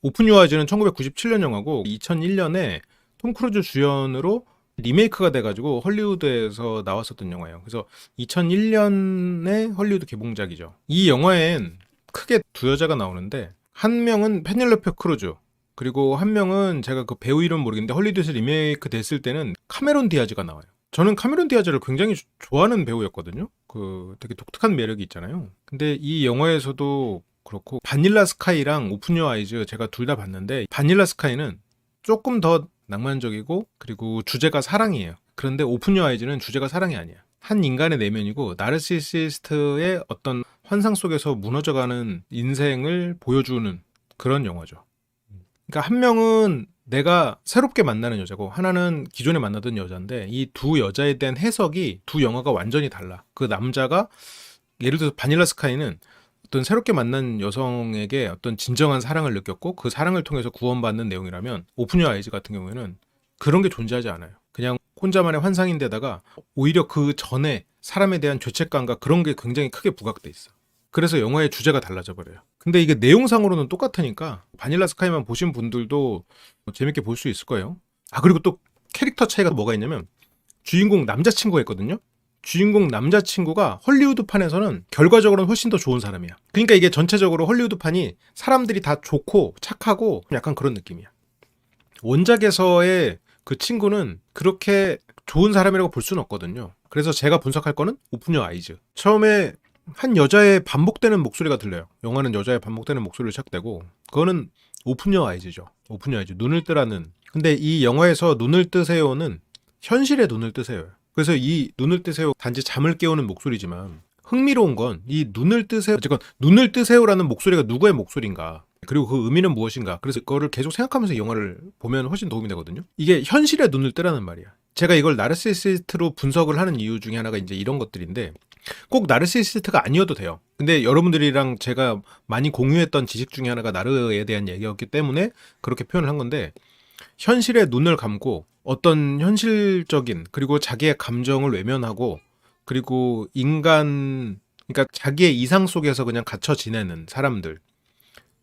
오픈 유어 아이즈는 1997년 영화고 2001년에 톰 크루즈 주연으로 리메이크가 돼가지고 헐리우드에서 나왔었던 영화예요. 그래서 2001년에 헐리우드 개봉작이죠. 이 영화엔 크게 두 여자가 나오는데 한 명은 페넬로페 크루즈, 그리고 한 명은 제가 그 배우 이름 모르겠는데 헐리우드에서 리메이크 됐을 때는 카메론 디아즈가 나와요. 저는 카메론 디아즈를 굉장히 좋아하는 배우였거든요. 그 되게 독특한 매력이 있잖아요. 근데 이 영화에서도 그렇고 바닐라 스카이랑 오픈 유어 아이즈 제가 둘 다 봤는데 바닐라 스카이는 조금 더 낭만적이고 그리고 주제가 사랑이에요. 그런데 오픈 유어 아이즈는 주제가 사랑이 아니야. 한 인간의 내면이고 나르시시스트의 어떤 환상 속에서 무너져가는 인생을 보여주는 그런 영화죠. 그러니까 한 명은 내가 새롭게 만나는 여자고 하나는 기존에 만나던 여자인데 이 두 여자에 대한 해석이 두 영화가 완전히 달라. 그 남자가 예를 들어서 바닐라 스카이는 어떤 새롭게 만난 여성에게 어떤 진정한 사랑을 느꼈고 그 사랑을 통해서 구원받는 내용이라면 오픈 유어 아이즈 같은 경우에는 그런 게 존재하지 않아요. 그냥 혼자만의 환상인데다가 오히려 그 전에 사람에 대한 죄책감과 그런 게 굉장히 크게 부각돼 있어. 그래서 영화의 주제가 달라져 버려요. 근데 이게 내용상으로는 똑같으니까 바닐라 스카이만 보신 분들도 재밌게 볼 수 있을 거예요. 아, 그리고 또 캐릭터 차이가 뭐가 있냐면 주인공 남자친구가 있거든요. 주인공 남자친구가 헐리우드판에서는 결과적으로는 훨씬 더 좋은 사람이야. 그러니까 이게 전체적으로 헐리우드판이 사람들이 다 좋고 착하고 약간 그런 느낌이야. 원작에서의 그 친구는 그렇게 좋은 사람이라고 볼 수는 없거든요. 그래서 제가 분석할 거는 오픈 유어 아이즈. 처음에 한 여자의 반복되는 목소리가 들려요. 영화는 여자의 반복되는 목소리로 시작되고 그거는 오픈 유어 아이즈죠. 오픈 유어 아이즈. 눈을 뜨라는. 근데 이 영화에서 눈을 뜨세요는 현실의 눈을 뜨세요. 그래서 이 눈을 뜨세요 단지 잠을 깨우는 목소리지만 흥미로운 건 이 눈을 뜨세요. 어쨌건 눈을 뜨세요라는 목소리가 누구의 목소리인가. 그리고 그 의미는 무엇인가. 그래서 그거를 계속 생각하면서 이 영화를 보면 훨씬 도움이 되거든요. 이게 현실의 눈을 뜨라는 말이야. 제가 이걸 나르시시스트로 분석을 하는 이유 중에 하나가 이제 이런 것들인데 꼭 나르시시스트가 아니어도 돼요. 근데 여러분들이랑 제가 많이 공유했던 지식 중에 하나가 나르에 대한 얘기였기 때문에 그렇게 표현을 한 건데 현실의 눈을 감고 어떤 현실적인 그리고 자기의 감정을 외면하고 그리고 그러니까 자기의 이상 속에서 그냥 갇혀 지내는 사람들,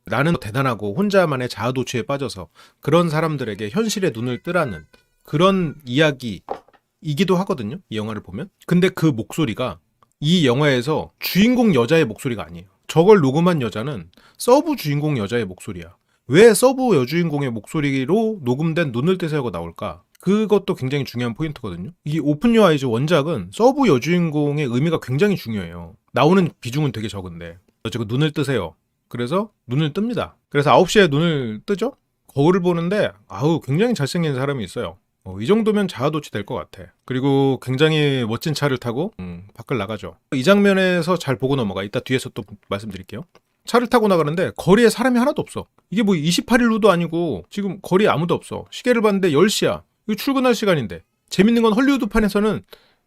나는 대단하고 혼자만의 자아도취에 빠져서 그런 사람들에게 현실의 눈을 뜨라는 그런 이야기이기도 하거든요. 이 영화를 보면. 근데 그 목소리가 이 영화에서 주인공 여자의 목소리가 아니에요. 저걸 녹음한 여자는 서브 주인공 여자의 목소리야. 왜 서브 여주인공의 목소리로 녹음된 눈을 뜨세요가 나올까? 그것도 굉장히 중요한 포인트거든요. 이 오픈 유어 아이즈 원작은 서브 여주인공의 의미가 굉장히 중요해요. 나오는 비중은 되게 적은데 지금 눈을 뜨세요. 그래서 눈을 뜹니다. 그래서 9시에 눈을 뜨죠? 거울을 보는데 아우 굉장히 잘생긴 사람이 있어요. 이 정도면 자아도취 될 것 같아. 그리고 굉장히 멋진 차를 타고 밖을 나가죠. 이 장면에서 잘 보고 넘어가. 이따 뒤에서 또 말씀드릴게요. 차를 타고 나가는데 거리에 사람이 하나도 없어. 이게 뭐 28일로도 아니고 지금 거리에 아무도 없어. 시계를 봤는데 10시야. 이거 출근할 시간인데. 재밌는 건 헐리우드판에서는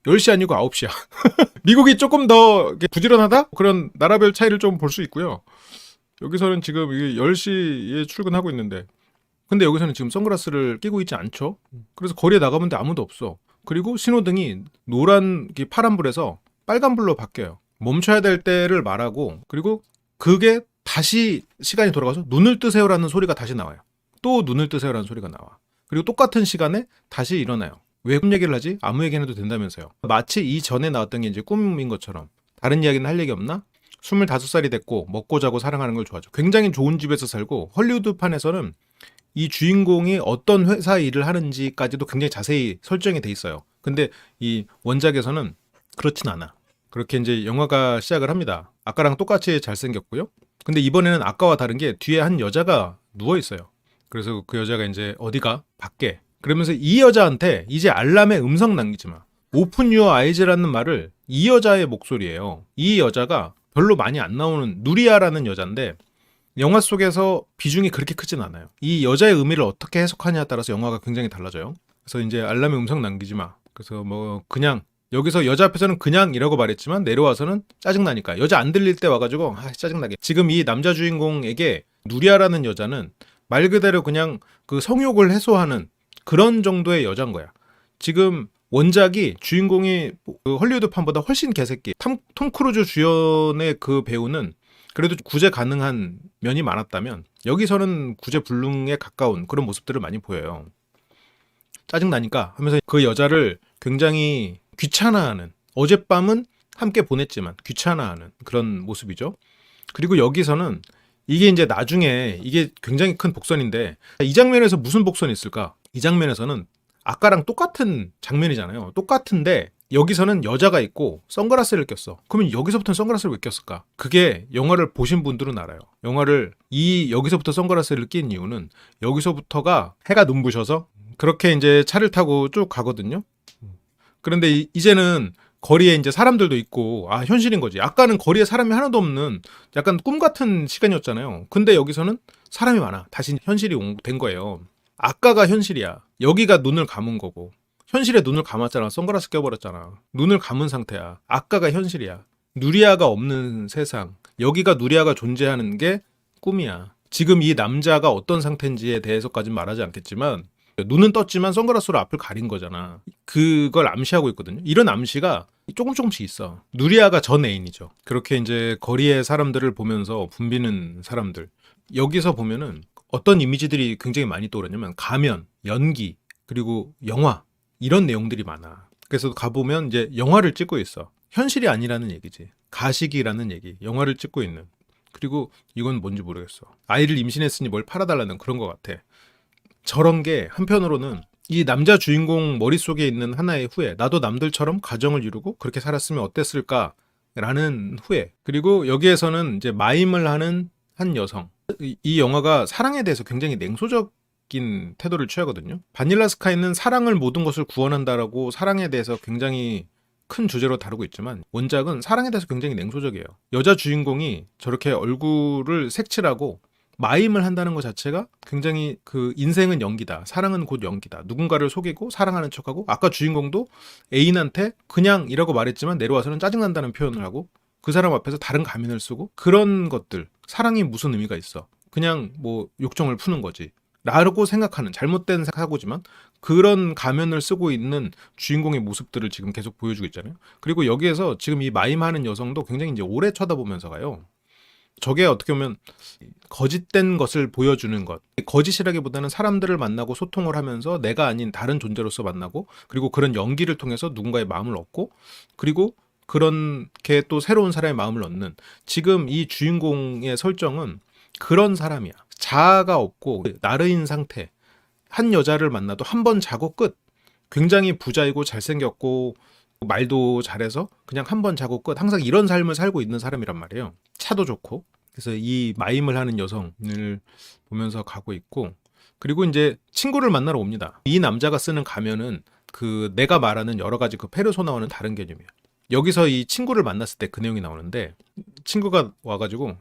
10시 아니고 9시야. 미국이 조금 더 부지런하다? 그런 나라별 차이를 좀 볼 수 있고요. 여기서는 지금 이게 10시에 출근하고 있는데 근데 여기서는 지금 선글라스를 끼고 있지 않죠? 그래서 거리에 나가면 아무도 없어. 그리고 신호등이 파란불에서 빨간불로 바뀌어요. 멈춰야 될 때를 말하고 그리고 그게 다시 시간이 돌아가서 눈을 뜨세요라는 소리가 다시 나와요. 또 눈을 뜨세요라는 소리가 나와. 그리고 똑같은 시간에 다시 일어나요. 왜 꿈 얘기를 하지? 아무 얘기는 해도 된다면서요. 마치 이전에 나왔던 게 이제 꿈인 것처럼. 다른 이야기는 할 얘기 없나? 25살이 됐고 먹고 자고 사랑하는 걸 좋아하죠. 굉장히 좋은 집에서 살고 헐리우드판에서는 이 주인공이 어떤 회사 일을 하는지까지도 굉장히 자세히 설정이 돼 있어요. 근데 이 원작에서는 그렇진 않아. 그렇게 이제 영화가 시작을 합니다. 아까랑 똑같이 잘생겼고요. 근데 이번에는 아까와 다른 게 뒤에 한 여자가 누워 있어요. 그래서 그 여자가 이제 어디가? 밖에. 그러면서 이 여자한테 이제 알람에 음성 남기지 마. 오픈 유어 아이즈라는 말을 이 여자의 목소리예요. 이 여자가 별로 많이 안 나오는 누리아라는 여자인데 영화 속에서 비중이 그렇게 크진 않아요. 이 여자의 의미를 어떻게 해석하냐에 따라서 영화가 굉장히 달라져요. 그래서 이제 알람에 음성 남기지 마. 그래서 뭐 그냥 여기서 여자 앞에서는 그냥이라고 말했지만 내려와서는 짜증나니까 여자 안 들릴 때 와가지고 짜증나게. 지금 이 남자 주인공에게 누리아라는 여자는 말 그대로 그냥 그 성욕을 해소하는 그런 정도의 여자인 거야. 지금 원작이 주인공이 그 헐리우드판보다 훨씬 개새끼. 톰 크루즈 주연의 그 배우는 그래도 구제 가능한 면이 많았다면 여기서는 구제 불능에 가까운 그런 모습들을 많이 보여요. 짜증나니까 하면서 그 여자를 굉장히 귀찮아하는, 어젯밤은 함께 보냈지만 귀찮아하는 그런 모습이죠. 그리고 여기서는 이게 이제 나중에 이게 굉장히 큰 복선인데, 이 장면에서 무슨 복선이 있을까? 이 장면에서는 아까랑 똑같은 장면이잖아요. 똑같은데 여기서는 여자가 있고 선글라스를 꼈어. 그러면 여기서부터는 선글라스를 왜 꼈을까? 그게 영화를 보신 분들은 알아요. 영화를 여기서부터 선글라스를 낀 이유는 여기서부터가 해가 눈부셔서 그렇게 이제 차를 타고 쭉 가거든요. 그런데 이제는 거리에 이제 사람들도 있고, 아, 현실인 거지. 아까는 거리에 사람이 하나도 없는 약간 꿈 같은 시간이었잖아요. 근데 여기서는 사람이 많아. 다시 현실이 된 거예요. 아까가 현실이야. 여기가 눈을 감은 거고. 현실에 눈을 감았잖아. 선글라스 껴버렸잖아. 눈을 감은 상태야. 아까가 현실이야. 누리아가 없는 세상. 여기가 누리아가 존재하는 게 꿈이야. 지금 이 남자가 어떤 상태인지에 대해서까지는 말하지 않겠지만 눈은 떴지만 선글라스로 앞을 가린 거잖아. 그걸 암시하고 있거든요. 이런 암시가 조금씩 있어. 누리아가 전 애인이죠. 그렇게 이제 거리의 사람들을 보면서 붐비는 사람들. 여기서 보면은 어떤 이미지들이 굉장히 많이 떠오르냐면 가면, 연기, 그리고 영화 이런 내용들이 많아. 그래서 가보면 이제 영화를 찍고 있어. 현실이 아니라는 얘기지. 가식이라는 얘기. 영화를 찍고 있는. 그리고 이건 뭔지 모르겠어. 아이를 임신했으니 뭘 팔아달라는 그런 것 같아. 저런 게 한편으로는 이 남자 주인공 머릿속에 있는 하나의 후회. 나도 남들처럼 가정을 이루고 그렇게 살았으면 어땠을까라는 후회. 그리고 여기에서는 이제 마임을 하는 한 여성. 이 영화가 사랑에 대해서 굉장히 냉소적인 태도를 취하거든요. 바닐라 스카이는 사랑을 모든 것을 구원한다라고 사랑에 대해서 굉장히 큰 주제로 다루고 있지만 원작은 사랑에 대해서 굉장히 냉소적이에요. 여자 주인공이 저렇게 얼굴을 색칠하고 마임을 한다는 것 자체가 굉장히 그 인생은 연기다. 사랑은 곧 연기다. 누군가를 속이고 사랑하는 척하고, 아까 주인공도 애인한테 그냥 이라고 말했지만 내려와서는 짜증난다는 표현을 하고 그 사람 앞에서 다른 가면을 쓰고, 그런 것들. 사랑이 무슨 의미가 있어. 그냥 뭐 욕정을 푸는 거지. 라고 생각하는 잘못된 사고지만 그런 가면을 쓰고 있는 주인공의 모습들을 지금 계속 보여주고 있잖아요. 그리고 여기에서 지금 이 마임하는 여성도 굉장히 이제 오래 쳐다보면서 가요. 저게 어떻게 보면 거짓된 것을 보여주는 것. 거짓이라기보다는 사람들을 만나고 소통을 하면서 내가 아닌 다른 존재로서 만나고, 그리고 그런 연기를 통해서 누군가의 마음을 얻고, 그리고 그렇게 또 새로운 사람의 마음을 얻는, 지금 이 주인공의 설정은 그런 사람이야. 자아가 없고 나르인 상태. 한 여자를 만나도 한 번 자고 끝. 굉장히 부자이고 잘생겼고 말도 잘해서 그냥 한 번 자고 끝. 항상 이런 삶을 살고 있는 사람이란 말이에요. 차도 좋고. 그래서 이 마임을 하는 여성을 보면서 가고 있고, 그리고 이제 친구를 만나러 옵니다. 이 남자가 쓰는 가면은 그 내가 말하는 여러 가지 그 페르소나와는 다른 개념이야. 여기서 이 친구를 만났을 때 그 내용이 나오는데, 친구가 와가지고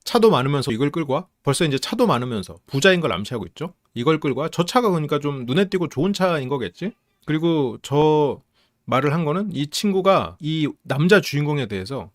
차도 많으면서 이걸 끌고 와? 벌써 이제 차도 많으면서 부자인 걸 암시하고 있죠. 이걸 끌고 와? 저 차가 그러니까 좀 눈에 띄고 좋은 차인 거겠지? 그리고 저 말을 한 거는 이 친구가 이 남자 주인공에 대해서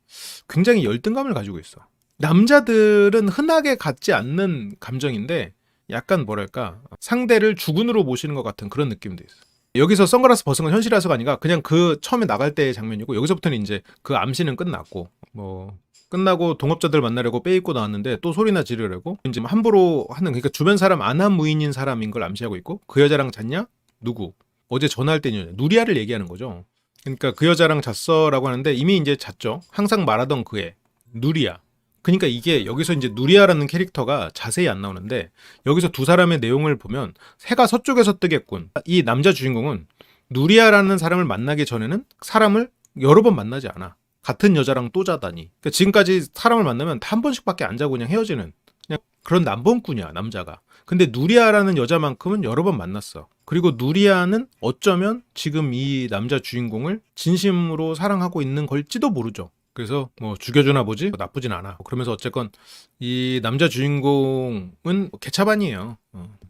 굉장히 열등감을 가지고 있어. 남자들은 흔하게 갖지 않는 감정인데 약간 뭐랄까 상대를 주군으로 모시는 것 같은 그런 느낌도 있어. 여기서 선글라스 벗은 건 현실이라서가 아니라 그냥 그 처음에 나갈 때의 장면이고, 여기서부터는 이제 그 암시는 끝났고, 뭐 끝나고 동업자들 만나려고 빼 입고 나왔는데 또 소리나 지르려고 이제 함부로 하는, 그러니까 주변 사람 안한 무인인 사람인 걸 암시하고 있고, 그 여자랑 잤냐? 누구? 어제 전화할 때는 누리아를 얘기하는 거죠. 그러니까 그 여자랑 잤어라고 하는데 이미 이제 잤죠. 항상 말하던 그 애 누리아. 그러니까 이게 여기서 이제 누리아라는 캐릭터가 자세히 안 나오는데, 여기서 두 사람의 내용을 보면 해가 서쪽에서 뜨겠군. 이 남자 주인공은 누리아라는 사람을 만나기 전에는 사람을 여러 번 만나지 않아. 같은 여자랑 또 자다니. 그러니까 지금까지 사람을 만나면 한 번씩밖에 안 자고 그냥 헤어지는 그냥 그런 남봉꾼이야, 남자가. 근데 누리아라는 여자만큼은 여러 번 만났어. 그리고 누리아는 어쩌면 지금 이 남자 주인공을 진심으로 사랑하고 있는 걸지도 모르죠. 그래서 뭐 죽여주나 보지? 나쁘진 않아. 그러면서 어쨌건 이 남자 주인공은 개차반이에요.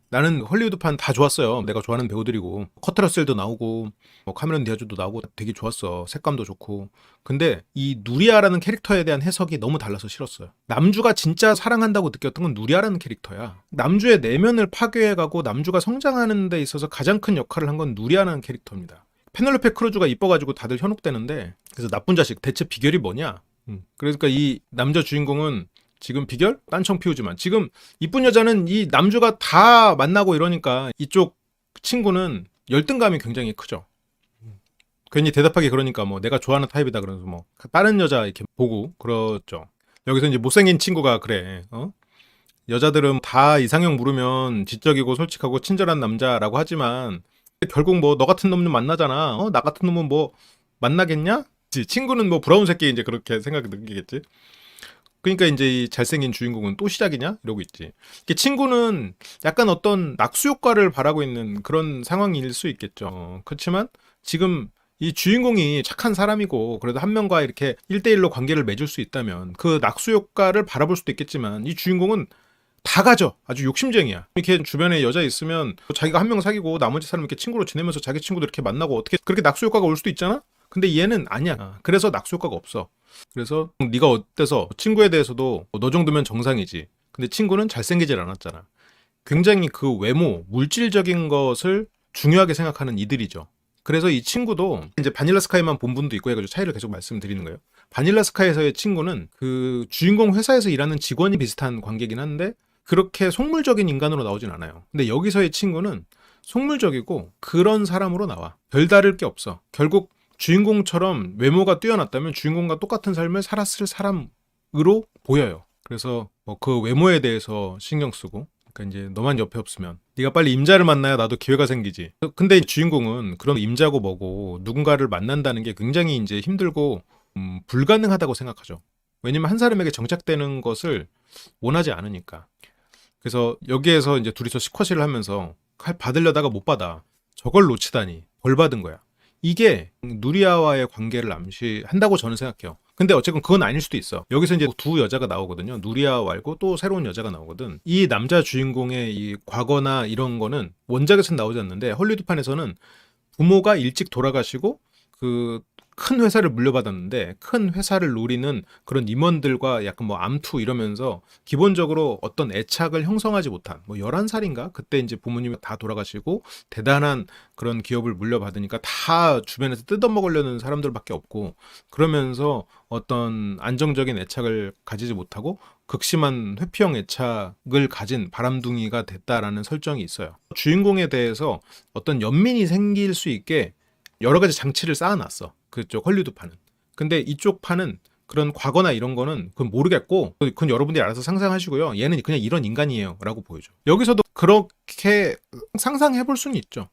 나는 헐리우드판 다 좋았어요. 내가 좋아하는 배우들이고, 커트 러셀도 나오고 뭐 카메론 디아즈도 나오고 되게 좋았어. 색감도 좋고. 근데 이 누리아라는 캐릭터에 대한 해석이 너무 달라서 싫었어요. 남주가 진짜 사랑한다고 느꼈던 건 누리아라는 캐릭터야. 남주의 내면을 파괴해가고 남주가 성장하는 데 있어서 가장 큰 역할을 한 건 누리아라는 캐릭터입니다. 페넬로페 크루즈가 이뻐가지고 다들 현혹되는데, 그래서 나쁜 자식 대체 비결이 뭐냐? 그러니까 이 남자 주인공은 지금 비결? 딴청 피우지만. 지금 이쁜 여자는 이 남주가 다 만나고 이러니까 이쪽 친구는 열등감이 굉장히 크죠. 괜히 대답하기 그러니까 뭐 내가 좋아하는 타입이다 그러면서 뭐 다른 여자 이렇게 보고 그렇죠. 여기서 이제 못생긴 친구가 그래. 여자들은 다 이상형 물으면 지적이고 솔직하고 친절한 남자라고 하지만 결국 뭐 너 같은 놈은 만나잖아. 나 같은 놈은 뭐 만나겠냐? 친구는 뭐 부러운 새끼 이제 그렇게 생각이 느끼겠지. 그러니까 이제 이 잘생긴 주인공은 또 시작이냐? 이러고 있지. 친구는 약간 어떤 낙수 효과를 바라고 있는 그런 상황일 수 있겠죠. 그렇지만 지금 이 주인공이 착한 사람이고 그래도 한 명과 이렇게 1대1로 관계를 맺을 수 있다면 그 낙수 효과를 바라볼 수도 있겠지만 이 주인공은 다 가져. 아주 욕심쟁이야. 이렇게 주변에 여자 있으면 자기가 한 명 사귀고 나머지 사람 이렇게 친구로 지내면서 자기 친구들 이렇게 만나고 어떻게 그렇게 낙수 효과가 올 수도 있잖아? 근데 얘는 아니야. 그래서 낙수 효과가 없어. 그래서 네가 어때서 친구에 대해서도 너 정도면 정상이지. 근데 친구는 잘생기질 않았잖아. 굉장히 그 외모, 물질적인 것을 중요하게 생각하는 이들이죠. 그래서 이 친구도 이제 바닐라 스카이만 본 분도 있고 해가지고 차이를 계속 말씀드리는 거예요. 바닐라 스카이에서의 친구는 그 주인공 회사에서 일하는 직원이 비슷한 관계긴 한데 그렇게 속물적인 인간으로 나오진 않아요. 근데 여기서의 친구는 속물적이고 그런 사람으로 나와. 별다를 게 없어. 결국 주인공처럼 외모가 뛰어났다면 주인공과 똑같은 삶을 살았을 사람으로 보여요. 그래서 뭐 그 외모에 대해서 신경 쓰고 그러니까 이제 너만 옆에 없으면 네가 빨리 임자를 만나야 나도 기회가 생기지. 근데 주인공은 그런 임자고 뭐고 누군가를 만난다는 게 굉장히 이제 힘들고 불가능하다고 생각하죠. 왜냐면 한 사람에게 정착되는 것을 원하지 않으니까. 그래서 여기에서 이제 둘이서 스쿼시를 하면서 받으려다가 못 받아. 저걸 놓치다니 벌 받은 거야. 이게 누리아와의 관계를 암시한다고 저는 생각해요. 근데 어쨌든 그건 아닐 수도 있어. 여기서 이제 두 여자가 나오거든요. 누리아 말고 또 새로운 여자가 나오거든. 이 남자 주인공의 이 과거나 이런 거는 원작에서는 나오지 않는데 헐리우드판에서는 부모가 일찍 돌아가시고 그 큰 회사를 물려받았는데 큰 회사를 노리는 그런 임원들과 약간 뭐 암투 이러면서 기본적으로 어떤 애착을 형성하지 못한 뭐 11살인가? 그때 이제 부모님이 다 돌아가시고 대단한 그런 기업을 물려받으니까 다 주변에서 뜯어먹으려는 사람들밖에 없고 그러면서 어떤 안정적인 애착을 가지지 못하고 극심한 회피형 애착을 가진 바람둥이가 됐다라는 설정이 있어요. 주인공에 대해서 어떤 연민이 생길 수 있게 여러 가지 장치를 쌓아놨어. 그쪽 헐리우드 판은. 근데 이쪽 판은 그런 과거나 이런 거는 그건 모르겠고 그건 여러분들이 알아서 상상하시고요. 얘는 그냥 이런 인간이에요 라고 보여줘. 여기서도 그렇게 상상해 볼 수는 있죠.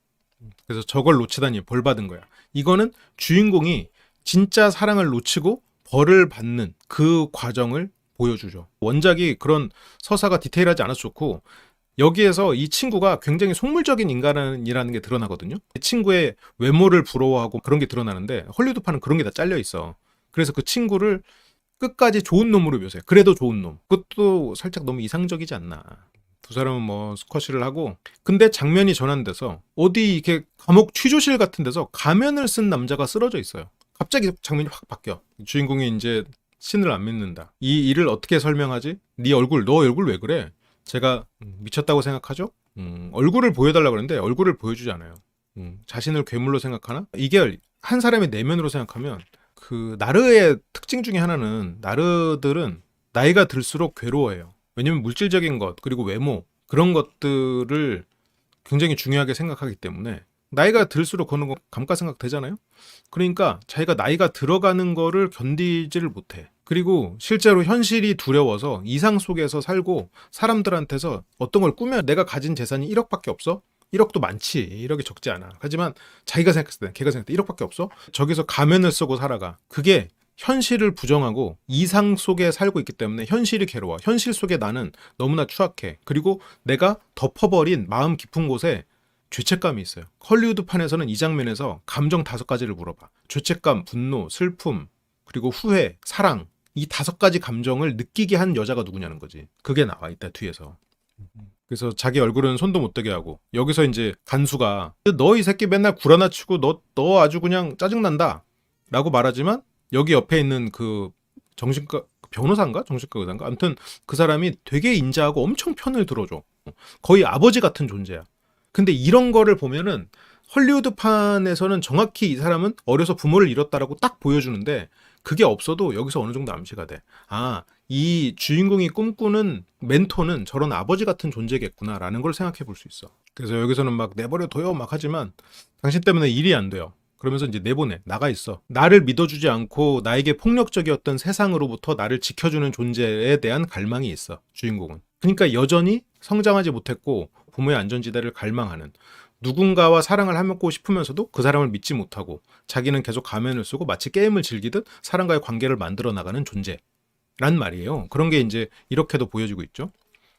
그래서 저걸 놓치다니 벌 받은 거야. 이거는 주인공이 진짜 사랑을 놓치고 벌을 받는 그 과정을 보여주죠. 원작이 그런 서사가 디테일하지 않아서 좋고 여기에서 이 친구가 굉장히 속물적인 인간이라는 게 드러나거든요. 친구의 외모를 부러워하고 그런 게 드러나는데 헐리우드판은 그런 게 다 잘려 있어. 그래서 그 친구를 끝까지 좋은 놈으로 묘사해. 그래도 좋은 놈. 그것도 살짝 너무 이상적이지 않나. 두 사람은 뭐 스쿼시를 하고 근데 장면이 전환돼서 어디 이렇게 감옥 취조실 같은 데서 가면을 쓴 남자가 쓰러져 있어요. 갑자기 장면이 확 바뀌어. 주인공이 이제 신을 안 믿는다. 이 일을 어떻게 설명하지? 네 얼굴, 너 얼굴 왜 그래? 제가 미쳤다고 생각하죠? 얼굴을 보여달라고 그러는데 얼굴을 보여주지 않아요. 자신을 괴물로 생각하나? 이게 한 사람의 내면으로 생각하면 그 나르의 특징 중에 하나는 나르들은 나이가 들수록 괴로워해요. 왜냐면 물질적인 것 그리고 외모 그런 것들을 굉장히 중요하게 생각하기 때문에 나이가 들수록 그런 거 감가생각 되잖아요. 그러니까 자기가 나이가 들어가는 거를 견디지를 못해. 그리고 실제로 현실이 두려워서 이상 속에서 살고 사람들한테서 어떤 걸 꾸며 내가 가진 재산이 1억밖에 없어? 1억도 많지. 1억이 적지 않아. 하지만 자기가 생각했을 때, 걔가 생각했을 때 1억밖에 없어? 저기서 가면을 쓰고 살아가. 그게 현실을 부정하고 이상 속에 살고 있기 때문에 현실이 괴로워. 현실 속에 나는 너무나 추악해. 그리고 내가 덮어버린 마음 깊은 곳에 죄책감이 있어요. 헐리우드판에서는 이 장면에서 감정 5가지를 물어봐. 죄책감, 분노, 슬픔, 그리고 후회, 사랑. 이 5가지 감정을 느끼게 한 여자가 누구냐는 거지. 그게 나와 있다 뒤에서. 그래서 자기 얼굴은 손도 못 대게 하고 여기서 이제 간수가 너 이 새끼 맨날 구라나 치고 너 아주 그냥 짜증난다 라고 말하지만 여기 옆에 있는 그 정신과 변호사인가? 정신과 의사인가? 아무튼 그 사람이 되게 인자하고 엄청 편을 들어줘. 거의 아버지 같은 존재야. 근데 이런 거를 보면은 헐리우드판에서는 정확히 이 사람은 어려서 부모를 잃었다라고 딱 보여주는데 그게 없어도 여기서 어느 정도 암시가 돼. 아, 이 주인공이 꿈꾸는 멘토는 저런 아버지 같은 존재겠구나라는 걸 생각해 볼 수 있어. 그래서 여기서는 막 내버려둬요 막 하지만 당신 때문에 일이 안 돼요. 그러면서 이제 내보내. 나가 있어. 나를 믿어주지 않고 나에게 폭력적이었던 세상으로부터 나를 지켜주는 존재에 대한 갈망이 있어. 주인공은. 그러니까 여전히 성장하지 못했고 부모의 안전지대를 갈망하는, 누군가와 사랑을 하고 싶으면서도 그 사람을 믿지 못하고 자기는 계속 가면을 쓰고 마치 게임을 즐기듯 사람과의 관계를 만들어 나가는 존재란 말이에요. 그런 게 이제 이렇게도 보여지고 있죠.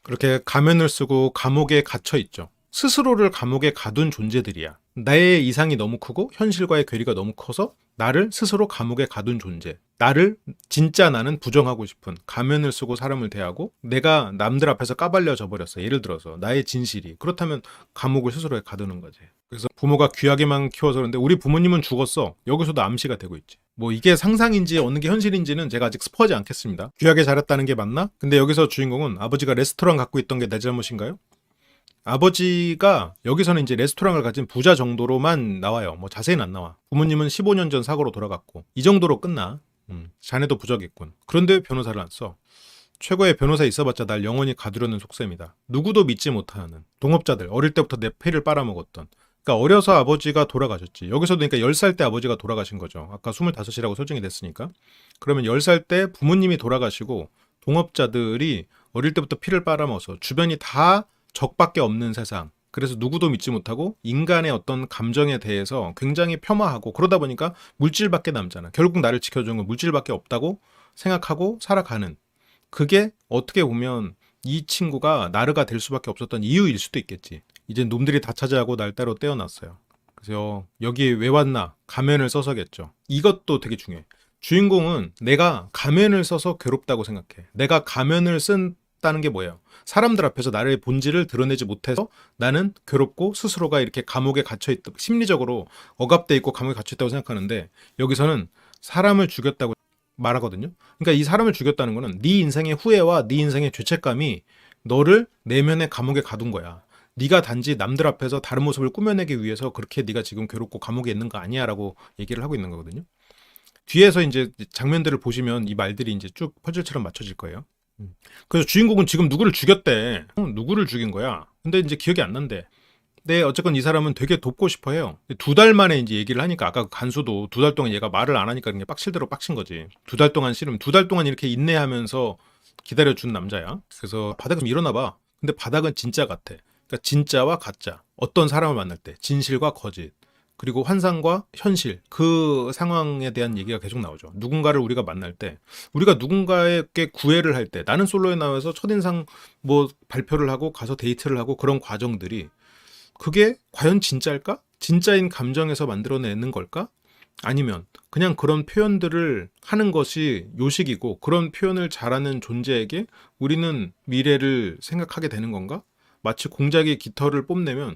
그렇게 가면을 쓰고 감옥에 갇혀 있죠. 스스로를 감옥에 가둔 존재들이야. 나의 이상이 너무 크고 현실과의 괴리가 너무 커서 나를 스스로 감옥에 가둔 존재. 나를 진짜 나는 부정하고 싶은, 가면을 쓰고 사람을 대하고 내가 남들 앞에서 까발려져 버렸어. 예를 들어서 나의 진실이. 그렇다면 감옥을 스스로에 가두는 거지. 그래서 부모가 귀하게만 키워서 그런데 우리 부모님은 죽었어. 여기서도 암시가 되고 있지. 뭐 이게 상상인지 어느 게 현실인지는 제가 아직 스포하지 않겠습니다. 귀하게 자랐다는 게 맞나? 근데 여기서 주인공은 아버지가 레스토랑 갖고 있던 게 내 잘못인가요? 아버지가 여기서는 이제 레스토랑을 가진 부자 정도로만 나와요. 뭐 자세히는 안 나와. 부모님은 15년 전 사고로 돌아갔고 이 정도로 끝나. 자네도 부자겠군. 그런데 변호사를 안 써. 최고의 변호사 있어봤자 날 영원히 가두려는 속셈이다. 누구도 믿지 못하는 동업자들, 어릴 때부터 내 피를 빨아먹었던. 그러니까 어려서 아버지가 돌아가셨지. 여기서도 그러니까 10살 때 아버지가 돌아가신 거죠. 아까 25이라고 설정이 됐으니까. 그러면 10살 때 부모님이 돌아가시고 동업자들이 어릴 때부터 피를 빨아먹어서 주변이 다 적밖에 없는 세상. 그래서 누구도 믿지 못하고 인간의 어떤 감정에 대해서 굉장히 폄하하고 그러다 보니까 물질밖에 남잖아. 결국 나를 지켜주는 건 물질밖에 없다고 생각하고 살아가는. 그게 어떻게 보면 이 친구가 나르가 될 수밖에 없었던 이유일 수도 있겠지. 이제 놈들이 다 차지하고 날 따로 떼어놨어요. 그래서 여기 왜 왔나? 가면을 써서겠죠. 이것도 되게 중요해. 주인공은 내가 가면을 써서 괴롭다고 생각해. 내가 가면을 쓴다는 게 뭐예요? 사람들 앞에서 나의 본질을 드러내지 못해서 나는 괴롭고 스스로가 이렇게 감옥에 갇혀있다, 심리적으로 억압돼 있고 감옥에 갇혀있다고 생각하는데 여기서는 사람을 죽였다고 말하거든요. 그러니까 이 사람을 죽였다는 거는 네 인생의 후회와 네 인생의 죄책감이 너를 내면의 감옥에 가둔 거야. 네가 단지 남들 앞에서 다른 모습을 꾸며내기 위해서 그렇게 네가 지금 괴롭고 감옥에 있는 거 아니야 라고 얘기를 하고 있는 거거든요. 뒤에서 이제 장면들을 보시면 이 말들이 이제 쭉 퍼즐처럼 맞춰질 거예요. 그래서 주인공은 지금 누구를 죽였대. 누구를 죽인 거야? 근데 이제 기억이 안 난대. 근데 어쨌건 이 사람은 되게 돕고 싶어 해요. 2달 만에 이제 얘기를 하니까 아까 그 간수도 2달 동안 얘가 말을 안 하니까 그냥 빡칠 대로 빡친 거지. 2달 동안 싫으면 2달 동안 이렇게 인내하면서 기다려준 남자야. 그래서 바닥은 일어나 봐. 근데 바닥은 진짜 같아. 그러니까 진짜와 가짜. 어떤 사람을 만날 때 진실과 거짓. 그리고 환상과 현실, 그 상황에 대한 얘기가 계속 나오죠. 누군가를 우리가 만날 때, 우리가 누군가에게 구애를 할 때, 나는 솔로에 나와서 첫인상 뭐 발표를 하고 가서 데이트를 하고 그런 과정들이 그게 과연 진짜일까? 진짜인 감정에서 만들어내는 걸까? 아니면 그냥 그런 표현들을 하는 것이 요식이고 그런 표현을 잘하는 존재에게 우리는 미래를 생각하게 되는 건가? 마치 공작이 깃털을 뽐내면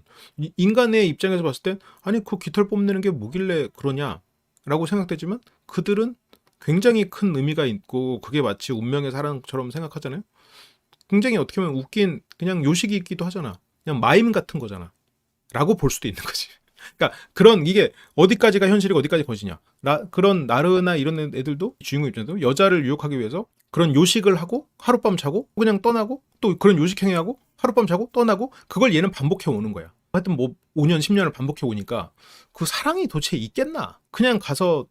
인간의 입장에서 봤을 땐 아니 그 깃털 뽐내는 게 뭐길래 그러냐라고 생각되지만 그들은 굉장히 큰 의미가 있고 그게 마치 운명의 사랑처럼 생각하잖아요. 굉장히 어떻게 보면 웃긴 그냥 요식이기도 하잖아. 그냥 마임 같은 거잖아. 라고 볼 수도 있는 거지. 그러니까 그런 이게 어디까지가 현실이고 어디까지 거짓이냐. 그런 나르나 이런 애들도 주인공 입장에서 여자를 유혹하기 위해서 그런 요식을 하고 하룻밤 자고 그냥 떠나고 또 그런 요식 행위하고 하룻밤 자고 떠나고 그걸 얘는 반복해 오는 거야. 하여튼 뭐 5년 10년을 반복해 오니까 그 사랑이 도대체 있겠나? 그냥 가서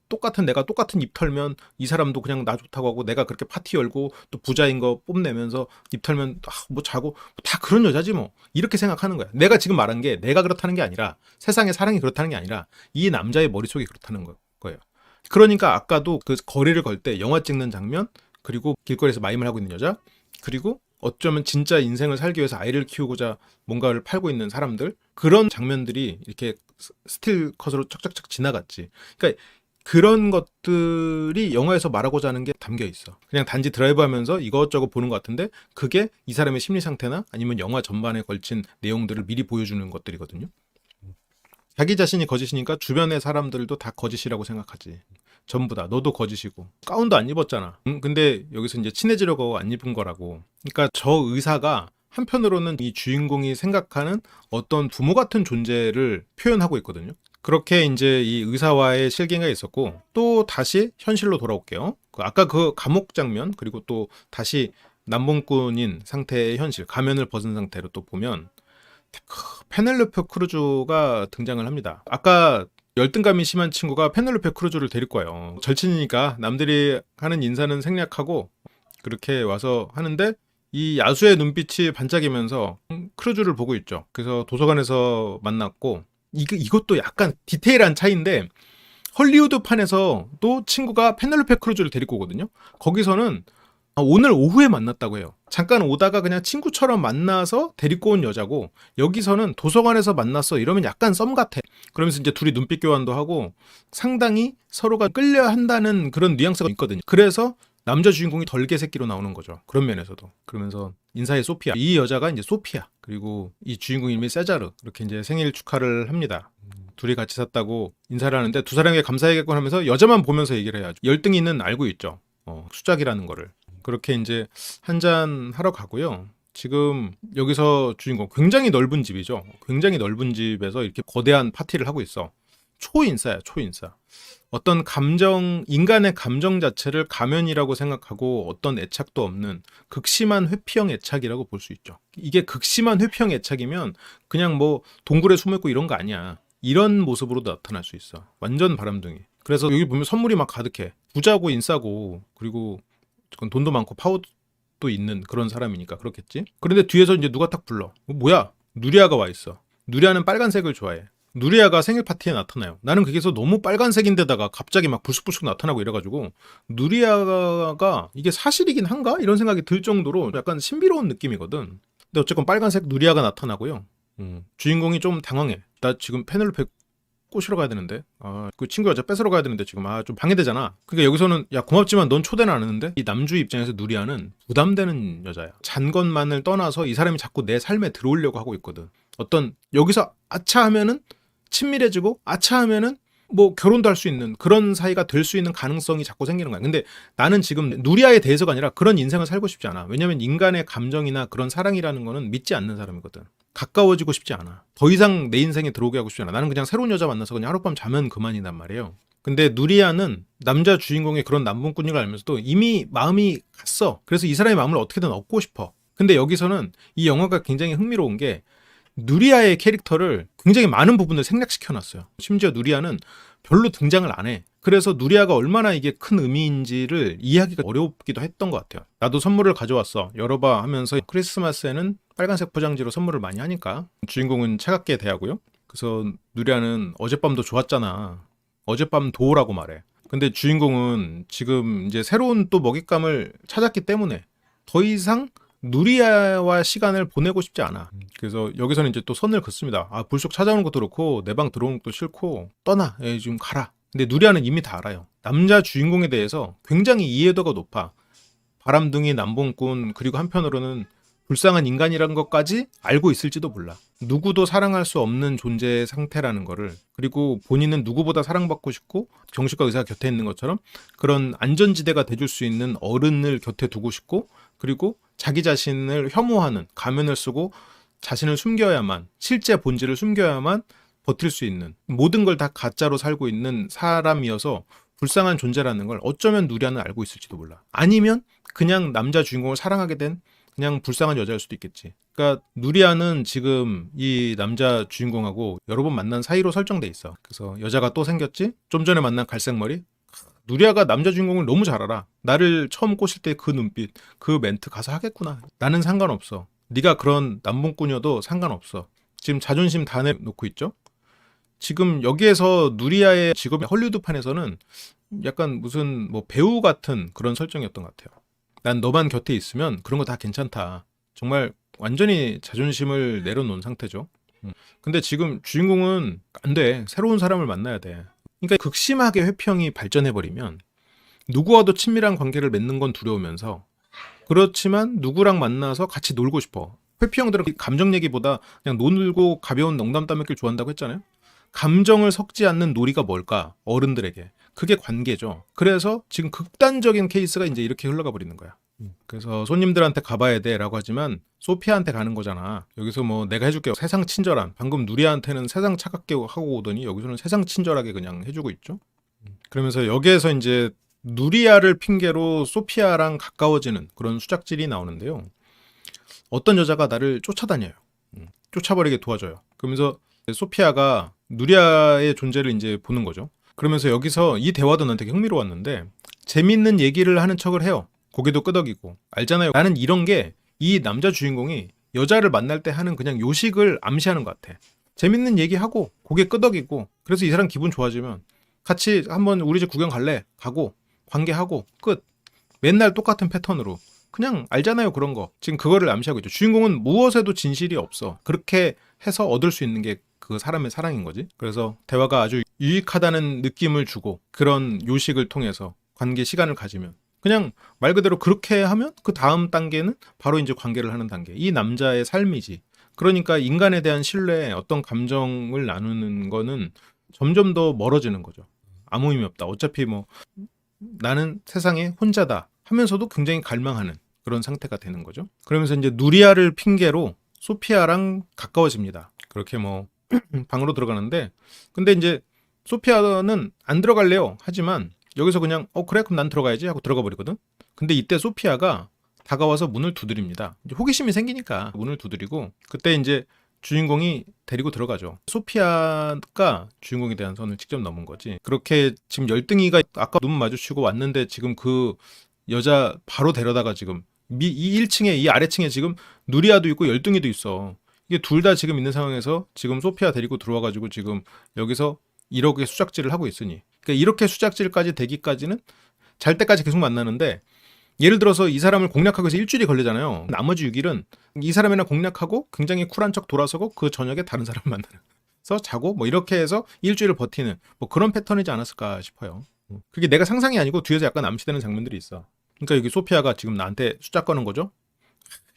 내가 똑같은 입 털면 이 사람도 그냥 나 좋다고 하고 내가 그렇게 파티 열고 또 부자인 거 뽐내면서 입 털면 뭐 자고 다 그런 여자지 뭐 이렇게 생각하는 거야. 내가 지금 말한 게 내가 그렇다는 게 아니라 세상의 사랑이 그렇다는 게 아니라 이 남자의 머릿속이 그렇다는 거예요. 그러니까 아까도 그 거리를 걸 때 영화 찍는 장면 그리고 길거리에서 마임을 하고 있는 여자 그리고 어쩌면 진짜 인생을 살기 위해서 아이를 키우고자 뭔가를 팔고 있는 사람들 그런 장면들이 이렇게 스틸 컷으로 척척척 지나갔지. 그러니까 그런 것들이 영화에서 말하고자 하는 게 담겨 있어. 그냥 단지 드라이브하면서 이것저것 보는 것 같은데 그게 이 사람의 심리 상태나 아니면 영화 전반에 걸친 내용들을 미리 보여주는 것들이거든요. 자기 자신이 거짓이니까 주변의 사람들도 다 거짓이라고 생각하지. 전부 다 너도 거짓이고 가운도 안 입었잖아. 근데 여기서 이제 친해지려고 안 입은 거라고. 그러니까 저 의사가 한편으로는 이 주인공이 생각하는 어떤 부모 같은 존재를 표현하고 있거든요. 그렇게 이제 이 의사와의 실갱이가 있었고 또 다시 현실로 돌아올게요. 아까 그 감옥 장면 그리고 또 다시 남봉꾼인 상태의 현실 가면을 벗은 상태로 또 보면 페넬로페 크루즈가 등장을 합니다. 아까 열등감이 심한 친구가 페넬로페 크루즈를 데리고 와요. 절친이니까 남들이 하는 인사는 생략하고 그렇게 와서 하는데 이 야수의 눈빛이 반짝이면서 크루즈를 보고 있죠. 그래서 도서관에서 만났고 이것도 약간 디테일한 차이인데 헐리우드판에서도 친구가 페넬로페 크루즈를 데리고 오거든요. 거기서는 오늘 오후에 만났다고 해요. 잠깐 오다가 그냥 친구처럼 만나서 데리고 온 여자고 여기서는 도서관에서 만났어 이러면 약간 썸 같아. 그러면서 이제 둘이 눈빛 교환도 하고 상당히 서로가 끌려 한다는 그런 뉘앙스가 있거든요. 그래서 남자 주인공이 덜개새끼로 나오는 거죠. 그런 면에서도. 그러면서 인사해 소피아. 이 여자가 이제 소피아. 그리고 이 주인공 이름이 세자르. 이렇게 이제 생일 축하를 합니다. 둘이 같이 샀다고 인사를 하는데 두 사람에게 감사해야겠군 하면서 여자만 보면서 얘기를 해야죠. 열등이는 알고 있죠. 수작이라는 거를. 그렇게 이제 한잔 하러 가고요. 지금 여기서 주인공 굉장히 넓은 집이죠. 굉장히 넓은 집에서 이렇게 거대한 파티를 하고 있어. 초인사야, 초인사. 어떤 감정, 인간의 감정 자체를 가면이라고 생각하고 어떤 애착도 없는 극심한 회피형 애착이라고 볼 수 있죠. 이게 극심한 회피형 애착이면 그냥 뭐 동굴에 숨어있고 이런 거 아니야. 이런 모습으로도 나타날 수 있어. 완전 바람둥이. 그래서 여기 보면 선물이 막 가득해. 부자고 인싸고 그리고 돈도 많고 파워도 있는 그런 사람이니까 그렇겠지. 그런데 뒤에서 이제 누가 딱 불러. 뭐야? 누리아가 와 있어. 누리아는 빨간색을 좋아해. 누리아가 생일 파티에 나타나요. 나는 그게서 너무 빨간색인데다가 갑자기 막 불쑥불쑥 나타나고 이래가지고 누리아가 이게 사실이긴 한가? 이런 생각이 들 정도로 약간 신비로운 느낌이거든. 근데 어쨌건 빨간색 누리아가 나타나고요. 주인공이 좀 당황해. 나 지금 페넬로페 꼬시러 가야 되는데 그 친구 여자 뺏으러 가야 되는데 지금 좀 방해되잖아. 그러니까 여기서는 야 고맙지만 넌 초대는 안 했는데 이 남주 입장에서 누리아는 부담되는 여자야. 잔 것만을 떠나서 이 사람이 자꾸 내 삶에 들어오려고 하고 있거든. 어떤 여기서 아차 하면은 친밀해지고 아차 하면은 뭐 결혼도 할 수 있는 그런 사이가 될 수 있는 가능성이 자꾸 생기는 거야. 근데 나는 지금 누리아에 대해서가 아니라 그런 인생을 살고 싶지 않아. 왜냐면 인간의 감정이나 그런 사랑이라는 거는 믿지 않는 사람이거든. 가까워지고 싶지 않아. 더 이상 내 인생에 들어오게 하고 싶지 않아. 나는 그냥 새로운 여자 만나서 그냥 하룻밤 자면 그만이란 말이에요. 근데 누리아는 남자 주인공의 그런 남봉꾼인 걸 알면서도 이미 마음이 갔어. 그래서 이 사람의 마음을 어떻게든 얻고 싶어. 근데 여기서는 이 영화가 굉장히 흥미로운 게 누리아의 캐릭터를 굉장히 많은 부분을 생략시켜놨어요. 심지어 누리아는 별로 등장을 안 해. 그래서 누리아가 얼마나 이게 큰 의미인지를 이해하기가 어렵기도 했던 것 같아요. 나도 선물을 가져왔어. 열어봐 하면서 크리스마스에는 빨간색 포장지로 선물을 많이 하니까 주인공은 차갑게 대하고요. 그래서 누리아는 어젯밤도 좋았잖아. 어젯밤도라고 말해. 근데 주인공은 지금 이제 새로운 또 먹잇감을 찾았기 때문에 더 이상 누리아와 시간을 보내고 싶지 않아. 그래서 여기서는 이제 또 선을 긋습니다. 불쑥 찾아오는 것도 그렇고 내 방 들어오는 것도 싫고 떠나. 지금 가라. 근데 누리아는 이미 다 알아요. 남자 주인공에 대해서 굉장히 이해도가 높아. 바람둥이 남봉꾼 그리고 한편으로는 불쌍한 인간이라는 것까지 알고 있을지도 몰라. 누구도 사랑할 수 없는 존재의 상태라는 거를 그리고 본인은 누구보다 사랑받고 싶고 정신과 의사가 곁에 있는 것처럼 그런 안전지대가 돼줄 수 있는 어른을 곁에 두고 싶고 그리고 자기 자신을 혐오하는 가면을 쓰고 자신을 숨겨야만 실제 본질을 숨겨야만 버틸 수 있는 모든 걸 다 가짜로 살고 있는 사람이어서 불쌍한 존재라는 걸 어쩌면 누리아는 알고 있을지도 몰라. 아니면 그냥 남자 주인공을 사랑하게 된 그냥 불쌍한 여자일 수도 있겠지. 그러니까 누리아는 지금 이 남자 주인공하고 여러 번 만난 사이로 설정돼 있어. 그래서 여자가 또 생겼지? 좀 전에 만난 갈색머리? 누리아가 남자 주인공을 너무 잘 알아. 나를 처음 꼬실 때 그 눈빛, 그 멘트 가서 하겠구나. 나는 상관없어. 네가 그런 남봉꾼이어도 상관없어. 지금 자존심 다 내놓고 있죠? 지금 여기에서 누리아의 직업이 헐리우드판에서는 약간 무슨 뭐 배우 같은 그런 설정이었던 것 같아요. 난 너만 곁에 있으면 그런 거 다 괜찮다. 정말 완전히 자존심을 내려놓은 상태죠. 근데 지금 주인공은 안 돼. 새로운 사람을 만나야 돼. 그러니까 극심하게 회피형이 발전해버리면 누구와도 친밀한 관계를 맺는 건 두려우면서 그렇지만 누구랑 만나서 같이 놀고 싶어. 회피형들은 감정 얘기보다 그냥 놀고 가벼운 농담 따먹기를 좋아한다고 했잖아요. 감정을 섞지 않는 놀이가 뭘까? 어른들에게. 그게 관계죠. 그래서 지금 극단적인 케이스가 이제 이렇게 흘러가 버리는 거야. 그래서 손님들한테 가봐야 돼라고 하지만 소피아한테 가는 거잖아. 여기서 뭐 내가 해줄게 세상 친절한, 방금 누리아한테는 세상 차갑게 하고 오더니 여기서는 세상 친절하게 그냥 해주고 있죠. 그러면서 여기에서 이제 누리아를 핑계로 소피아랑 가까워지는 그런 수작질이 나오는데요. 어떤 여자가 나를 쫓아다녀요. 쫓아버리게 도와줘요. 그러면서 소피아가 누리아의 존재를 이제 보는 거죠. 그러면서 여기서 이 대화도 난 되게 흥미로웠는데 재밌는 얘기를 하는 척을 해요. 고개도 끄덕이고. 알잖아요. 나는 이런 게 이 남자 주인공이 여자를 만날 때 하는 그냥 요식을 암시하는 것 같아. 재밌는 얘기하고 고개 끄덕이고 그래서 이 사람 기분 좋아지면 같이 한번 우리 집 구경 갈래? 가고 관계하고 끝. 맨날 똑같은 패턴으로. 그냥 알잖아요 그런 거. 지금 그거를 암시하고 있죠. 주인공은 무엇에도 진실이 없어. 그렇게 해서 얻을 수 있는 게 그 사람의 사랑인 거지. 그래서 대화가 아주 유익하다는 느낌을 주고 그런 요식을 통해서 관계 시간을 가지면 그냥 말 그대로 그렇게 하면 그 다음 단계는 바로 이제 관계를 하는 단계. 이 남자의 삶이지. 그러니까 인간에 대한 신뢰, 어떤 감정을 나누는 거는 점점 더 멀어지는 거죠. 아무 의미 없다. 어차피 뭐 나는 세상에 혼자다 하면서도 굉장히 갈망하는 그런 상태가 되는 거죠. 그러면서 이제 누리아를 핑계로 소피아랑 가까워집니다. 그렇게 뭐 방으로 들어가는데 근데 이제 소피아는 안 들어갈래요. 하지만 여기서 그냥 그래 그럼 난 들어가야지 하고 들어가 버리거든. 근데 이때 소피아가 다가와서 문을 두드립니다. 이제 호기심이 생기니까 문을 두드리고 그때 이제 주인공이 데리고 들어가죠. 소피아가 주인공에 대한 선을 직접 넘은 거지. 그렇게 지금 열등이가 아까 눈 마주치고 왔는데 지금 그 여자 바로 데려다가 지금 이 1층에 이 아래층에 지금 누리아도 있고 열등이도 있어. 이게 둘 다 지금 있는 상황에서 지금 소피아 데리고 들어와가지고 지금 여기서 이렇게 수작질을 하고 있으니 그러니까 이렇게 수작질까지 되기까지는 잘 때까지 계속 만나는데 예를 들어서 이 사람을 공략하기 위해서 일주일이 걸리잖아요. 나머지 6일은 이 사람이랑 공략하고 굉장히 쿨한 척 돌아서고 그 저녁에 다른 사람을 만나서 자고 뭐 이렇게 해서 일주일을 버티는 뭐 그런 패턴이지 않았을까 싶어요. 그게 내가 상상이 아니고 뒤에서 약간 암시되는 장면들이 있어. 그러니까 여기 소피아가 지금 나한테 수작 거는 거죠.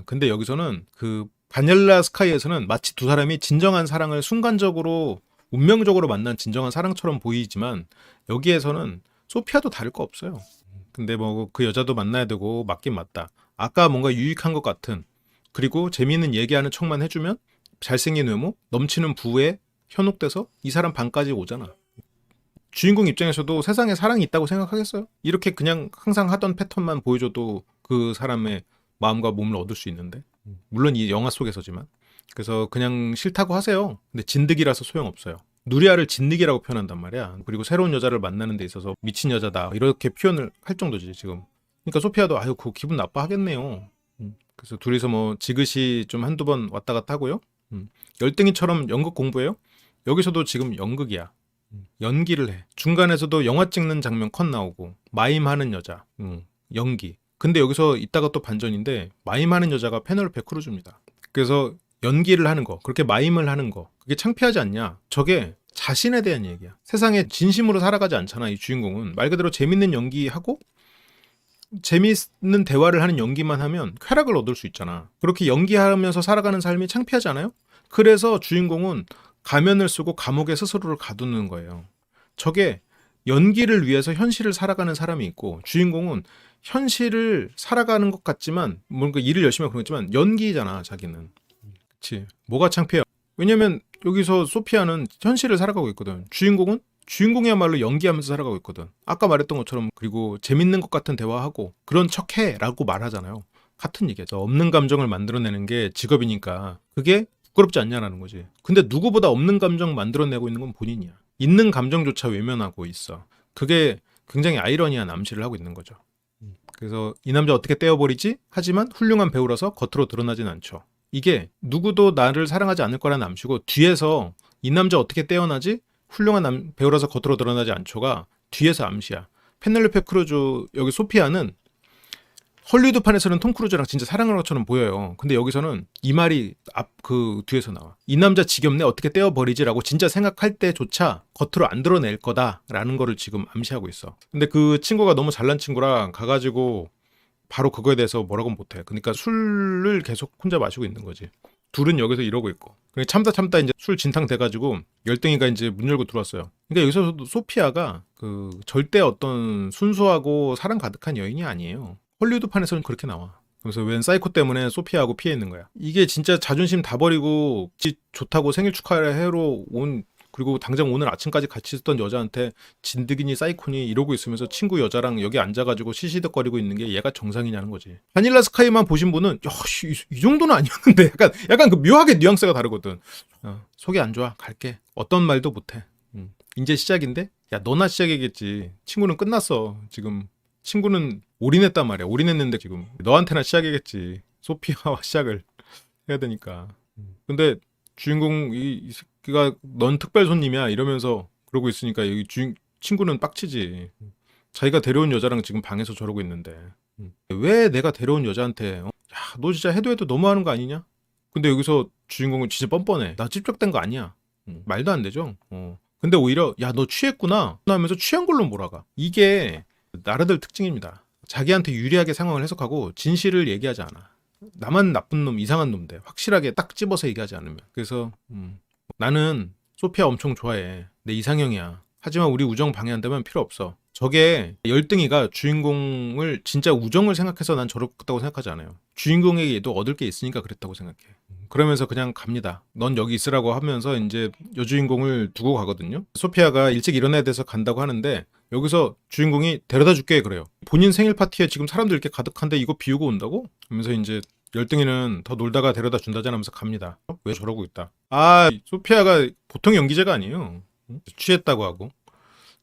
근데 여기서는 그 바닐라 스카이에서는 마치 두 사람이 진정한 사랑을 순간적으로 운명적으로 만난 진정한 사랑처럼 보이지만 여기에서는 소피아도 다를 거 없어요. 근데 뭐 그 여자도 만나야 되고 맞긴 맞다. 아까 뭔가 유익한 것 같은 그리고 재미있는 얘기하는 척만 해주면 잘생긴 외모, 넘치는 부에 현혹돼서 이 사람 방까지 오잖아. 주인공 입장에서도 세상에 사랑이 있다고 생각하겠어요? 이렇게 그냥 항상 하던 패턴만 보여줘도 그 사람의 마음과 몸을 얻을 수 있는데 물론 이 영화 속에서지만 그래서 그냥 싫다고 하세요. 근데 진드기라서 소용없어요. 누리아를 진드기라고 표현한단 말이야. 그리고 새로운 여자를 만나는 데 있어서 미친 여자다 이렇게 표현을 할 정도지 지금. 그러니까 소피아도 아유 그거 기분 나빠하겠네요. 그래서 둘이서 뭐 지그시 좀 한두 번 왔다 갔다 하고요. 열등이처럼 연극 공부해요. 여기서도 지금 연극이야. 연기를 해. 중간에서도 영화 찍는 장면 컷 나오고 마임하는 여자 연기. 근데 여기서 이따가 또 반전인데 마임하는 여자가 페넬로페 크루즈입니다. 그래서 연기를 하는 거, 그렇게 마임을 하는 거, 그게 창피하지 않냐? 저게 자신에 대한 얘기야. 세상에 진심으로 살아가지 않잖아, 이 주인공은. 말 그대로 재밌는 연기하고 재밌는 대화를 하는 연기만 하면 쾌락을 얻을 수 있잖아. 그렇게 연기하면서 살아가는 삶이 창피하지 않아요? 그래서 주인공은 가면을 쓰고 감옥에 스스로를 가두는 거예요. 저게 연기를 위해서 현실을 살아가는 사람이 있고 주인공은 현실을 살아가는 것 같지만 뭔가 일을 열심히 하고 그러지만 연기잖아 자기는. 그치. 뭐가 창피해요? 왜냐면 여기서 소피아는 현실을 살아가고 있거든. 주인공은 주인공이야말로 연기하면서 살아가고 있거든. 아까 말했던 것처럼 그리고 재밌는 것 같은 대화하고 그런 척해 라고 말하잖아요. 같은 얘기죠. 없는 감정을 만들어내는 게 직업이니까 그게 부끄럽지 않냐라는 거지. 근데 누구보다 없는 감정 만들어내고 있는 건 본인이야. 있는 감정조차 외면하고 있어. 그게 굉장히 아이러니한 암시를 하고 있는 거죠. 그래서 이 남자 어떻게 떼어버리지? 하지만 훌륭한 배우라서 겉으로 드러나진 않죠. 이게 누구도 나를 사랑하지 않을 거라는 암시고 뒤에서 이 남자 어떻게 떼어나지? 훌륭한 배우라서 겉으로 드러나지 않죠가 뒤에서 암시야. 페넬로페 크루즈 여기 소피아는 헐리우드판에서는 톰 크루즈랑 진짜 사랑하는 것처럼 보여요. 근데 여기서는 이 말이 그 뒤에서 나와. 이 남자 지겹네 어떻게 떼어버리지라고 진짜 생각할 때조차 겉으로 안 드러낼 거다라는 거를 지금 암시하고 있어. 근데 그 친구가 너무 잘난 친구라 가가지고 바로 그거에 대해서 뭐라고는 못해. 그러니까 술을 계속 혼자 마시고 있는 거지. 둘은 여기서 이러고 있고. 참다 이제 술 진탕 돼가지고 열등이가 이제 문 열고 들어왔어요. 그러니까 여기서 소피아가 그 절대 어떤 순수하고 사랑 가득한 여인이 아니에요. 헐리우드판에서는 그렇게 나와. 그래서 웬 사이코 때문에 소피아하고 피해 있는 거야. 이게 진짜 자존심 다 버리고 지 좋다고 생일 축하를 해로 온, 그리고 당장 오늘 아침까지 같이 있었던 여자한테 진드기니 사이코니 이러고 있으면서 친구 여자랑 여기 앉아가지고 시시덕거리고 있는 게 얘가 정상이냐는 거지. 바닐라 스카이만 보신 분은 이 정도는 아니었는데 약간 그 묘하게 뉘앙스가 다르거든. 속이 안 좋아, 갈게. 어떤 말도 못해. 이제 시작인데? 야, 너나 시작이겠지. 친구는 끝났어. 지금 친구는 올인했단 말이야. 올인했는데 지금 너한테나 시작이겠지. 소피아와 시작을 해야 되니까. 근데 주인공 이 새끼가 넌 특별 손님이야 이러면서 그러고 있으니까 여기 친구는 빡치지. 자기가 데려온 여자랑 지금 방에서 저러고 있는데 왜 내가 데려온 여자한테 야, 너 진짜 해도 너무하는 거 아니냐? 근데 여기서 주인공은 진짜 뻔뻔해. 나 찝쩍된 거 아니야. 말도 안 되죠. 근데 오히려 야, 너 취했구나 하면서 취한 걸로 몰아가. 이게 나라들 특징입니다. 자기한테 유리하게 상황을 해석하고 진실을 얘기하지 않아. 나만 나쁜 놈, 이상한 놈 돼. 확실하게 딱 집어서 얘기하지 않으면. 그래서 나는 소피아 엄청 좋아해. 내 이상형이야. 하지만 우리 우정 방해한다면 필요 없어. 저게 열등이가 주인공을 진짜 우정을 생각해서 난 저렇다고 생각하지 않아요. 주인공에게도 얻을 게 있으니까 그랬다고 생각해. 그러면서 그냥 갑니다. 넌 여기 있으라고 하면서 이제 여주인공을 두고 가거든요. 소피아가 일찍 일어나야 돼서 간다고 하는데 여기서 주인공이 데려다 줄게 그래요. 본인 생일 파티에 지금 사람들 이렇게 가득한데 이거 비우고 온다고? 하면서 이제 열등이는 더 놀다가 데려다 준다잖아 하면서 갑니다. 왜 저러고 있다. 소피아가 보통 연기자가 아니에요. 취했다고 하고.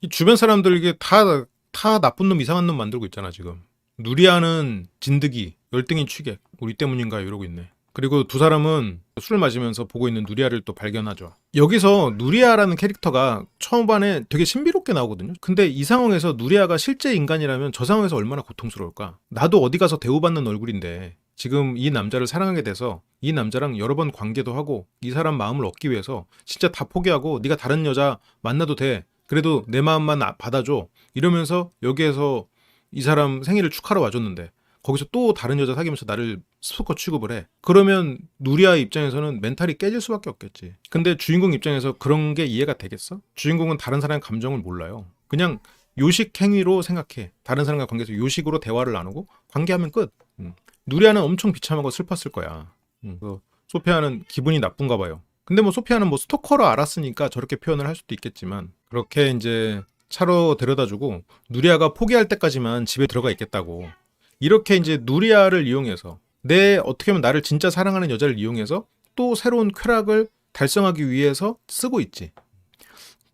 이 주변 사람들 이게 다 나쁜 놈 이상한 놈 만들고 있잖아 지금. 누리아는 진드기, 열등인 취객. 우리 때문인가 이러고 있네. 그리고 두 사람은 술을 마시면서 보고 있는 누리아를 또 발견하죠. 여기서 누리아라는 캐릭터가 초반에 되게 신비롭게 나오거든요. 근데 이 상황에서 누리아가 실제 인간이라면 저 상황에서 얼마나 고통스러울까? 나도 어디 가서 대우받는 얼굴인데 지금 이 남자를 사랑하게 돼서 이 남자랑 여러 번 관계도 하고 이 사람 마음을 얻기 위해서 진짜 다 포기하고 네가 다른 여자 만나도 돼. 그래도 내 마음만 받아줘. 이러면서 여기에서 이 사람 생일을 축하러 와줬는데 거기서 또 다른 여자 사귀면서 나를 스토커 취급을 해. 그러면 누리아 입장에서는 멘탈이 깨질 수밖에 없겠지. 근데 주인공 입장에서 그런 게 이해가 되겠어? 주인공은 다른 사람의 감정을 몰라요. 그냥 요식 행위로 생각해. 다른 사람과 관계에서 요식으로 대화를 나누고 관계하면 끝. 누리아는 엄청 비참하고 슬펐을 거야. 소피아는 기분이 나쁜가 봐요. 근데 뭐 소피아는 뭐 스토커로 알았으니까 저렇게 표현을 할 수도 있겠지만 그렇게 이제 차로 데려다주고 누리아가 포기할 때까지만 집에 들어가 있겠다고. 이렇게 이제 누리아를 이용해서 어떻게 보면 나를 진짜 사랑하는 여자를 이용해서 또 새로운 쾌락을 달성하기 위해서 쓰고 있지.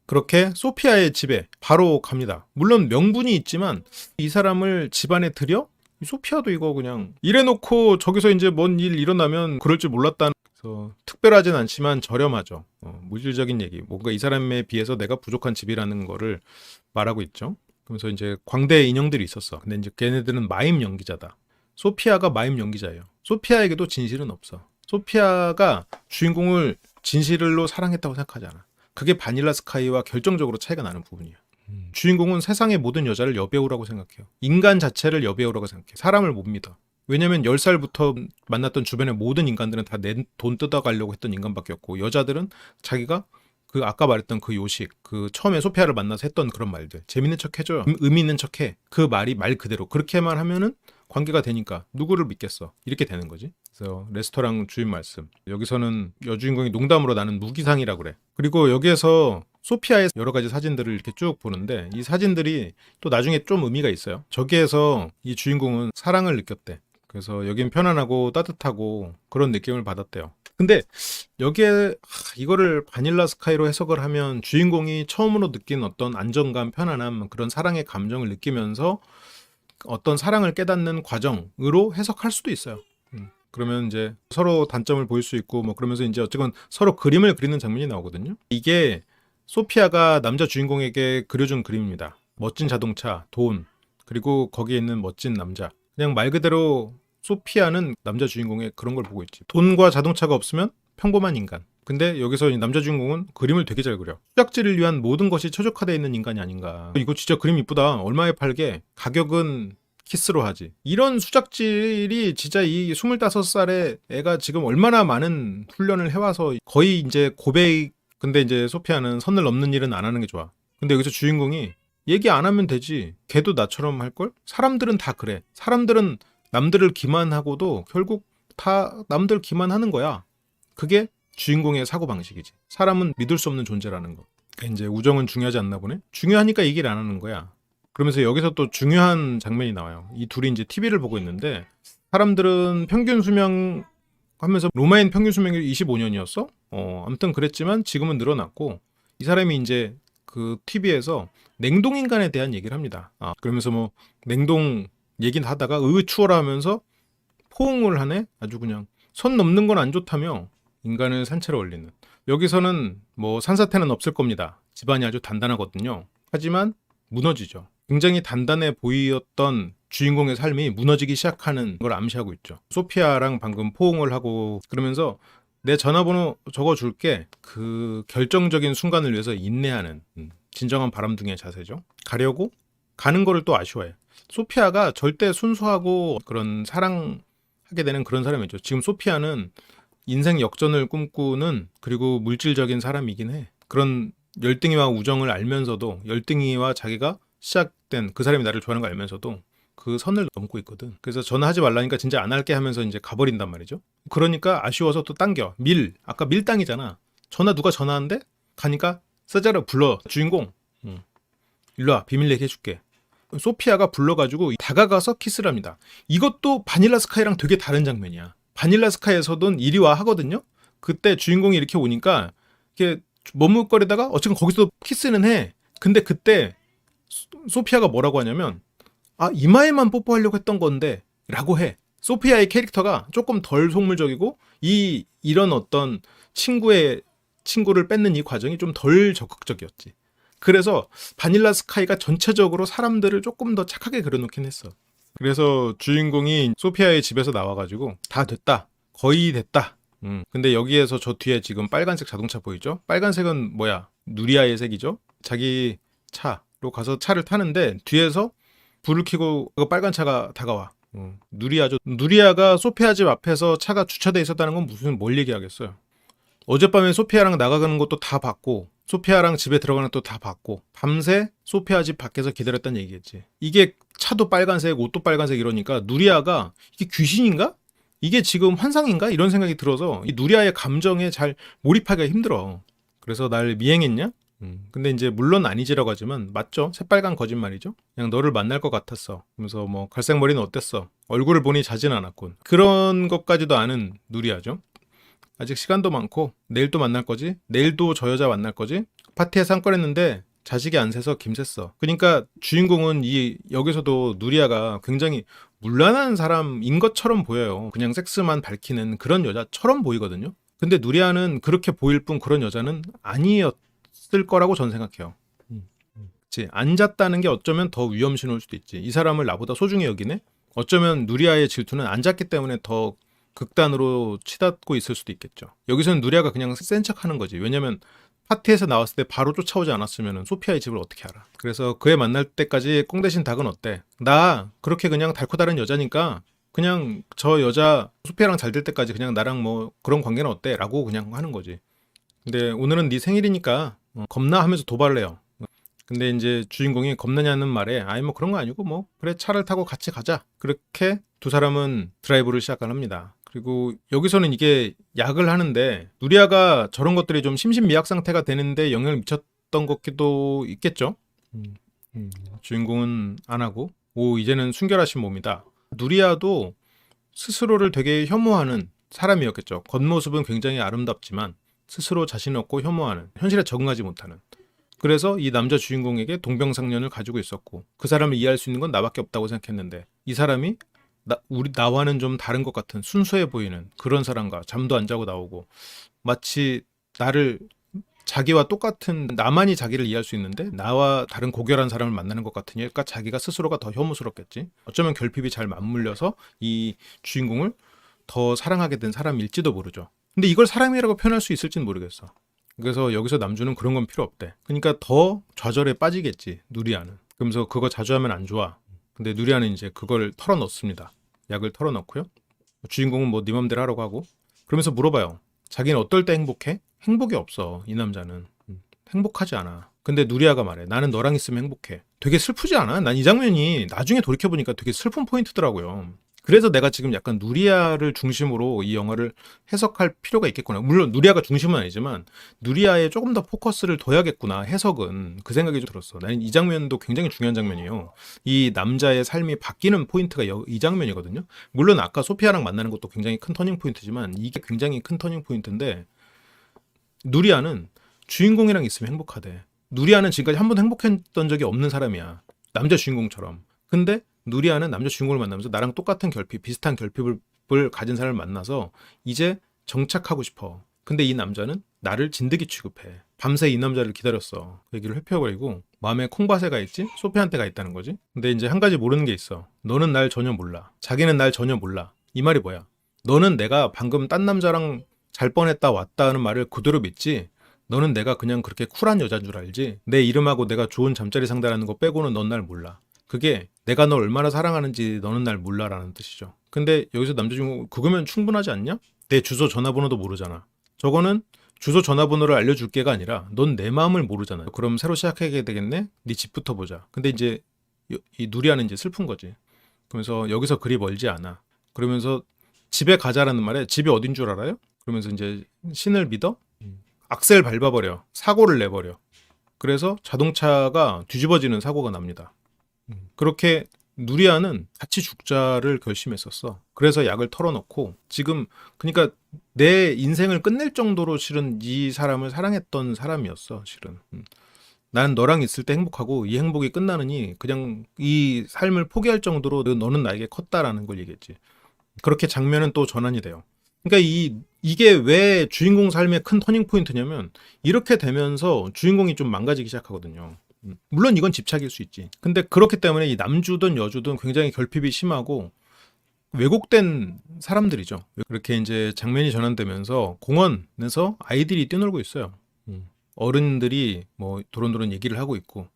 그렇게 소피아의 집에 바로 갑니다. 물론 명분이 있지만 이 사람을 집안에 들여? 소피아도 이거 그냥 이래놓고 저기서 이제 뭔 일 일어나면 그럴 줄 몰랐다는. 그래서 특별하진 않지만 저렴하죠. 물질적인 얘기. 뭔가 이 사람에 비해서 내가 부족한 집이라는 거를 말하고 있죠. 그러면서 이제 광대 인형들이 있었어. 근데 이제 걔네들은 마임 연기자다. 소피아가 마임 연기자예요. 소피아에게도 진실은 없어. 소피아가 주인공을 진실로 사랑했다고 생각하지 않아. 그게 바닐라 스카이와 결정적으로 차이가 나는 부분이야. 주인공은 세상의 모든 여자를 여배우라고 생각해요. 인간 자체를 여배우라고 생각해. 사람을 못 믿어. 왜냐면 10살부터 만났던 주변의 모든 인간들은 다 내 돈 뜯어가려고 했던 인간밖에 없고 여자들은 자기가 그 아까 말했던 그 요식, 그 처음에 소피아를 만나서 했던 그런 말들, 재밌는 척 해줘, 의미 있는 척 해. 그 말이 말 그대로 그렇게만 하면은 관계가 되니까 누구를 믿겠어. 이렇게 되는 거지. 그래서 레스토랑 주인 말씀. 여기서는 여주인공이 농담으로 나는 무기상이라고 그래. 그리고 여기에서 소피아의 여러 가지 사진들을 이렇게 쭉 보는데 이 사진들이 또 나중에 좀 의미가 있어요. 저기에서 이 주인공은 사랑을 느꼈대. 그래서 여긴 편안하고 따뜻하고 그런 느낌을 받았대요. 근데 여기에 이거를 바닐라 스카이로 해석을 하면 주인공이 처음으로 느낀 어떤 안정감, 편안함, 그런 사랑의 감정을 느끼면서 어떤 사랑을 깨닫는 과정으로 해석할 수도 있어요. 그러면 이제 서로 단점을 보일 수 있고 뭐 그러면서 이제 어쨌건 서로 그림을 그리는 장면이 나오거든요. 이게 소피아가 남자 주인공에게 그려준 그림입니다. 멋진 자동차, 돈, 그리고 거기에 있는 멋진 남자. 그냥 말 그대로 소피아는 남자 주인공의 그런 걸 보고 있지. 돈과 자동차가 없으면 평범한 인간. 근데 여기서 이 남자 주인공은 그림을 되게 잘 그려. 수작질을 위한 모든 것이 최적화되어 있는 인간이 아닌가. 이거 진짜 그림 이쁘다. 얼마에 팔게? 가격은 키스로 하지. 이런 수작질이 진짜 이 25살의 애가 지금 얼마나 많은 훈련을 해와서 거의 이제 고백. 근데 이제 소피아는 선을 넘는 일은 안 하는 게 좋아. 근데 여기서 주인공이 얘기 안 하면 되지. 걔도 나처럼 할걸? 사람들은 다 그래. 사람들은 남들을 기만하고도 결국 다 남들 기만하는 거야. 그게 주인공의 사고방식이지. 사람은 믿을 수 없는 존재라는 거. 이제 우정은 중요하지 않나 보네? 중요하니까 얘기를 안 하는 거야. 그러면서 여기서 또 중요한 장면이 나와요. 이 둘이 이제 TV를 보고 있는데 사람들은 평균 수명 하면서 로마인 평균 수명이 25년이었어? 아무튼 그랬지만 지금은 늘어났고 이 사람이 이제 그 TV에서 냉동인간에 대한 얘기를 합니다. 그러면서 뭐 냉동 얘기는 하다가 추월하 하면서 포옹을 하네? 아주 그냥 선 넘는 건 안 좋다며 인간을 산채로 올리는. 여기서는 뭐 산사태는 없을 겁니다. 집안이 아주 단단하거든요. 하지만 무너지죠. 굉장히 단단해 보이었던 주인공의 삶이 무너지기 시작하는 걸 암시하고 있죠. 소피아랑 방금 포옹을 하고 그러면서 내 전화번호 적어줄게. 그 결정적인 순간을 위해서 인내하는 진정한 바람둥이의 자세죠. 가려고 가는 거를 또 아쉬워해. 소피아가 절대 순수하고 그런 사랑하게 되는 그런 사람이죠. 지금 소피아는 인생 역전을 꿈꾸는 그리고 물질적인 사람이긴 해. 그런 열등이와 우정을 알면서도 열등이와 자기가 시작된 그 사람이 나를 좋아하는 걸 알면서도 그 선을 넘고 있거든. 그래서 전화하지 말라니까 진짜 안 할게 하면서 이제 가버린단 말이죠. 그러니까 아쉬워서 또 당겨. 아까 밀당이잖아. 누가 전화한대? 가니까 세자를 불러. 주인공. 일로 와. 비밀 얘기해줄게. 소피아가 불러가지고 다가가서 키스를 합니다. 이것도 바닐라 스카이랑 되게 다른 장면이야. 바닐라 스카이에서도 이리 와 하거든요. 그때 주인공이 이렇게 오니까 이렇게 머뭇거리다가 어쨌든 거기서 키스는 해. 근데 그때 소피아가 뭐라고 하냐면 이마에만 뽀뽀하려고 했던 건데 라고 해. 소피아의 캐릭터가 조금 덜 속물적이고 이런 어떤 친구를 뺏는 이 과정이 좀 덜 적극적이었지. 그래서 바닐라 스카이가 전체적으로 사람들을 조금 더 착하게 그려놓긴 했어. 그래서 주인공이 소피아의 집에서 나와가지고 다 됐다. 거의 됐다. 근데 여기에서 저 뒤에 지금 빨간색 자동차 보이죠? 빨간색은 뭐야? 누리아의 색이죠? 자기 차로 가서 차를 타는데 뒤에서 불을 켜고 그 빨간 차가 다가와. 누리아죠. 누리아가 소피아 집 앞에서 차가 주차돼 있었다는 건 뭘 얘기하겠어요. 어젯밤에 소피아랑 나가는 것도 다 봤고 소피아랑 집에 들어가는 것도 다 봤고 밤새 소피아 집 밖에서 기다렸다는 얘기겠지. 이게 차도 빨간색, 옷도 빨간색 이러니까 누리아가 이게 귀신인가? 이게 지금 환상인가? 이런 생각이 들어서 이 누리아의 감정에 잘 몰입하기가 힘들어. 그래서 날 미행했냐? 근데 이제 물론 아니지라고 하지만 맞죠? 새빨간 거짓말이죠? 그냥 너를 만날 것 같았어. 그러면서 뭐 갈색머리는 어땠어? 얼굴을 보니 자진 않았군. 그런 것까지도 아는 누리아죠. 아직 시간도 많고 내일 또 만날 거지? 내일도 저 여자 만날 거지? 파티에서 한 건 했는데 자식이 안 새서 김샜어. 그러니까 주인공은 여기서도 누리아가 굉장히 문란한 사람인 것처럼 보여요. 그냥 섹스만 밝히는 그런 여자처럼 보이거든요. 근데 누리아는 그렇게 보일 뿐 그런 여자는 아니었을 거라고 전 생각해요. 그치? 앉았다는 게 어쩌면 더 위험 신호일 수도 있지. 이 사람을 나보다 소중히 여기네? 어쩌면 누리아의 질투는 앉았기 때문에 더 극단으로 치닫고 있을 수도 있겠죠. 여기서는 누리아가 그냥 센 척하는 거지. 왜냐면 파티에서 나왔을 때 바로 쫓아오지 않았으면 소피아의 집을 어떻게 알아. 그래서 그애 만날 때까지 꽁 대신 닭은 어때? 나 그렇게 그냥 달코 다른 여자니까 그냥 저 여자 소피아랑 잘 될 때까지 그냥 나랑 뭐 그런 관계는 어때? 라고 그냥 하는 거지. 근데 오늘은 네 생일이니까 겁나 하면서 도발을 해요. 근데 이제 주인공이 겁나냐는 말에 뭐 그런 거 아니고 뭐 그래 차를 타고 같이 가자. 그렇게 두 사람은 드라이브를 시작합니다. 그리고 여기서는 이게 약을 하는데 누리아가 저런 것들이 좀 심신미약 상태가 되는데 영향을 미쳤던 것도 있겠죠. 주인공은 안 하고 이제는 순결하신 몸이다. 누리아도 스스로를 되게 혐오하는 사람이었겠죠. 겉모습은 굉장히 아름답지만 스스로 자신 없고 혐오하는, 현실에 적응하지 못하는. 그래서 이 남자 주인공에게 동병상련을 가지고 있었고 그 사람을 이해할 수 있는 건 나밖에 없다고 생각했는데 이 사람이 나와는 좀 다른 것 같은 순수해 보이는 그런 사람과 잠도 안 자고 나오고 마치 자기와 똑같은 나만이 자기를 이해할 수 있는데 나와 다른 고결한 사람을 만나는 것 같으니까 자기가 스스로가 더 혐오스럽겠지. 어쩌면 결핍이 잘 맞물려서 이 주인공을 더 사랑하게 된 사람일지도 모르죠. 근데 이걸 사랑이라고 표현할 수 있을지는 모르겠어. 그래서 여기서 남주는 그런 건 필요 없대. 그러니까 더 좌절에 빠지겠지, 누리아는. 그러면서 그거 자주 하면 안 좋아. 근데 누리아는 이제 그걸 털어넣습니다. 약을 털어넣고요. 주인공은 뭐 네 맘대로 하라고 하고. 그러면서 물어봐요. 자기는 어떨 때 행복해? 행복이 없어, 이 남자는. 행복하지 않아. 근데 누리아가 말해. 나는 너랑 있으면 행복해. 되게 슬프지 않아? 난 이 장면이 나중에 돌이켜보니까 되게 슬픈 포인트더라고요. 그래서 내가 지금 약간 누리아를 중심으로 이 영화를 해석할 필요가 있겠구나. 물론 누리아가 중심은 아니지만 누리아에 조금 더 포커스를 둬야겠구나. 해석은 그 생각이 좀 들었어. 나는 이 장면도 굉장히 중요한 장면이에요. 이 남자의 삶이 바뀌는 포인트가 이 장면이거든요. 물론 아까 소피아랑 만나는 것도 굉장히 큰 터닝 포인트지만 이게 굉장히 큰 터닝 포인트인데 누리아는 주인공이랑 있으면 행복하대. 누리아는 지금까지 한 번도 행복했던 적이 없는 사람이야. 남자 주인공처럼. 근데 누리아는 남자 주인공을 만나면서 나랑 똑같은 결핍, 비슷한 결핍을 가진 사람을 만나서 이제 정착하고 싶어. 근데 이 남자는 나를 진드기 취급해. 밤새 이 남자를 기다렸어. 그 얘기를 회피해버리고 마음에 콩밭에가 있지? 소피한테가 있다는 거지. 근데 이제 한 가지 모르는 게 있어. 너는 날 전혀 몰라. 자기는 날 전혀 몰라. 이 말이 뭐야? 너는 내가 방금 딴 남자랑 잘 뻔했다 왔다 하는 말을 그대로 믿지? 너는 내가 그냥 그렇게 쿨한 여자인 줄 알지? 내 이름하고 내가 좋은 잠자리 상대라는 거 빼고는 넌 날 몰라. 그게 내가 널 얼마나 사랑하는지 너는 날 몰라라는 뜻이죠. 근데 여기서 남자 주인공 그거면 충분하지 않냐? 내 주소 전화번호도 모르잖아. 저거는 주소 전화번호를 알려줄게가 아니라 넌 내 마음을 모르잖아. 그럼 새로 시작하게 되겠네? 네 집부터 보자. 근데 이제 이 누리아는 이제 슬픈 거지. 그러면서 여기서 그리 멀지 않아. 그러면서 집에 가자라는 말에 집이 어딘 줄 알아요? 그러면서 이제 신을 믿어? 악셀 밟아버려. 사고를 내버려. 그래서 자동차가 뒤집어지는 사고가 납니다. 그렇게 누리아는 같이 죽자를 결심했었어. 그래서 약을 털어놓고 지금 그러니까 내 인생을 끝낼 정도로 실은 이 사람을 사랑했던 사람이었어. 실은. 나는 너랑 있을 때 행복하고 이 행복이 끝나느니 그냥 이 삶을 포기할 정도로 너는 나에게 컸다라는 걸 얘기했지. 그렇게 장면은 또 전환이 돼요. 그러니까 이게 왜 주인공 삶의 큰 터닝 포인트냐면 이렇게 되면서 주인공이 좀 망가지기 시작하거든요. 물론 이건 집착일 수 있지. 근데 그렇기 때문에 이 남주든 여주든 굉장히 결핍이 심하고 왜곡된 사람들이죠. 그렇게 이제 장면이 전환되면서 공원에서 아이들이 뛰놀고 있어요. 어른들이 뭐 도론도론 얘기를 하고 있고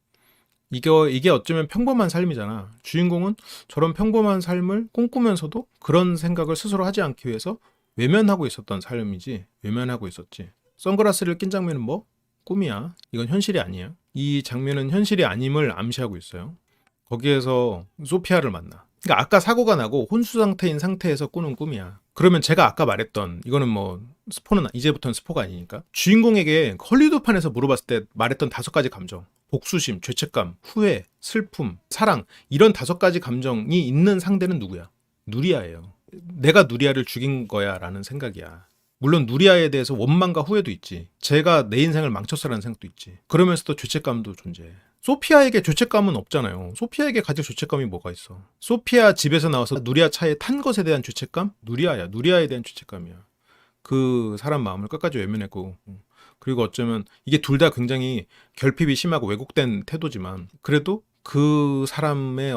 이게 어쩌면 평범한 삶이잖아. 주인공은 저런 평범한 삶을 꿈꾸면서도 그런 생각을 스스로 하지 않기 위해서 외면하고 있었던 삶이지. 외면하고 있었지. 선글라스를 낀 장면은 뭐? 꿈이야. 이건 현실이 아니야. 이 장면은 현실이 아님을 암시하고 있어요. 거기에서 소피아를 만나. 그러니까 아까 사고가 나고 혼수 상태인 상태에서 꾸는 꿈이야. 그러면 제가 아까 말했던 이거는 뭐 스포는 이제부터는 스포가 아니니까 주인공에게 헐리우드판에서 물어봤을 때 말했던 5가지 감정 복수심, 죄책감, 후회, 슬픔, 사랑 이런 5가지 감정이 있는 상대는 누구야? 누리아예요. 내가 누리아를 죽인 거야 라는 생각이야. 물론 누리아에 대해서 원망과 후회도 있지. 제가 내 인생을 망쳤어라는 생각도 있지. 그러면서도 죄책감도 존재해. 소피아에게 죄책감은 없잖아요. 소피아에게 가질 죄책감이 뭐가 있어? 소피아 집에서 나와서 누리아 차에 탄 것에 대한 죄책감? 누리아야. 누리아에 대한 죄책감이야. 그 사람 마음을 끝까지 외면했고 그리고 어쩌면 이게 둘 다 굉장히 결핍이 심하고 왜곡된 태도지만 그래도 그 사람의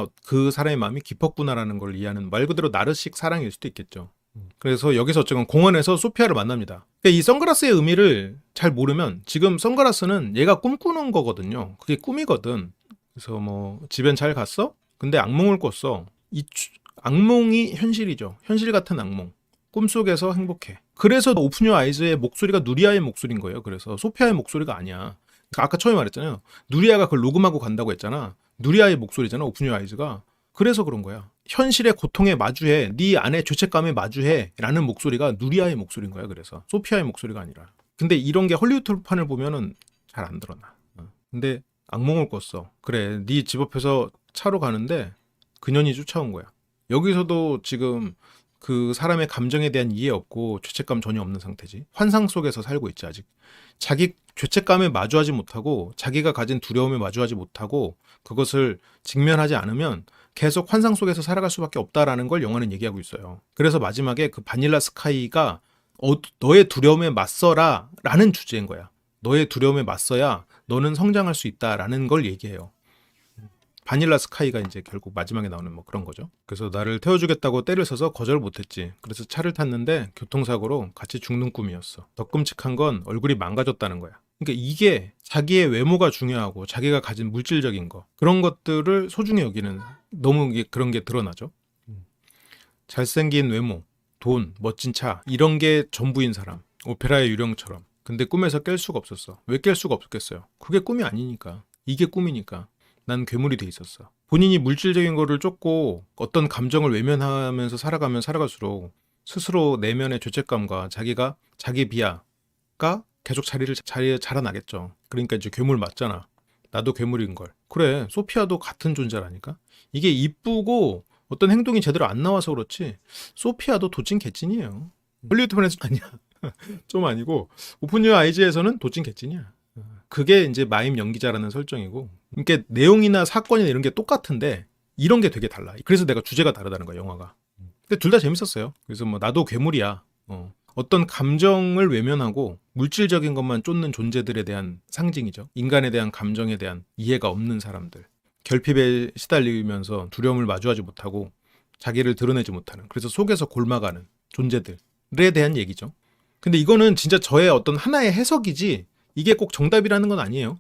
마음이 깊었구나라는 걸 이해하는 말 그대로 나르식 사랑일 수도 있겠죠. 그래서 여기서 어쨌건 공원에서 소피아를 만납니다. 이 선글라스의 의미를 잘 모르면 지금 선글라스는 얘가 꿈꾸는 거거든요. 그게 꿈이거든. 그래서 뭐 집엔 잘 갔어? 근데 악몽을 꿨어. 이 악몽이 현실이죠. 현실 같은 악몽. 꿈속에서 행복해. 그래서 오픈 유 아이즈의 목소리가 누리아의 목소리인 거예요. 그래서 소피아의 목소리가 아니야. 아까 처음에 말했잖아요. 누리아가 그걸 녹음하고 간다고 했잖아. 누리아의 목소리잖아. 오픈 유 아이즈가. 그래서 그런 거야. 현실의 고통에 마주해. 네 안에 죄책감에 마주해. 라는 목소리가 누리아의 목소리인 거야. 그래서 소피아의 목소리가 아니라. 근데 이런 게 헐리우드판을 보면은 잘 안 드러나. 근데 악몽을 꿨어. 그래. 네 집 앞에서 차로 가는데 그년이 쫓아온 거야. 여기서도 지금 그 사람의 감정에 대한 이해 없고 죄책감 전혀 없는 상태지. 환상 속에서 살고 있지 아직. 자기 죄책감에 마주하지 못하고 자기가 가진 두려움에 마주하지 못하고 그것을 직면하지 않으면 계속 환상 속에서 살아갈 수밖에 없다라는 걸 영화는 얘기하고 있어요. 그래서 마지막에 그 바닐라 스카이가 너의 두려움에 맞서라 라는 주제인 거야. 너의 두려움에 맞서야 너는 성장할 수 있다라는 걸 얘기해요. 바닐라 스카이가 이제 결국 마지막에 나오는 뭐 그런 거죠. 그래서 나를 태워주겠다고 떼를 써서 거절 못했지. 그래서 차를 탔는데 교통사고로 같이 죽는 꿈이었어. 더 끔찍한 건 얼굴이 망가졌다는 거야. 그러니까 이게 자기의 외모가 중요하고 자기가 가진 물질적인 거 그런 것들을 소중히 여기는 너무 그런 게 드러나죠. 잘생긴 외모, 돈, 멋진 차 이런 게 전부인 사람. 오페라의 유령처럼. 근데 꿈에서 깰 수가 없었어. 왜 깰 수가 없겠어요? 그게 꿈이 아니니까. 이게 꿈이니까. 난 괴물이 돼 있었어. 본인이 물질적인 거를 쫓고 어떤 감정을 외면하면서 살아가면 살아갈수록 스스로 내면의 죄책감과 자기 비하가 계속 자리에 자라나겠죠. 그러니까 이제 괴물 맞잖아. 나도 괴물인 걸. 그래, 소피아도 같은 존재라니까. 이게 이쁘고 어떤 행동이 제대로 안 나와서 그렇지 소피아도 도찐 개찐이에요. 헐리우드 편에서 아니야. 좀 아니고 오픈 유어 아이즈에서는 도찐 개찐이야. 그게 이제 마임 연기자라는 설정이고, 그러니까 내용이나 사건이나 이런 게 똑같은데 이런 게 되게 달라. 그래서 내가 주제가 다르다는 거야, 영화가. 근데 둘 다 재밌었어요. 그래서 뭐 나도 괴물이야. 어떤 감정을 외면하고 물질적인 것만 쫓는 존재들에 대한 상징이죠. 인간에 대한 감정에 대한 이해가 없는 사람들. 결핍에 시달리면서 두려움을 마주하지 못하고 자기를 드러내지 못하는, 그래서 속에서 골마가는 존재들에 대한 얘기죠. 근데 이거는 진짜 저의 어떤 하나의 해석이지 이게 꼭 정답이라는 건 아니에요.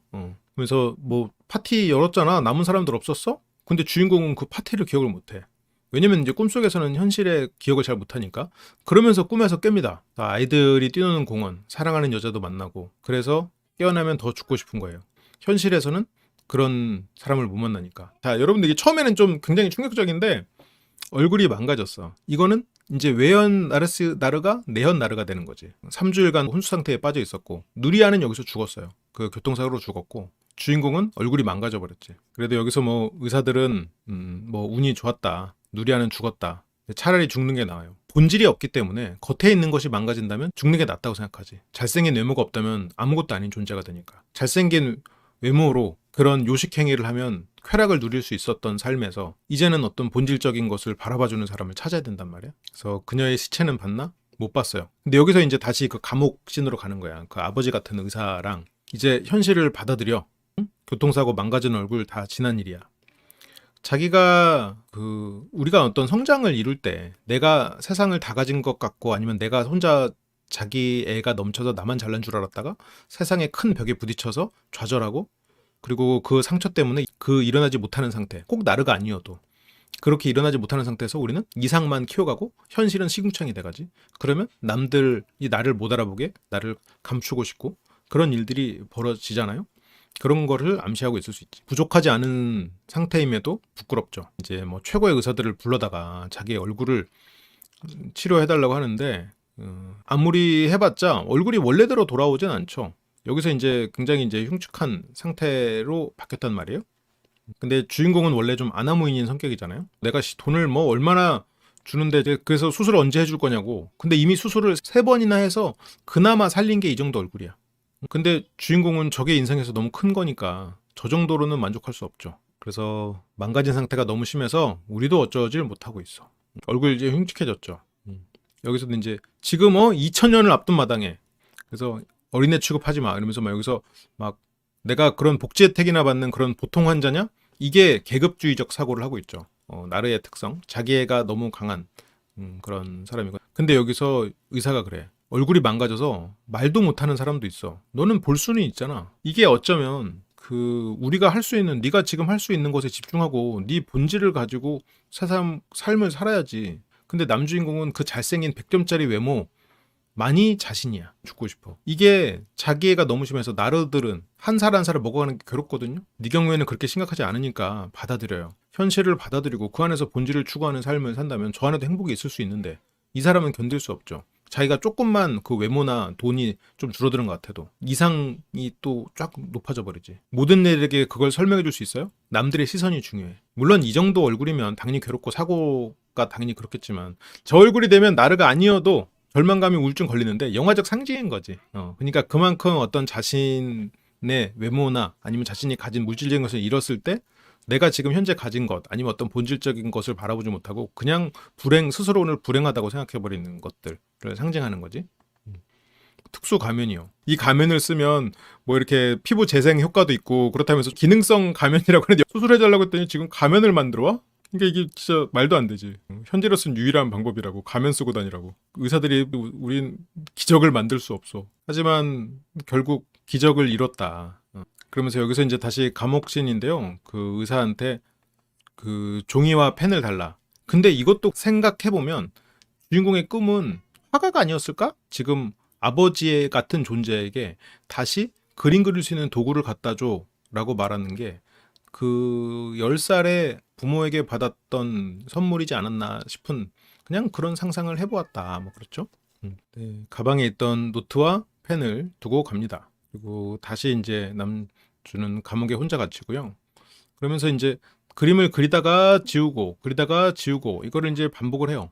그래서 뭐 파티 열었잖아. 남은 사람들 없었어? 근데 주인공은 그 파티를 기억을 못해. 왜냐면 이제 꿈속에서는 현실의 기억을 잘 못하니까. 그러면서 꿈에서 깹니다. 아이들이 뛰노는 공원, 사랑하는 여자도 만나고, 그래서 깨어나면 더 죽고 싶은 거예요. 현실에서는 그런 사람을 못 만나니까. 자, 여러분들 이게 처음에는 좀 굉장히 충격적인데 얼굴이 망가졌어. 이거는 이제 외현 나르가 내현 나르가 되는 거지. 3주일간 혼수 상태에 빠져 있었고, 누리아는 여기서 죽었어요. 그 교통사고로 죽었고, 주인공은 얼굴이 망가져 버렸지. 그래도 여기서 뭐 의사들은 뭐 운이 좋았다, 누리아는 죽었다, 차라리 죽는 게 나아요. 본질이 없기 때문에 겉에 있는 것이 망가진다면 죽는 게 낫다고 생각하지. 잘생긴 외모가 없다면 아무것도 아닌 존재가 되니까. 잘생긴 외모로 그런 요식 행위를 하면 쾌락을 누릴 수 있었던 삶에서 이제는 어떤 본질적인 것을 바라봐주는 사람을 찾아야 된단 말이야. 그래서 그녀의 시체는 봤나? 못 봤어요. 근데 여기서 이제 다시 그 감옥 씬으로 가는 거야. 그 아버지 같은 의사랑 이제 현실을 받아들여. 응? 교통사고 망가진 얼굴 다 지난 일이야. 자기가 우리가 어떤 성장을 이룰 때 내가 세상을 다 가진 것 같고, 아니면 내가 혼자 자기 애가 넘쳐서 나만 잘난 줄 알았다가 세상의 큰 벽에 부딪혀서 좌절하고, 그리고 그 상처 때문에 일어나지 못하는 상태, 꼭 나르가 아니어도 그렇게 일어나지 못하는 상태에서 우리는 이상만 키워가고 현실은 시궁창이 돼가지. 그러면 남들이 나를 못 알아보게 나를 감추고 싶고 그런 일들이 벌어지잖아요. 그런 거를 암시하고 있을 수 있지. 부족하지 않은 상태임에도 부끄럽죠. 이제 뭐 최고의 의사들을 불러다가 자기의 얼굴을 치료해달라고 하는데 아무리 해봤자 얼굴이 원래대로 돌아오진 않죠. 여기서 이제 굉장히 이제 흉측한 상태로 바뀌었단 말이에요. 근데 주인공은 원래 좀 아나무인인 성격이잖아요. 내가 돈을 뭐 얼마나 주는데 그래서 수술을 언제 해줄 거냐고. 근데 이미 수술을 3번이나 해서 그나마 살린 게 이 정도 얼굴이야. 근데 주인공은 저게 인생에서 너무 큰 거니까 저 정도로는 만족할 수 없죠. 그래서 망가진 상태가 너무 심해서 우리도 어쩌지를 못하고 있어. 얼굴 이제 흉측해졌죠. 여기서도 이제 지금 2000년을 앞둔 마당에 그래서 어린애 취급하지 마 이러면서 막 여기서 막 내가 그런 복지 혜택이나 받는 그런 보통 환자냐? 이게 계급주의적 사고를 하고 있죠. 나르의 특성, 자기애가 너무 강한 그런 사람이고. 근데 여기서 의사가 그래. 얼굴이 망가져서 말도 못하는 사람도 있어. 너는 볼 수는 있잖아. 이게 어쩌면 우리가 할 수 있는, 네가 지금 할 수 있는 것에 집중하고 네 본질을 가지고 삶을 살아야지. 근데 남주인공은 그 잘생긴 100점짜리 외모 많이 자신이야. 죽고 싶어. 이게 자기애가 너무 심해서 나르들은 한 살 한 살을 먹어가는 게 괴롭거든요. 네 경우에는 그렇게 심각하지 않으니까 받아들여요. 현실을 받아들이고 그 안에서 본질을 추구하는 삶을 산다면 저 안에도 행복이 있을 수 있는데 이 사람은 견딜 수 없죠. 자기가 조금만 그 외모나 돈이 좀 줄어드는 것 같아도 이상이 또 쫙 높아져 버리지. 모든 일에게 그걸 설명해 줄 수 있어요? 남들의 시선이 중요해. 물론 이 정도 얼굴이면 당연히 괴롭고 사고가 당연히 그렇겠지만 저 얼굴이 되면 나르가 아니어도 절망감이 우울증 걸리는데 영화적 상징인 거지. 그러니까 그만큼 어떤 자신의 외모나 아니면 자신이 가진 물질적인 것을 잃었을 때 내가 지금 현재 가진 것 아니면 어떤 본질적인 것을 바라보지 못하고 그냥 스스로를 불행하다고 생각해버리는 것들을 상징하는 거지. 특수 가면이요. 이 가면을 쓰면 뭐 이렇게 피부 재생 효과도 있고 그렇다면서 기능성 가면이라고 하는데 수술해달라고 했더니 지금 가면을 만들어 와? 그러니까 이게 진짜 말도 안 되지. 현재로서는 유일한 방법이라고. 가면 쓰고 다니라고. 의사들이 우린 기적을 만들 수 없어. 하지만 결국 기적을 이뤘다. 그러면서 여기서 이제 다시 감옥신인데요. 그 의사한테 그 종이와 펜을 달라. 근데 이것도 생각해보면 주인공의 꿈은 화가가 아니었을까? 지금 아버지 같은 존재에게 다시 그림 그릴 수 있는 도구를 갖다 줘 라고 말하는 게 그 10살에 부모에게 받았던 선물이지 않았나 싶은 그냥 그런 상상을 해보았다. 뭐 그렇죠. 네, 가방에 있던 노트와 펜을 두고 갑니다. 그리고 다시 이제 남주는 감옥에 혼자 갇히고요. 그러면서 이제 그림을 그리다가 지우고 그리다가 지우고 이거를 이제 반복을 해요.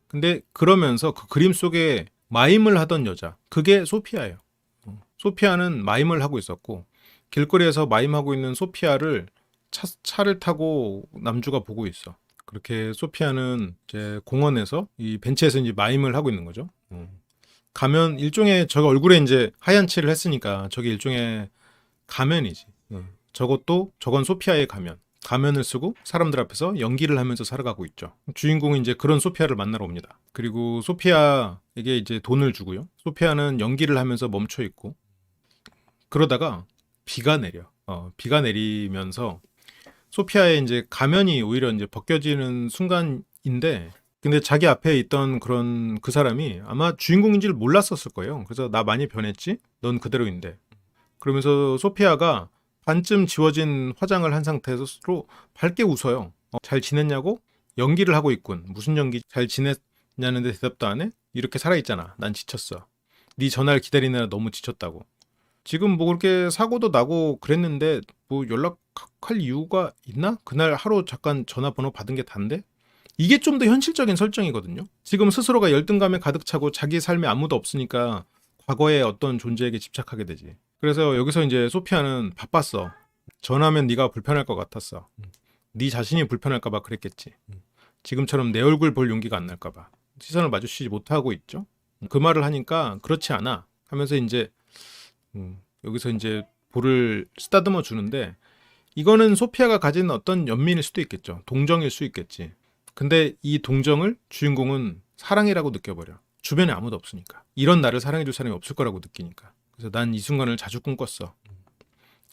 근데 그러면서 그 그림 속에 마임을 하던 여자, 그게 소피아예요. 소피아는 마임을 하고 있었고 길거리에서 마임하고 있는 소피아를 차를 타고 남주가 보고 있어. 그렇게 소피아는 이제 공원에서 이 벤치에서 이제 마임을 하고 있는 거죠. 가면 일종의 저가 얼굴에 이제 하얀 칠을 했으니까 저게 일종의 가면이지. 저건 소피아의 가면. 가면을 쓰고 사람들 앞에서 연기를 하면서 살아가고 있죠. 주인공은 이제 그런 소피아를 만나러 옵니다. 그리고 소피아에게 이제 돈을 주고요. 소피아는 연기를 하면서 멈춰 있고 그러다가 비가 내려. 비가 내리면서 소피아의 이제 가면이 오히려 이제 벗겨지는 순간인데 근데 자기 앞에 있던 그런 그 사람이 아마 주인공인지를 몰랐었을 거예요. 그래서 나 많이 변했지? 넌 그대로인데. 그러면서 소피아가 반쯤 지워진 화장을 한 상태로 밝게 웃어요. 잘 지냈냐고? 연기를 하고 있군. 무슨 연기? 잘 지냈냐는데 대답도 안 해? 이렇게 살아있잖아. 난 지쳤어. 네 전화를 기다리느라 너무 지쳤다고. 지금 뭐 그렇게 사고도 나고 그랬는데 뭐 연락할 이유가 있나? 그날 하루 잠깐 전화번호 받은 게 단데? 이게 좀 더 현실적인 설정이거든요. 지금 스스로가 열등감에 가득 차고 자기 삶에 아무도 없으니까 과거의 어떤 존재에게 집착하게 되지. 그래서 여기서 이제 소피아는 바빴어. 전화하면 네가 불편할 것 같았어. 네 자신이 불편할까 봐 그랬겠지. 지금처럼 내 얼굴 볼 용기가 안 날까 봐. 시선을 마주치지 못하고 있죠. 그 말을 하니까 그렇지 않아 하면서 이제 여기서 이제 볼을 쓰다듬어 주는데 이거는 소피아가 가진 어떤 연민일 수도 있겠죠. 동정일 수 있겠지. 근데 이 동정을 주인공은 사랑이라고 느껴버려. 주변에 아무도 없으니까. 이런 나를 사랑해줄 사람이 없을 거라고 느끼니까. 그래서 난 이 순간을 자주 꿈꿨어.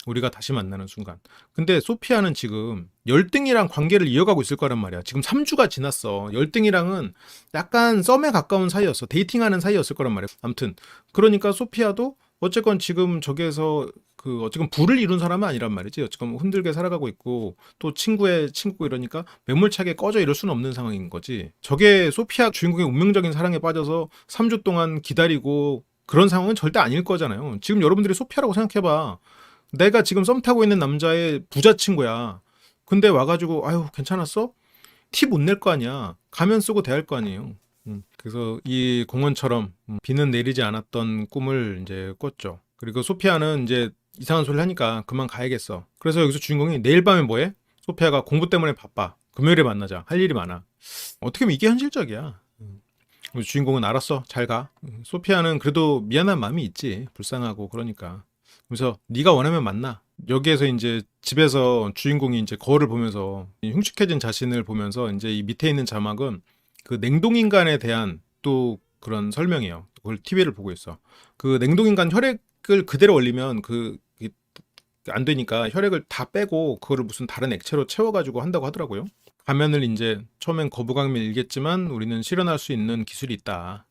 우리가 다시 만나는 순간. 근데 소피아는 지금 열등이랑 관계를 이어가고 있을 거란 말이야. 지금 3주가 지났어. 열등이랑은 약간 썸에 가까운 사이였어. 데이팅하는 사이였을 거란 말이야. 아무튼 그러니까 소피아도 어쨌건 지금 저기에서 어쨌건 부를 이룬 사람은 아니란 말이지. 어쨌건 힘들게 살아가고 있고 또 친구의 친구고 이러니까 매몰차게 꺼져 이럴 수는 없는 상황인 거지. 저게 소피아 주인공의 운명적인 사랑에 빠져서 3주 동안 기다리고 그런 상황은 절대 아닐 거잖아요. 지금 여러분들이 소피아라고 생각해봐. 내가 지금 썸 타고 있는 남자의 부자 친구야. 근데 와가지고 아유 괜찮았어? 티 못 낼 거 아니야. 가면 쓰고 대할 거 아니에요. 그래서 이 공원처럼 비는 내리지 않았던 꿈을 이제 꿨죠. 그리고 소피아는 이제 이상한 소리를 하니까 그만 가야겠어. 그래서 여기서 주인공이 내일 밤에 뭐해? 소피아가 공부 때문에 바빠. 금요일에 만나자. 할 일이 많아. 어떻게 보면 이게 현실적이야. 주인공은 알았어. 잘 가. 소피아는 그래도 미안한 마음이 있지. 불쌍하고 그러니까. 그래서 네가 원하면 만나. 여기에서 이제 집에서 주인공이 이제 거울을 보면서 흉측해진 자신을 보면서 이제 이 밑에 있는 자막은 그 냉동인간에 대한 또 그런 설명이에요. 그걸 TV를 보고 있어. 그 냉동인간 혈액을 그대로 올리면 안 되니까 혈액을 다 빼고 그거를 무슨 다른 액체로 채워가지고 한다고 하더라고요. 가면을 이제 처음엔 거부감이 일겠지만 우리는 실현할 수 있는 기술이 있다.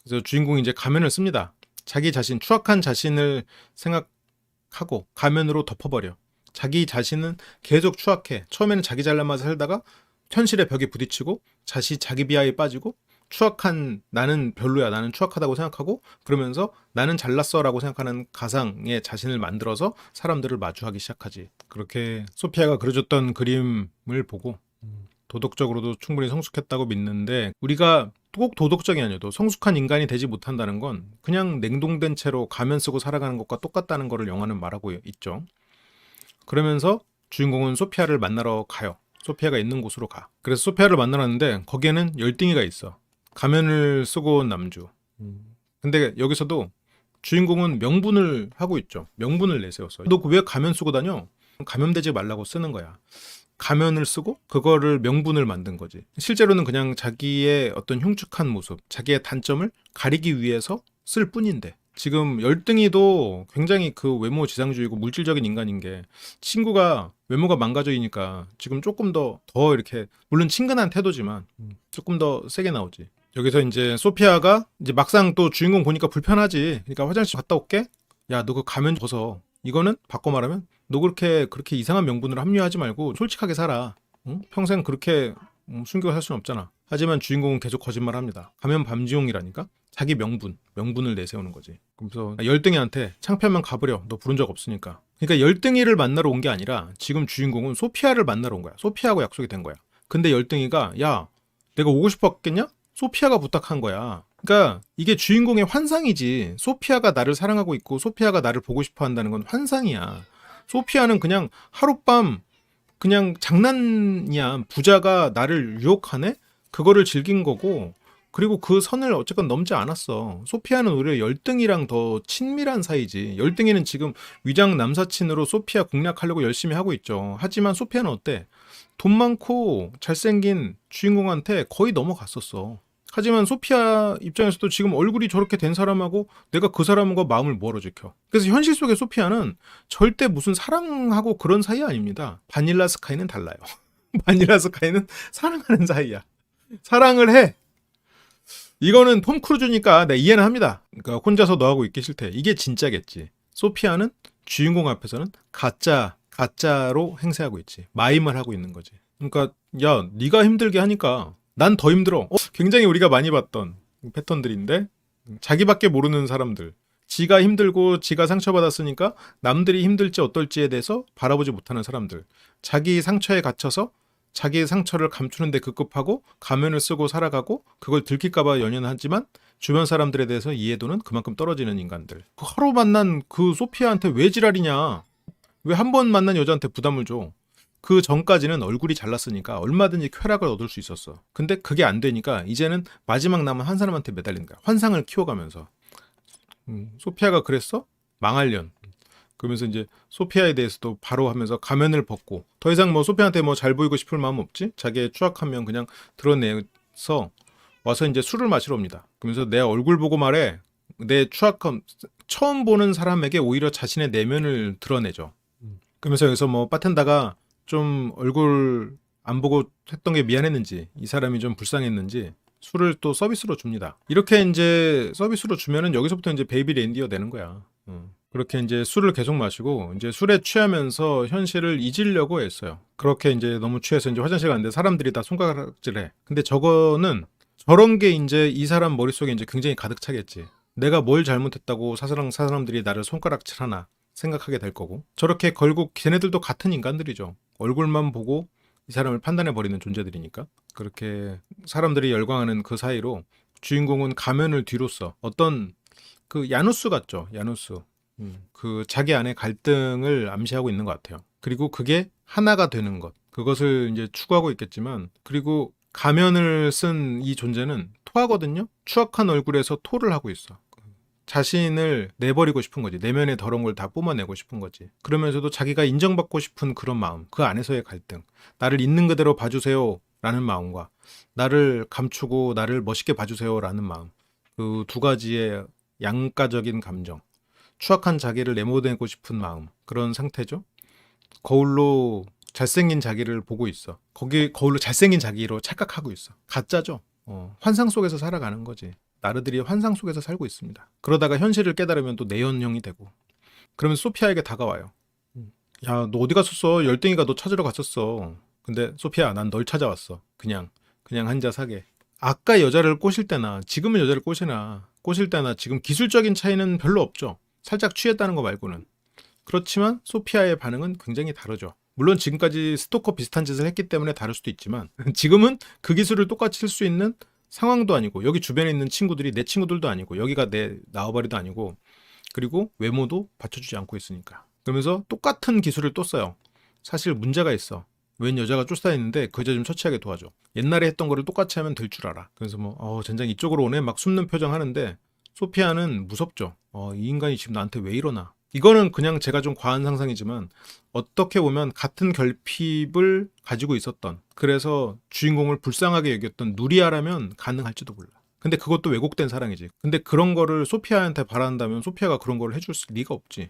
그래서 주인공이 이제 가면을 씁니다. 자기 자신, 추악한 자신을 생각하고 가면으로 덮어버려. 자기 자신은 계속 추악해. 처음에는 자기 잘난 맛을 살다가 현실의 벽에 부딪히고 자기 비하에 빠지고 추악한 나는 별로야. 나는 추악하다고 생각하고 그러면서 나는 잘났어 라고 생각하는 가상의 자신을 만들어서 사람들을 마주하기 시작하지. 그렇게 소피아가 그려줬던 그림을 보고 도덕적으로도 충분히 성숙했다고 믿는데 우리가 꼭 도덕적이 아니어도 성숙한 인간이 되지 못한다는 건 그냥 냉동된 채로 가면 쓰고 살아가는 것과 똑같다는 것을 영화는 말하고 있죠. 그러면서 주인공은 소피아를 만나러 가요. 소피아가 있는 곳으로 가. 그래서 소피아를 만나러 갔는데 거기에는 열등이가 있어. 가면을 쓰고 온 남주. 근데 여기서도 주인공은 명분을 하고 있죠. 명분을 내세웠어. 너 왜 가면 쓰고 다녀? 감염되지 말라고 쓰는 거야. 가면을 쓰고 그거를 명분을 만든 거지. 실제로는 그냥 자기의 어떤 흉측한 모습, 자기의 단점을 가리기 위해서 쓸 뿐인데 지금 열등이도 굉장히 그 외모 지상주의고 물질적인 인간인 게 친구가 외모가 망가져이니까 지금 조금 더 이렇게 물론 친근한 태도지만 조금 더 세게 나오지. 여기서 이제 소피아가 이제 막상 또 주인공 보니까 불편하지. 그러니까 화장실 갔다 올게. 야, 너 그 가면 벗어. 이거는 바꿔 말하면 너 그렇게 이상한 명분으로 합리화하지 말고 솔직하게 살아. 응? 평생 그렇게 숨기고 살 수는 없잖아. 하지만 주인공은 계속 거짓말합니다. 가면 밤지용이라니까. 자기 명분을 내세우는 거지. 그래서 열등이한테 창피하면 가버려. 너 부른 적 없으니까. 그러니까 열등이를 만나러 온 게 아니라 지금 주인공은 소피아를 만나러 온 거야. 소피아하고 약속이 된 거야. 근데 열등이가 야, 내가 오고 싶었겠냐? 소피아가 부탁한 거야. 그러니까 이게 주인공의 환상이지. 소피아가 나를 사랑하고 있고 소피아가 나를 보고 싶어 한다는 건 환상이야. 소피아는 그냥 하룻밤 그냥 장난이야. 부자가 나를 유혹하네? 그거를 즐긴 거고, 그리고 그 선을 어쨌건 넘지 않았어. 소피아는 오히려 열등이랑 더 친밀한 사이지. 열등이는 지금 위장 남사친으로 소피아 공략하려고 열심히 하고 있죠. 하지만 소피아는 어때? 돈 많고 잘생긴 주인공한테 거의 넘어갔었어. 하지만 소피아 입장에서도 지금 얼굴이 저렇게 된 사람하고 내가 그 사람과 마음을 뭐하러 지켜. 그래서 현실 속의 소피아는 절대 무슨 사랑하고 그런 사이 아닙니다. 바닐라 스카이는 달라요. 바닐라 스카이는 사랑하는 사이야. 사랑을 해. 이거는 톰 크루즈니까 내가 이해는 합니다. 그러니까 혼자서 너하고 있기 싫대. 이게 진짜겠지. 소피아는 주인공 앞에서는 가짜로 행세하고 있지. 마임을 하고 있는 거지. 그러니까 야, 네가 힘들게 하니까 난 더 힘들어. 굉장히 우리가 많이 봤던 패턴들인데, 자기밖에 모르는 사람들. 지가 힘들고 지가 상처받았으니까 남들이 힘들지 어떨지에 대해서 바라보지 못하는 사람들. 자기 상처에 갇혀서 자기의 상처를 감추는 데 급급하고 가면을 쓰고 살아가고 그걸 들킬까봐 연연하지만 주변 사람들에 대해서 이해도는 그만큼 떨어지는 인간들. 그 하루 만난 그 소피아한테 왜 지랄이냐. 왜 한 번 만난 여자한테 부담을 줘. 그 전까지는 얼굴이 잘났으니까 얼마든지 쾌락을 얻을 수 있었어. 근데 그게 안 되니까 이제는 마지막 남은 한 사람한테 매달린 거야. 환상을 키워가면서. 소피아가 그랬어? 망할년. 그러면서 이제 소피아에 대해서도 바로 하면서 가면을 벗고 더 이상 뭐 소피아한테 뭐 잘 보이고 싶을 마음 없지? 자기의 추악하면 그냥 드러내서 와서 이제 술을 마시러 옵니다. 그러면서 내 얼굴 보고 말해. 내 추악함 처음 보는 사람에게 오히려 자신의 내면을 드러내죠. 그러면서 여기서 뭐 바텐더가 좀 얼굴 안 보고 했던 게 미안했는지 이 사람이 좀 불쌍했는지 술을 또 서비스로 줍니다. 이렇게 이제 서비스로 주면은 여기서부터 이제 베이비 랜디어 되는 거야. 그렇게 이제 술을 계속 마시고 이제 술에 취하면서 현실을 잊으려고 했어요. 그렇게 이제 너무 취해서 이제 화장실 갔는데 사람들이 다 손가락질해. 근데 저거는 저런 게 이제 이 사람 머릿속에 이제 굉장히 가득 차겠지. 내가 뭘 잘못했다고 사람들이 나를 손가락질하나 생각하게 될 거고. 저렇게 결국 걔네들도 같은 인간들이죠. 얼굴만 보고 이 사람을 판단해 버리는 존재들이니까. 그렇게 사람들이 열광하는 그 사이로 주인공은 가면을 뒤로 써. 어떤 그 야누스 같죠. 야누스. 그 자기 안에 갈등을 암시하고 있는 것 같아요. 그리고 그게 하나가 되는 것. 그것을 이제 추구하고 있겠지만, 그리고 가면을 쓴 이 존재는 토하거든요. 추악한 얼굴에서 토를 하고 있어. 자신을 내버리고 싶은 거지. 내면의 더러운 걸 다 뿜어내고 싶은 거지. 그러면서도 자기가 인정받고 싶은 그런 마음, 그 안에서의 갈등. 나를 있는 그대로 봐주세요 라는 마음과 나를 감추고 나를 멋있게 봐주세요 라는 마음. 그 두 가지의 양가적인 감정. 추악한 자기를 내모내고 싶은 마음. 그런 상태죠. 거울로 잘생긴 자기를 보고 있어. 거울로 잘생긴 자기로 착각하고 있어. 가짜죠. 환상 속에서 살아가는 거지. 나르들이 환상 속에서 살고 있습니다. 그러다가 현실을 깨달으면 또 내연형이 되고. 그러면 소피아에게 다가와요. 야, 너 어디 갔었어? 열등이가 너 찾으러 갔었어. 근데 소피아, 난 널 찾아왔어. 그냥 한자 사게. 아까 여자를 꼬실 때나 지금은 여자를 꼬실 때나 지금 기술적인 차이는 별로 없죠. 살짝 취했다는 거 말고는. 그렇지만 소피아의 반응은 굉장히 다르죠. 물론 지금까지 스토커 비슷한 짓을 했기 때문에 다를 수도 있지만 지금은 그 기술을 똑같이 쓸 수 있는 상황도 아니고, 여기 주변에 있는 친구들이 내 친구들도 아니고, 여기가 내 나와바리도 아니고, 그리고 외모도 받쳐주지 않고 있으니까. 그러면서 똑같은 기술을 또 써요. 사실 문제가 있어. 웬 여자가 쫓아다니는데 그 여자 좀 처치하게 도와줘. 옛날에 했던 거를 똑같이 하면 될 줄 알아. 그래서 젠장 이쪽으로 오네 막 숨는 표정 하는데 소피아는 무섭죠. 이 인간이 지금 나한테 왜 이러나. 이거는 그냥 제가 좀 과한 상상이지만 어떻게 보면 같은 결핍을 가지고 있었던, 그래서 주인공을 불쌍하게 여겼던 누리아라면 가능할지도 몰라. 근데 그것도 왜곡된 사랑이지. 근데 그런 거를 소피아한테 바란다면 소피아가 그런 걸 해줄 리가 없지.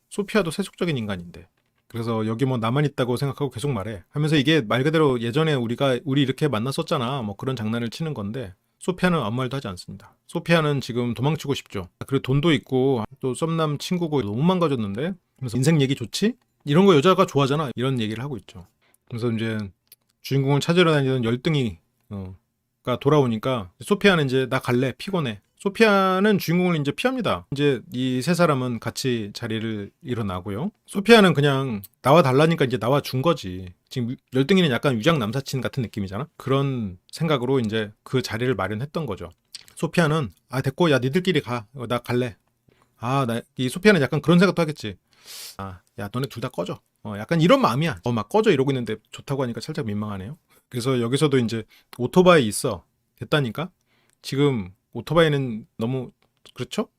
소피아도 세속적인 인간인데. 그래서 여기 뭐 나만 있다고 생각하고 계속 말해 하면서, 이게 말 그대로 예전에 우리 이렇게 만났었잖아 뭐 그런 장난을 치는 건데, 소피아는 아무 말도 하지 않습니다. 소피아는 지금 도망치고 싶죠. 그리고 돈도 있고 또 썸남 친구고 너무 망가졌는데 그래서 인생 얘기 좋지? 이런 거 여자가 좋아하잖아. 이런 얘기를 하고 있죠. 그래서 이제 주인공을 찾으러 다니던 열등이가 돌아오니까 소피아는 이제 나 갈래 피곤해. 소피아는 주인공을 이제 피합니다. 이제 이 세 사람은 같이 자리를 일어나고요. 소피아는 그냥 나와 달라니까 이제 나와 준 거지. 지금 열등이는 약간 위장 남사친 같은 느낌이잖아. 그런 생각으로 이제 그 자리를 마련했던 거죠. 소피아는 아 됐고 야 니들끼리 가. 나 갈래. 이 소피아는 약간 그런 생각도 하겠지. 야 너네 둘 다 꺼져. 약간 이런 마음이야. 막 꺼져 이러고 있는데 좋다고 하니까 살짝 민망하네요. 그래서 여기서도 이제 오토바이 있어. 됐다니까. 지금 오토바이는 너무 그렇죠?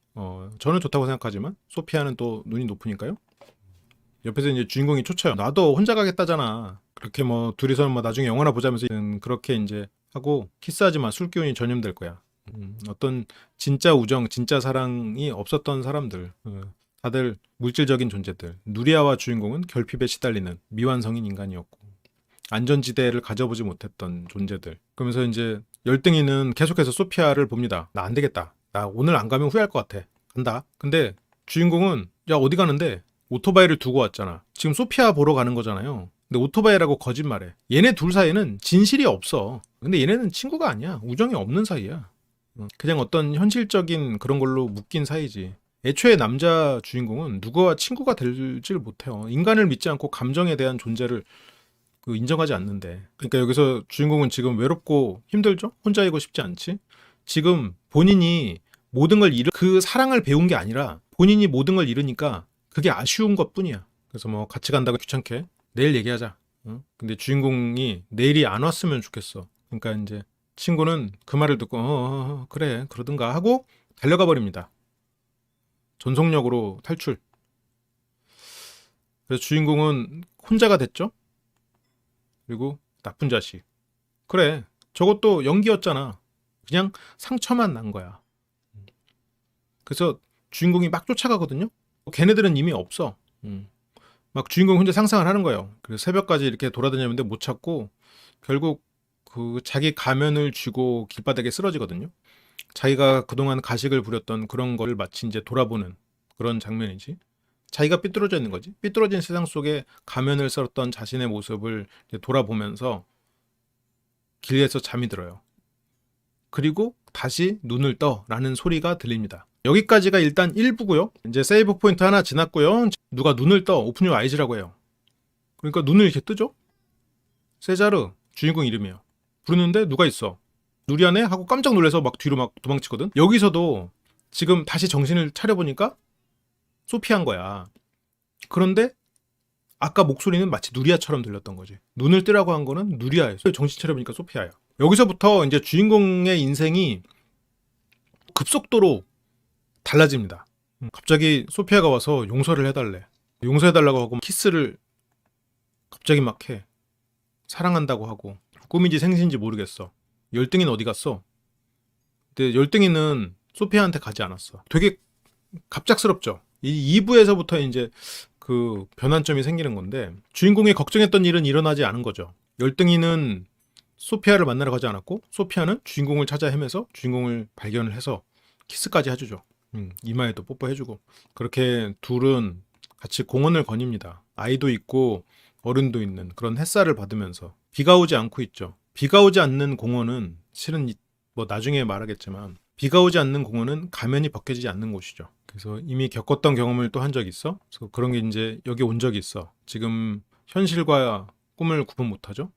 저는 좋다고 생각하지만 소피아는 또 눈이 높으니까요. 옆에서 이제 주인공이 쫓아요. 나도 혼자 가겠다잖아. 그렇게 뭐 둘이서 뭐 나중에 영화나 보자면서 그렇게 이제 하고 키스하지 마. 술 기운이 전염될 거야. 어떤 진짜 우정, 진짜 사랑이 없었던 사람들. 다들 물질적인 존재들. 누리아와 주인공은 결핍에 시달리는 미완성인 인간이었고 안전지대를 가져보지 못했던 존재들. 그러면서 이제 열등이는 계속해서 소피아를 봅니다. 나 안 되겠다. 나 오늘 안 가면 후회할 것 같아. 간다. 근데 주인공은 야 어디 가는데 오토바이를 두고 왔잖아. 지금 소피아 보러 가는 거잖아요. 근데 오토바이라고 거짓말해. 얘네 둘 사이는 진실이 없어. 근데 얘네는 친구가 아니야. 우정이 없는 사이야. 그냥 어떤 현실적인 그런 걸로 묶인 사이지. 애초에 남자 주인공은 누구와 친구가 되질 못해요. 인간을 믿지 않고 감정에 대한 존재를 인정하지 않는데. 그러니까 여기서 주인공은 지금 외롭고 힘들죠? 혼자이고 싶지 않지? 지금 본인이 모든 걸 그 사랑을 배운 게 아니라 본인이 모든 걸 잃으니까 그게 아쉬운 것 뿐이야. 그래서 뭐 같이 간다고 귀찮게 내일 얘기하자. 근데 주인공이 내일이 안 왔으면 좋겠어. 그러니까 이제 친구는 그 말을 듣고 그래 그러든가 하고 달려가 버립니다. 전속력으로 탈출. 그래서 주인공은 혼자가 됐죠? 그리고 나쁜 자식. 그래 저것도 연기였잖아. 그냥 상처만 난 거야. 그래서 주인공이 막 쫓아가거든요. 걔네들은 이미 없어. 막 주인공 혼자 상상을 하는 거예요. 그래서 새벽까지 이렇게 돌아다녔는데 못 찾고 결국 그 자기 가면을 쥐고 길바닥에 쓰러지거든요. 자기가 그동안 가식을 부렸던 그런 거를 마치 이제 돌아보는 그런 장면이지. 자기가 삐뚤어져 있는 거지. 삐뚤어진 세상 속에 가면을 썼던 자신의 모습을 이제 돌아보면서 길에서 잠이 들어요. 그리고 다시 눈을 떠라는 소리가 들립니다. 여기까지가 일단 1부고요. 이제 세이브 포인트 하나 지났고요. 누가 눈을 떠 오픈 유 아이즈라고 해요. 그러니까 눈을 이렇게 뜨죠. 세자르 주인공 이름이에요. 부르는데 누가 있어. 누리아네 하고 깜짝 놀라서 막 뒤로 막 도망치거든. 여기서도 지금 다시 정신을 차려보니까 소피아인 거야. 그런데 아까 목소리는 마치 누리아처럼 들렸던 거지. 눈을 뜨라고 한 거는 누리아예요. 정신 차려보니까 소피아야. 여기서부터 이제 주인공의 인생이 급속도로 달라집니다. 갑자기 소피아가 와서 용서를 해달래. 용서해달라고 하고 키스를 갑자기 막 해. 사랑한다고 하고. 꿈인지 생신인지 모르겠어. 열등이는 어디 갔어? 근데 열등이는 소피아한테 가지 않았어. 되게 갑작스럽죠. 이 2부에서부터 이제 그 변환점이 생기는 건데 주인공이 걱정했던 일은 일어나지 않은 거죠. 열등이는 소피아를 만나러 가지 않았고 소피아는 주인공을 찾아 헤매서 주인공을 발견을 해서 키스까지 해주죠. 이마에도 뽀뽀해주고 그렇게 둘은 같이 공원을 거닙니다. 아이도 있고 어른도 있는 그런 햇살을 받으면서 비가 오지 않고 있죠. 비가 오지 않는 공원은 실은 뭐 나중에 말하겠지만 비가 오지 않는 공원은 가면이 벗겨지지 않는 곳이죠. 그래서 이미 겪었던 경험을 또 한 적이 있어. 그래서 그런 게 이제 여기 온 적이 있어. 지금 현실과 꿈을 구분 못하죠.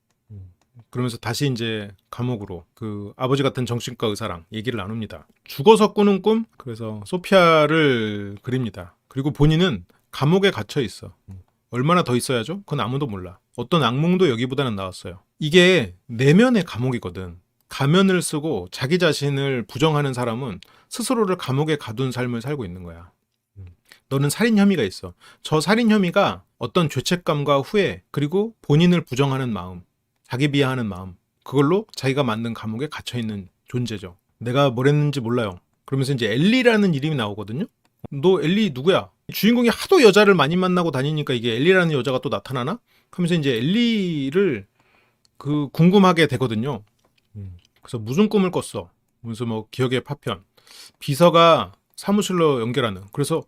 그러면서 다시 이제 감옥으로 그 아버지 같은 정신과 의사랑 얘기를 나눕니다. 죽어서 꾸는 꿈? 그래서 소피아를 그립니다. 그리고 본인은 감옥에 갇혀 있어. 얼마나 더 있어야죠? 그건 아무도 몰라. 어떤 악몽도 여기보다는 나왔어요. 이게 내면의 감옥이거든. 가면을 쓰고 자기 자신을 부정하는 사람은 스스로를 감옥에 가둔 삶을 살고 있는 거야. 너는 살인 혐의가 있어. 저 살인 혐의가 어떤 죄책감과 후회 그리고 본인을 부정하는 마음 자기 비하하는 마음 그걸로 자기가 만든 감옥에 갇혀있는 존재죠. 내가 뭘 했는지 몰라요. 그러면서 이제 엘리라는 이름이 나오거든요. 너 엘리 누구야? 주인공이 하도 여자를 많이 만나고 다니니까 이게 엘리라는 여자가 또 나타나나? 하면서 이제 엘리를 궁금하게 되거든요. 그래서 무슨 꿈을 꿨어? 무슨 뭐 기억의 파편, 비서가 사무실로 연결하는. 그래서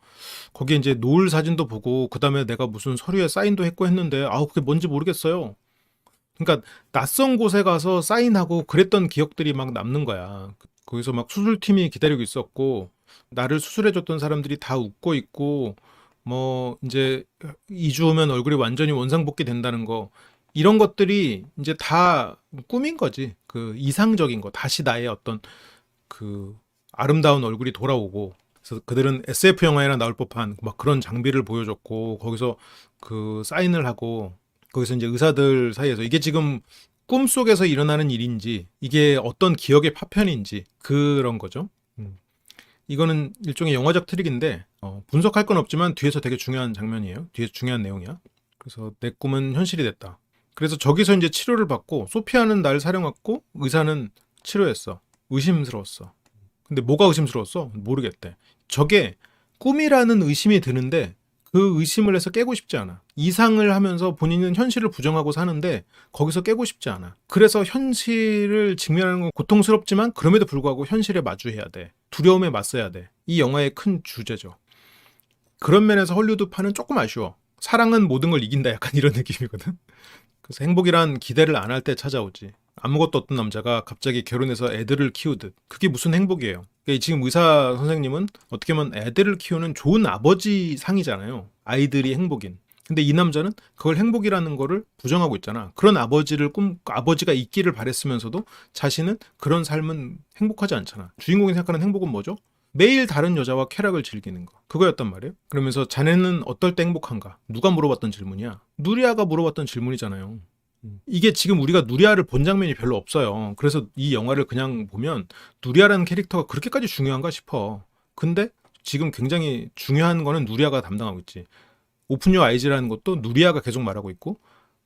거기에 이제 노을 사진도 보고 그다음에 내가 무슨 서류에 사인도 했고 했는데 아우 그게 뭔지 모르겠어요. 그러니까 낯선 곳에 가서 사인하고 그랬던 기억들이 막 남는 거야. 거기서 막 수술팀이 기다리고 있었고 나를 수술해줬던 사람들이 다 웃고 있고 뭐 이제 2주 후면 얼굴이 완전히 원상복귀 된다는 거 이런 것들이 이제 다 꿈인 거지. 그 이상적인 거 다시 나의 어떤 그 아름다운 얼굴이 돌아오고 그래서 그들은 SF 영화에나 나올 법한 막 그런 장비를 보여줬고 거기서 그 사인을 하고 거기서 이제 의사들 사이에서 이게 지금 꿈속에서 일어나는 일인지 이게 어떤 기억의 파편인지 그런 거죠. 이거는 일종의 영화적 트릭인데 분석할 건 없지만 뒤에서 되게 중요한 장면이에요. 뒤에서 중요한 내용이야. 그래서 내 꿈은 현실이 됐다. 그래서 저기서 이제 치료를 받고 소피아는 날 사령했고 의사는 치료했어. 의심스러웠어. 근데 뭐가 의심스러웠어? 모르겠대. 저게 꿈이라는 의심이 드는데 그 의심을 해서 깨고 싶지 않아. 이상을 하면서 본인은 현실을 부정하고 사는데 거기서 깨고 싶지 않아. 그래서 현실을 직면하는 건 고통스럽지만 그럼에도 불구하고 현실에 마주해야 돼. 두려움에 맞서야 돼. 이 영화의 큰 주제죠. 그런 면에서 헐리우드판은 조금 아쉬워. 사랑은 모든 걸 이긴다 약간 이런 느낌이거든. 그래서 행복이란 기대를 안 할 때 찾아오지. 아무것도 없던 남자가 갑자기 결혼해서 애들을 키우듯. 그게 무슨 행복이에요. 그러니까 지금 의사 선생님은 어떻게 보면 애들을 키우는 좋은 아버지 상이잖아요. 아이들이 행복인. 근데 이 남자는 그걸 행복이라는 거를 부정하고 있잖아. 그런 아버지가 있기를 바랬으면서도 자신은 그런 삶은 행복하지 않잖아. 주인공이 생각하는 행복은 뭐죠? 매일 다른 여자와 쾌락을 즐기는 거. 그거였단 말이에요. 그러면서 자네는 어떨 때 행복한가? 누가 물어봤던 질문이야? 누리아가 물어봤던 질문이잖아요. 이게 지금 우리가 누리아를 본 장면이 별로 없어요. 그래서 이 영화를 그냥 보면 누리아라는 캐릭터가 그렇게까지 중요한가 싶어. 근데 지금 굉장히 중요한 거는 누리아가 담당하고 있지. 오픈 유 아이즈라는 것도 누리아가 계속 말하고 있고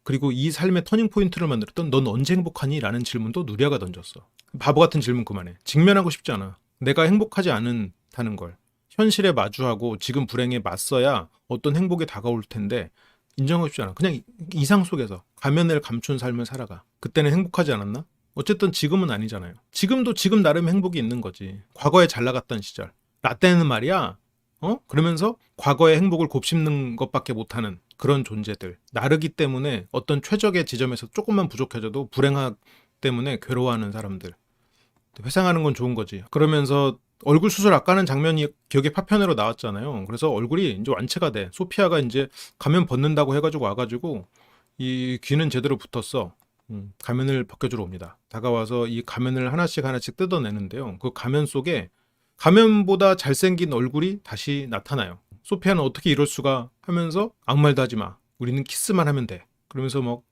그리고 이 삶의 터닝 포인트를 만들었던 넌 언제 행복하니? 라는 질문도 누리아가 던졌어. 바보 같은 질문 그만해. 직면하고 싶지 않아. 내가 행복하지 않다는 걸. 현실에 마주하고 지금 불행에 맞서야 어떤 행복이 다가올 텐데 인정하고 싶지 않아. 그냥 이상 속에서 가면을 감춘 삶을 살아가. 그때는 행복하지 않았나? 어쨌든 지금은 아니잖아요. 지금도 지금 나름 행복이 있는 거지. 과거에 잘 나갔던 시절. 라떼는 말이야. 그러면서 과거의 행복을 곱씹는 것밖에 못하는 그런 존재들. 나르기 때문에 어떤 최적의 지점에서 조금만 부족해져도 불행함 때문에 괴로워하는 사람들. 회상하는 건 좋은 거지. 그러면서 얼굴 수술 아까는 장면이 기억의 파편으로 나왔잖아요. 그래서 얼굴이 이제 완치가 돼. 소피아가 이제 가면 벗는다고 해가지고 와가지고 이 귀는 제대로 붙었어. 가면을 벗겨주러 옵니다. 다가와서 이 가면을 하나씩 하나씩 뜯어내는데요. 그 가면 속에 가면보다 잘생긴 얼굴이 다시 나타나요. 소피아는 어떻게 이럴 수가 하면서 아무 말도 하지 마. 우리는 키스만 하면 돼. 그러면서 뭐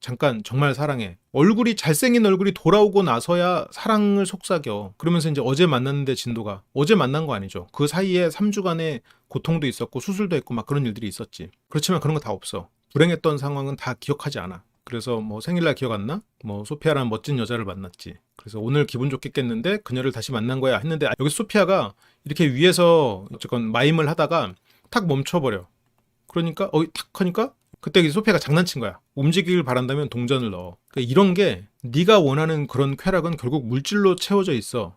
잠깐 정말 사랑해. 얼굴이 잘생긴 얼굴이 돌아오고 나서야 사랑을 속삭여. 그러면서 이제 어제 만났는데 진도가 어제 만난 거 아니죠. 그 사이에 3주간의 고통도 있었고 수술도 했고 막 그런 일들이 있었지. 그렇지만 그런 거 다 없어. 불행했던 상황은 다 기억하지 않아. 그래서 뭐 생일날 기억 안 나? 뭐 소피아라는 멋진 여자를 만났지. 그래서 오늘 기분 좋게 깼는데 그녀를 다시 만난 거야 했는데 여기 소피아가 이렇게 위에서 어쨌건 마임을 하다가 탁 멈춰버려. 그러니까 탁 하니까 그때 소피아가 장난친 거야. 움직이길 바란다면 동전을 넣어. 그러니까 이런 게 네가 원하는 그런 쾌락은 결국 물질로 채워져 있어.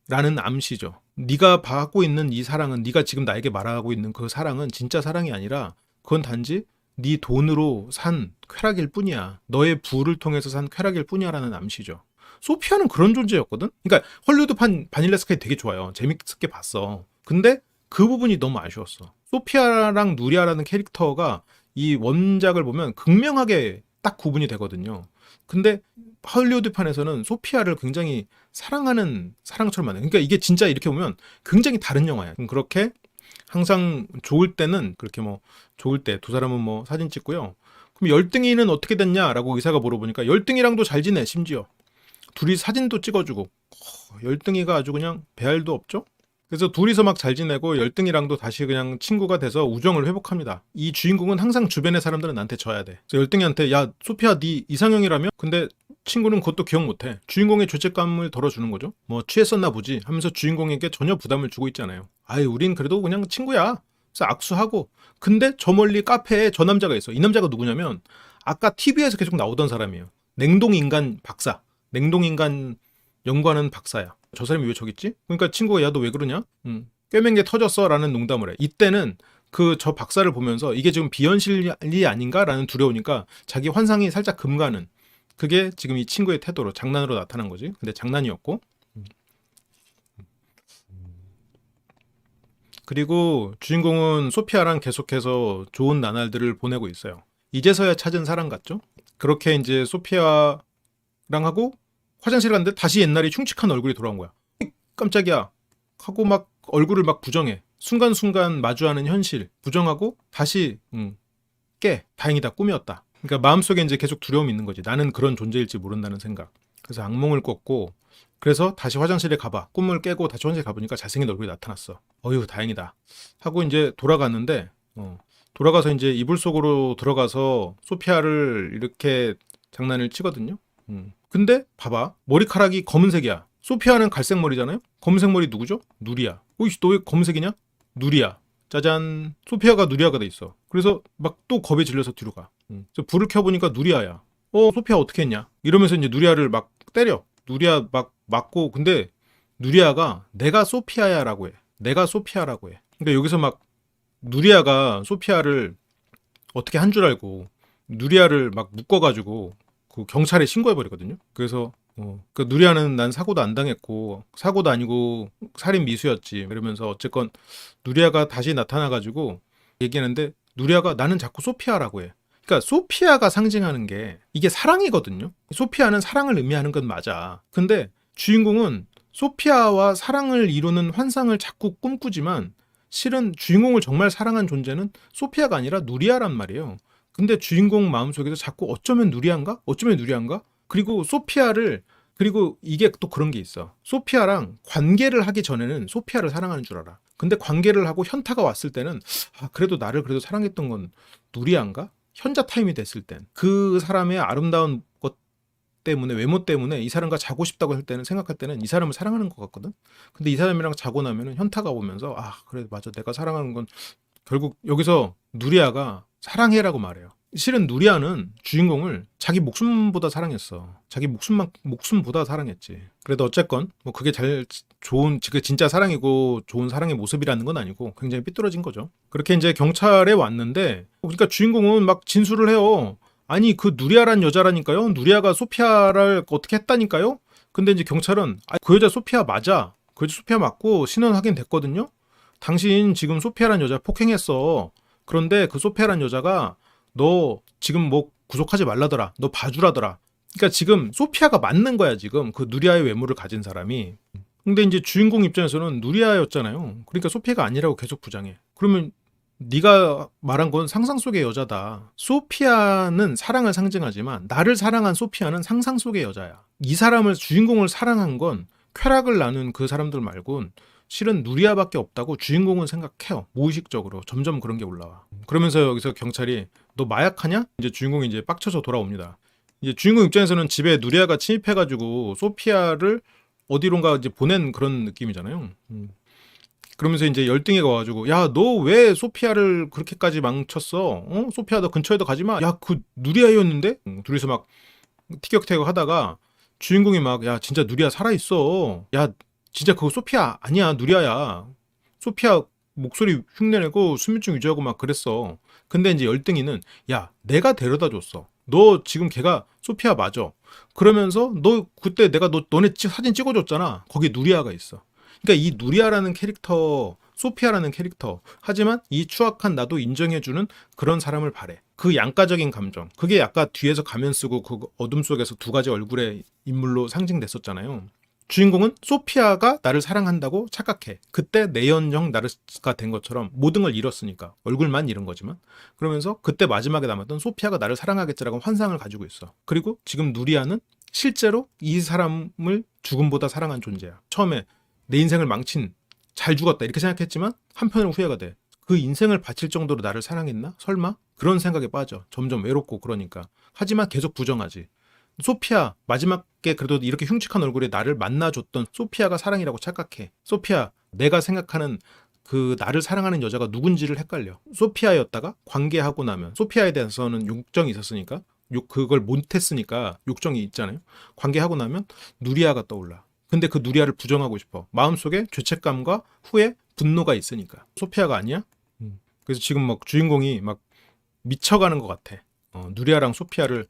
라는 암시죠. 네가 받고 있는 이 사랑은 네가 지금 나에게 말하고 있는 그 사랑은 진짜 사랑이 아니라 그건 단지 네 돈으로 산 쾌락일 뿐이야. 너의 부를 통해서 산 쾌락일 뿐이야라는 암시죠. 소피아는 그런 존재였거든. 그러니까 헐리우드판 바닐라 스카이 되게 좋아요. 재밌게 봤어. 근데 그 부분이 너무 아쉬웠어. 소피아랑 누리아라는 캐릭터가 이 원작을 보면 극명하게 딱 구분이 되거든요. 근데 헐리우드판에서는 소피아를 굉장히 사랑하는 사랑처럼 만든. 그러니까 이게 진짜 이렇게 보면 굉장히 다른 영화야. 그렇게 항상 좋을 때는 그렇게 뭐 좋을 때 두 사람은 뭐 사진 찍고요. 그럼 열등이는 어떻게 됐냐라고 의사가 물어보니까 열등이랑도 잘 지내 심지어. 둘이 사진도 찍어주고 열등이가 아주 그냥 배알도 없죠? 그래서 둘이서 막 잘 지내고 열등이랑도 다시 그냥 친구가 돼서 우정을 회복합니다. 이 주인공은 항상 주변의 사람들은 나한테 져야 돼. 그래서 열등이한테 야 소피아 네 이상형이라며? 근데 친구는 그것도 기억 못해. 주인공의 죄책감을 덜어주는 거죠. 뭐 취했었나 보지 하면서 주인공에게 전혀 부담을 주고 있잖아요. 아이 우린 그래도 그냥 친구야. 그래서 악수하고 근데 저 멀리 카페에 저 남자가 있어. 이 남자가 누구냐면 아까 TV에서 계속 나오던 사람이에요. 냉동인간 박사. 냉동인간 연구하는 박사야. 저 사람이 왜 저기 있지? 그러니까 친구가 야 너 왜 그러냐? 꿰맨 게 터졌어 라는 농담을 해. 이때는 그 저 박사를 보면서 이게 지금 비현실이 아닌가라는 두려우니까 자기 환상이 살짝 금가는, 그게 지금 이 친구의 태도로 장난으로 나타난 거지. 근데 장난이었고. 그리고 주인공은 소피아랑 계속해서 좋은 나날들을 보내고 있어요. 이제서야 찾은 사랑 같죠? 그렇게 이제 소피아랑 하고 화장실 갔는데 다시 옛날에 흉측한 얼굴이 돌아온 거야. 깜짝이야 하고 막 얼굴을 막 부정해. 순간순간 마주하는 현실 부정하고 다시 깨. 다행이다, 꿈이었다. 그러니까 마음속에 이제 계속 두려움이 있는 거지. 나는 그런 존재일지 모른다는 생각. 그래서 악몽을 꿨고, 그래서 다시 화장실에 가봐. 꿈을 깨고 다시 화장실에 가보니까 잘생긴 얼굴이 나타났어. 어휴 다행이다 하고 이제 돌아갔는데, 돌아가서 이제 이불 속으로 들어가서 소피아를 이렇게 장난을 치거든요. 근데 봐봐, 머리카락이 검은색이야. 소피아는 갈색 머리잖아요. 검은색 머리 누구죠? 누리야. 오이씨 너 왜 검은색이냐? 누리야. 짜잔. 소피아가 누리아가 돼 있어. 그래서 막 또 겁에 질려서 뒤로 가. 그래서 불을 켜보니까 누리아야. 소피아 어떻게 했냐? 이러면서 이제 누리아를 막 때려. 누리아 막 맞고. 근데 누리아가 내가 소피아야라고 해. 내가 소피아라고 해. 그러니까 여기서 막 누리아가 소피아를 어떻게 한 줄 알고 누리아를 막 묶어가지고 그 경찰에 신고해버리거든요. 그래서 그 누리아는 난 사고도 안 당했고 사고도 아니고 살인 미수였지 이러면서 어쨌건 누리아가 다시 나타나가지고 얘기하는데, 누리아가 나는 자꾸 소피아라고 해. 그러니까 소피아가 상징하는 게 이게 사랑이거든요. 소피아는 사랑을 의미하는 건 맞아. 근데 주인공은 소피아와 사랑을 이루는 환상을 자꾸 꿈꾸지만 실은 주인공을 정말 사랑한 존재는 소피아가 아니라 누리아란 말이에요. 근데 주인공 마음속에서 자꾸 어쩌면 누리아인가? 어쩌면 누리아인가? 그리고 소피아를, 그리고 이게 또 그런 게 있어. 소피아랑 관계를 하기 전에는 소피아를 사랑하는 줄 알아. 근데 관계를 하고 현타가 왔을 때는 그래도 나를 그래도 사랑했던 건 누리아인가? 현자 타임이 됐을 땐 그 사람의 아름다운 것 때문에, 외모 때문에 이 사람과 자고 싶다고 할 때는, 생각할 때는 이 사람을 사랑하는 것 같거든. 근데 이 사람이랑 자고 나면은 현타가 오면서 그래 맞아 내가 사랑하는 건, 결국 여기서 누리아가 사랑해라고 말해요. 실은 누리아는 주인공을 자기 목숨보다 사랑했어. 자기 목숨보다 사랑했지. 그래도 어쨌건 뭐 그게 그게 진짜 사랑이고 좋은 사랑의 모습이라는 건 아니고 굉장히 삐뚤어진 거죠. 그렇게 이제 경찰에 왔는데, 그러니까 주인공은 막 진술을 해요. 아니 그 누리아란 여자라니까요. 누리아가 소피아를 어떻게 했다니까요. 근데 이제 경찰은 그 여자 소피아 맞아. 그 여자 소피아 맞고 신원 확인됐거든요. 당신 지금 소피아란 여자 폭행했어. 그런데 그 소피아란 여자가 너 지금 뭐 구속하지 말라더라. 너 봐주라더라. 그러니까 지금 소피아가 맞는 거야 지금 그 누리아의 외모를 가진 사람이. 근데 이제 주인공 입장에서는 누리아였잖아요. 그러니까 소피아가 아니라고 계속 부정해. 그러면 네가 말한 건 상상 속의 여자다. 소피아는 사랑을 상징하지만 나를 사랑한 소피아는 상상 속의 여자야. 이 사람을, 주인공을 사랑한 건 쾌락을 나눈 그 사람들 말곤 실은 누리아밖에 없다고 주인공은 생각해요. 무의식적으로 점점 그런 게 올라와. 그러면서 여기서 경찰이 너 마약하냐? 이제 주인공이 이제 빡쳐서 돌아옵니다. 이제 주인공 입장에서는 집에 누리아가 침입해가지고 소피아를 어디론가 이제 보낸 그런 느낌이잖아요. 그러면서 이제 열등이가 와가지고 야 너 왜 소피아를 그렇게까지 망쳤어? 소피아 너 근처에도 가지 마. 야 그 누리아였는데? 둘이서 막 티격태격 하다가 주인공이 막 야 진짜 누리아 살아있어. 야 진짜 그거 소피아 아니야 누리아야. 소피아 목소리 흉내내고 수면증 유지하고 막 그랬어. 근데 이제 열등이는 야 내가 데려다 줬어. 너 지금 걔가 소피아 맞아. 그러면서 너 그때 내가 너네 사진 찍어줬잖아. 거기 누리아가 있어. 그러니까 이 누리아라는 캐릭터, 소피아라는 캐릭터, 하지만 이 추악한 나도 인정해주는 그런 사람을 바래. 그 양가적인 감정, 그게 약간 뒤에서 가면 쓰고 그 어둠 속에서 두 가지 얼굴의 인물로 상징됐었잖아요. 주인공은 소피아가 나를 사랑한다고 착각해. 그때 내연형 나르가 된 것처럼 모든 걸 잃었으니까. 얼굴만 잃은 거지만. 그러면서 그때 마지막에 남았던 소피아가 나를 사랑하겠지라고 환상을 가지고 있어. 그리고 지금 누리아는 실제로 이 사람을 죽음보다 사랑한 존재야. 처음에 내 인생을 망친, 잘 죽었다 이렇게 생각했지만 한편으로 후회가 돼. 그 인생을 바칠 정도로 나를 사랑했나? 설마? 그런 생각에 빠져. 점점 외롭고 그러니까. 하지만 계속 부정하지. 소피아, 마지막에 그래도 이렇게 흉측한 얼굴에 나를 만나줬던 소피아가 사랑이라고 착각해. 소피아, 내가 생각하는 그 나를 사랑하는 여자가 누군지를 헷갈려. 소피아였다가 관계하고 나면, 소피아에 대해서는 욕정이 있었으니까, 그걸 못했으니까 욕정이 있잖아요. 관계하고 나면 누리아가 떠올라. 근데 그 누리아를 부정하고 싶어. 마음속에 죄책감과 후회, 분노가 있으니까. 소피아가 아니야? 그래서 지금 막 주인공이 막 미쳐가는 것 같아. 누리아랑 소피아를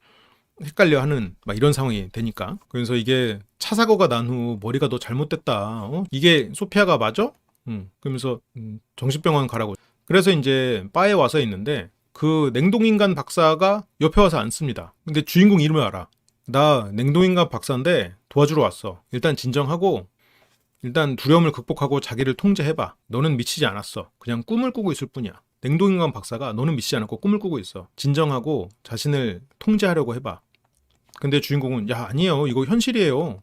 헷갈려 하는 막 이런 상황이 되니까. 그래서 이게 차 사고가 난 후 머리가 너 잘못됐다. 이게 소피아가 맞아? 그러면서 정신병원 가라고. 그래서 이제 바에 와서 있는데 그 냉동인간 박사가 옆에 와서 앉습니다. 근데 주인공 이름을 알아. 나 냉동인간 박사인데 도와주러 왔어. 일단 진정하고 일단 두려움을 극복하고 자기를 통제해봐. 너는 미치지 않았어. 그냥 꿈을 꾸고 있을 뿐이야. 냉동인간 박사가 너는 미치지 않았고 꿈을 꾸고 있어. 진정하고 자신을 통제하려고 해봐. 근데 주인공은 야 아니에요. 이거 현실이에요.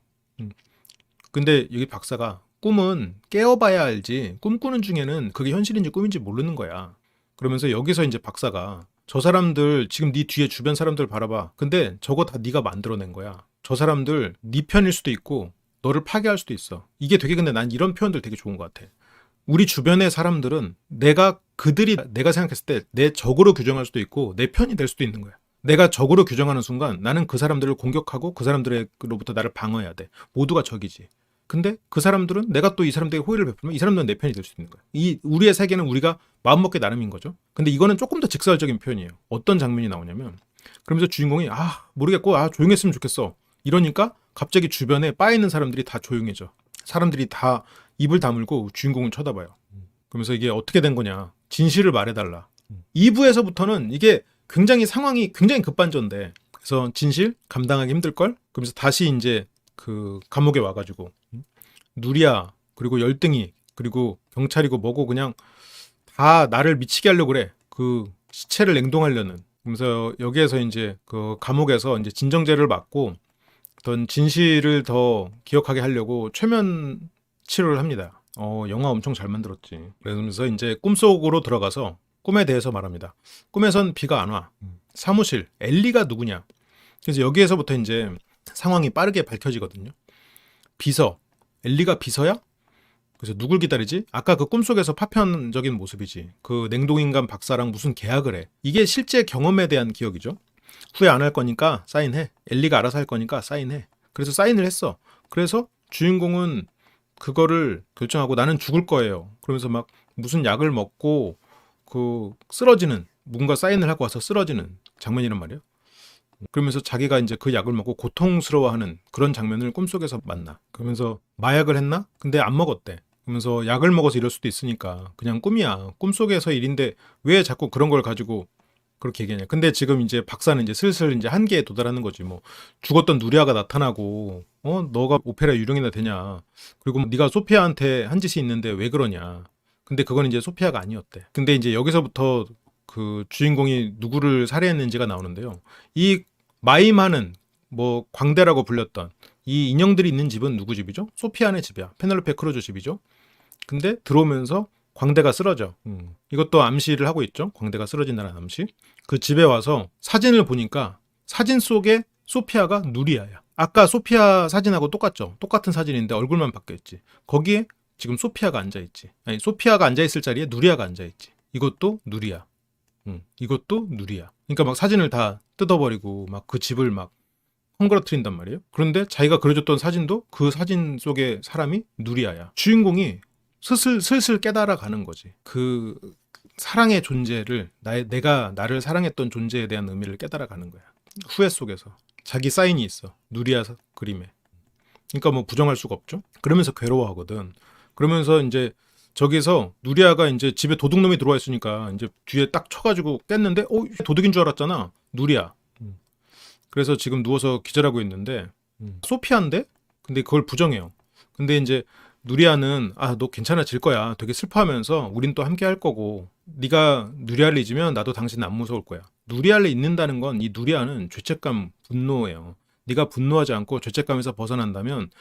근데 여기 박사가 꿈은 깨어봐야 알지. 꿈꾸는 중에는 그게 현실인지 꿈인지 모르는 거야. 그러면서 여기서 이제 박사가 저 사람들 지금 네 뒤에 주변 사람들 바라봐. 근데 저거 다 네가 만들어낸 거야. 저 사람들 네 편일 수도 있고 너를 파괴할 수도 있어. 이게 되게 근데 난 이런 표현들 되게 좋은 것 같아. 우리 주변의 사람들은 그들이 내가 생각했을 때 내 적으로 규정할 수도 있고 내 편이 될 수도 있는 거야. 내가 적으로 규정하는 순간 나는 그 사람들을 공격하고 그 사람들로부터 나를 방어해야 돼. 모두가 적이지. 근데 그 사람들은 내가 또 이 사람들에게 호의를 베풀면 이 사람들은 내 편이 될 수 있는 거야. 우리의 세계는 우리가 마음먹기 나름인 거죠. 근데 이거는 조금 더 직설적인 표현이에요. 어떤 장면이 나오냐면 그러면서 주인공이 모르겠고 조용했으면 좋겠어. 이러니까 갑자기 주변에 바 있는 사람들이 다 조용해져. 사람들이 다 입을 다물고 주인공을 쳐다봐요. 그러면서 이게 어떻게 된 거냐. 진실을 말해달라. 2부에서부터는 이게 상황이 굉장히 급반전돼. 그래서 진실 감당하기 힘들걸? 그러면서 다시 이제 그 감옥에 와가지고 누리야 그리고 열등이 그리고 경찰이고 뭐고 그냥 다 나를 미치게 하려고 그래. 그 시체를 냉동하려는. 그러면서 여기에서 이제 그 감옥에서 이제 진정제를 맞고 어떤 진실을 더 기억하게 하려고 최면 치료를 합니다. 영화 엄청 잘 만들었지. 그러면서 이제 꿈속으로 들어가서 꿈에 대해서 말합니다. 꿈에선 비가 안 와. 사무실, 엘리가 누구냐. 그래서 여기에서부터 이제 상황이 빠르게 밝혀지거든요. 비서, 엘리가 비서야? 그래서 누굴 기다리지? 아까 그 꿈속에서 파편적인 모습이지. 그 냉동인간 박사랑 무슨 계약을 해. 이게 실제 경험에 대한 기억이죠. 후회 안 할 거니까 사인해. 엘리가 알아서 할 거니까 사인해. 그래서 사인을 했어. 그래서 주인공은 그거를 결정하고 나는 죽을 거예요. 그러면서 막 무슨 약을 먹고 그 쓰러지는 뭔가 사인을 하고 와서 쓰러지는 장면이란 말이에요. 그러면서 자기가 이제 그 약을 먹고 고통스러워하는 그런 장면을 꿈속에서 만나. 그러면서 마약을 했나? 근데 안 먹었대. 그러면서 약을 먹어서 이럴 수도 있으니까 그냥 꿈이야. 꿈속에서 일인데 왜 자꾸 그런 걸 가지고 그렇게 얘기하냐. 근데 지금 이제 박사는 이제 슬슬 이제 한계에 도달하는 거지. 뭐 죽었던 누리아가 나타나고 너가 오페라 유령이나 되냐. 그리고 네가 소피아한테 한 짓이 있는데 왜 그러냐. 근데 그건 이제 소피아가 아니었대. 근데 이제 여기서부터 그 주인공이 누구를 살해했는지가 나오는데요. 이 마임하는 뭐 광대라고 불렸던 이 인형들이 있는 집은 누구 집이죠? 소피아네 집이야. 페넬로페 크루즈 집이죠. 근데 들어오면서 광대가 쓰러져. 이것도 암시를 하고 있죠. 광대가 쓰러진다는 암시. 그 집에 와서 사진을 보니까 사진 속에 소피아가 누리아야. 아까 소피아 사진하고 똑같죠. 똑같은 사진인데 얼굴만 바뀌었지. 거기에 지금 소피아가 앉아있지. 아니 소피아가 앉아있을 자리에 누리아가 앉아있지. 이것도 누리아. 이것도 누리아. 그러니까 막 사진을 다 뜯어버리고 막 그 집을 막 헝그러뜨린단 말이에요. 그런데 자기가 그려줬던 사진도 그 사진 속의 사람이 누리아야. 주인공이 슬슬 깨달아 가는 거지. 그 사랑의 존재를 내가 나를 사랑했던 존재에 대한 의미를 깨달아 가는 거야. 후회 속에서 자기 사인이 있어. 누리아 그림에. 그러니까 뭐 부정할 수가 없죠. 그러면서 괴로워하거든. 그러면서 이제 저기서 누리아가 이제 집에 도둑놈이 들어와 있으니까 이제 뒤에 딱 쳐가지고 깼는데 도둑인 줄 알았잖아. 누리아. 그래서 지금 누워서 기절하고 있는데 소피아인데 근데 그걸 부정해요. 근데 이제 누리아는 너 괜찮아질 거야. 되게 슬퍼하면서 우린 또 함께 할 거고 네가 누리아를 잊으면 나도 당신 안 무서울 거야. 누리아를 잊는다는 건 이 누리아는 죄책감, 분노예요. 네가 분노하지 않고 죄책감에서 벗어난다면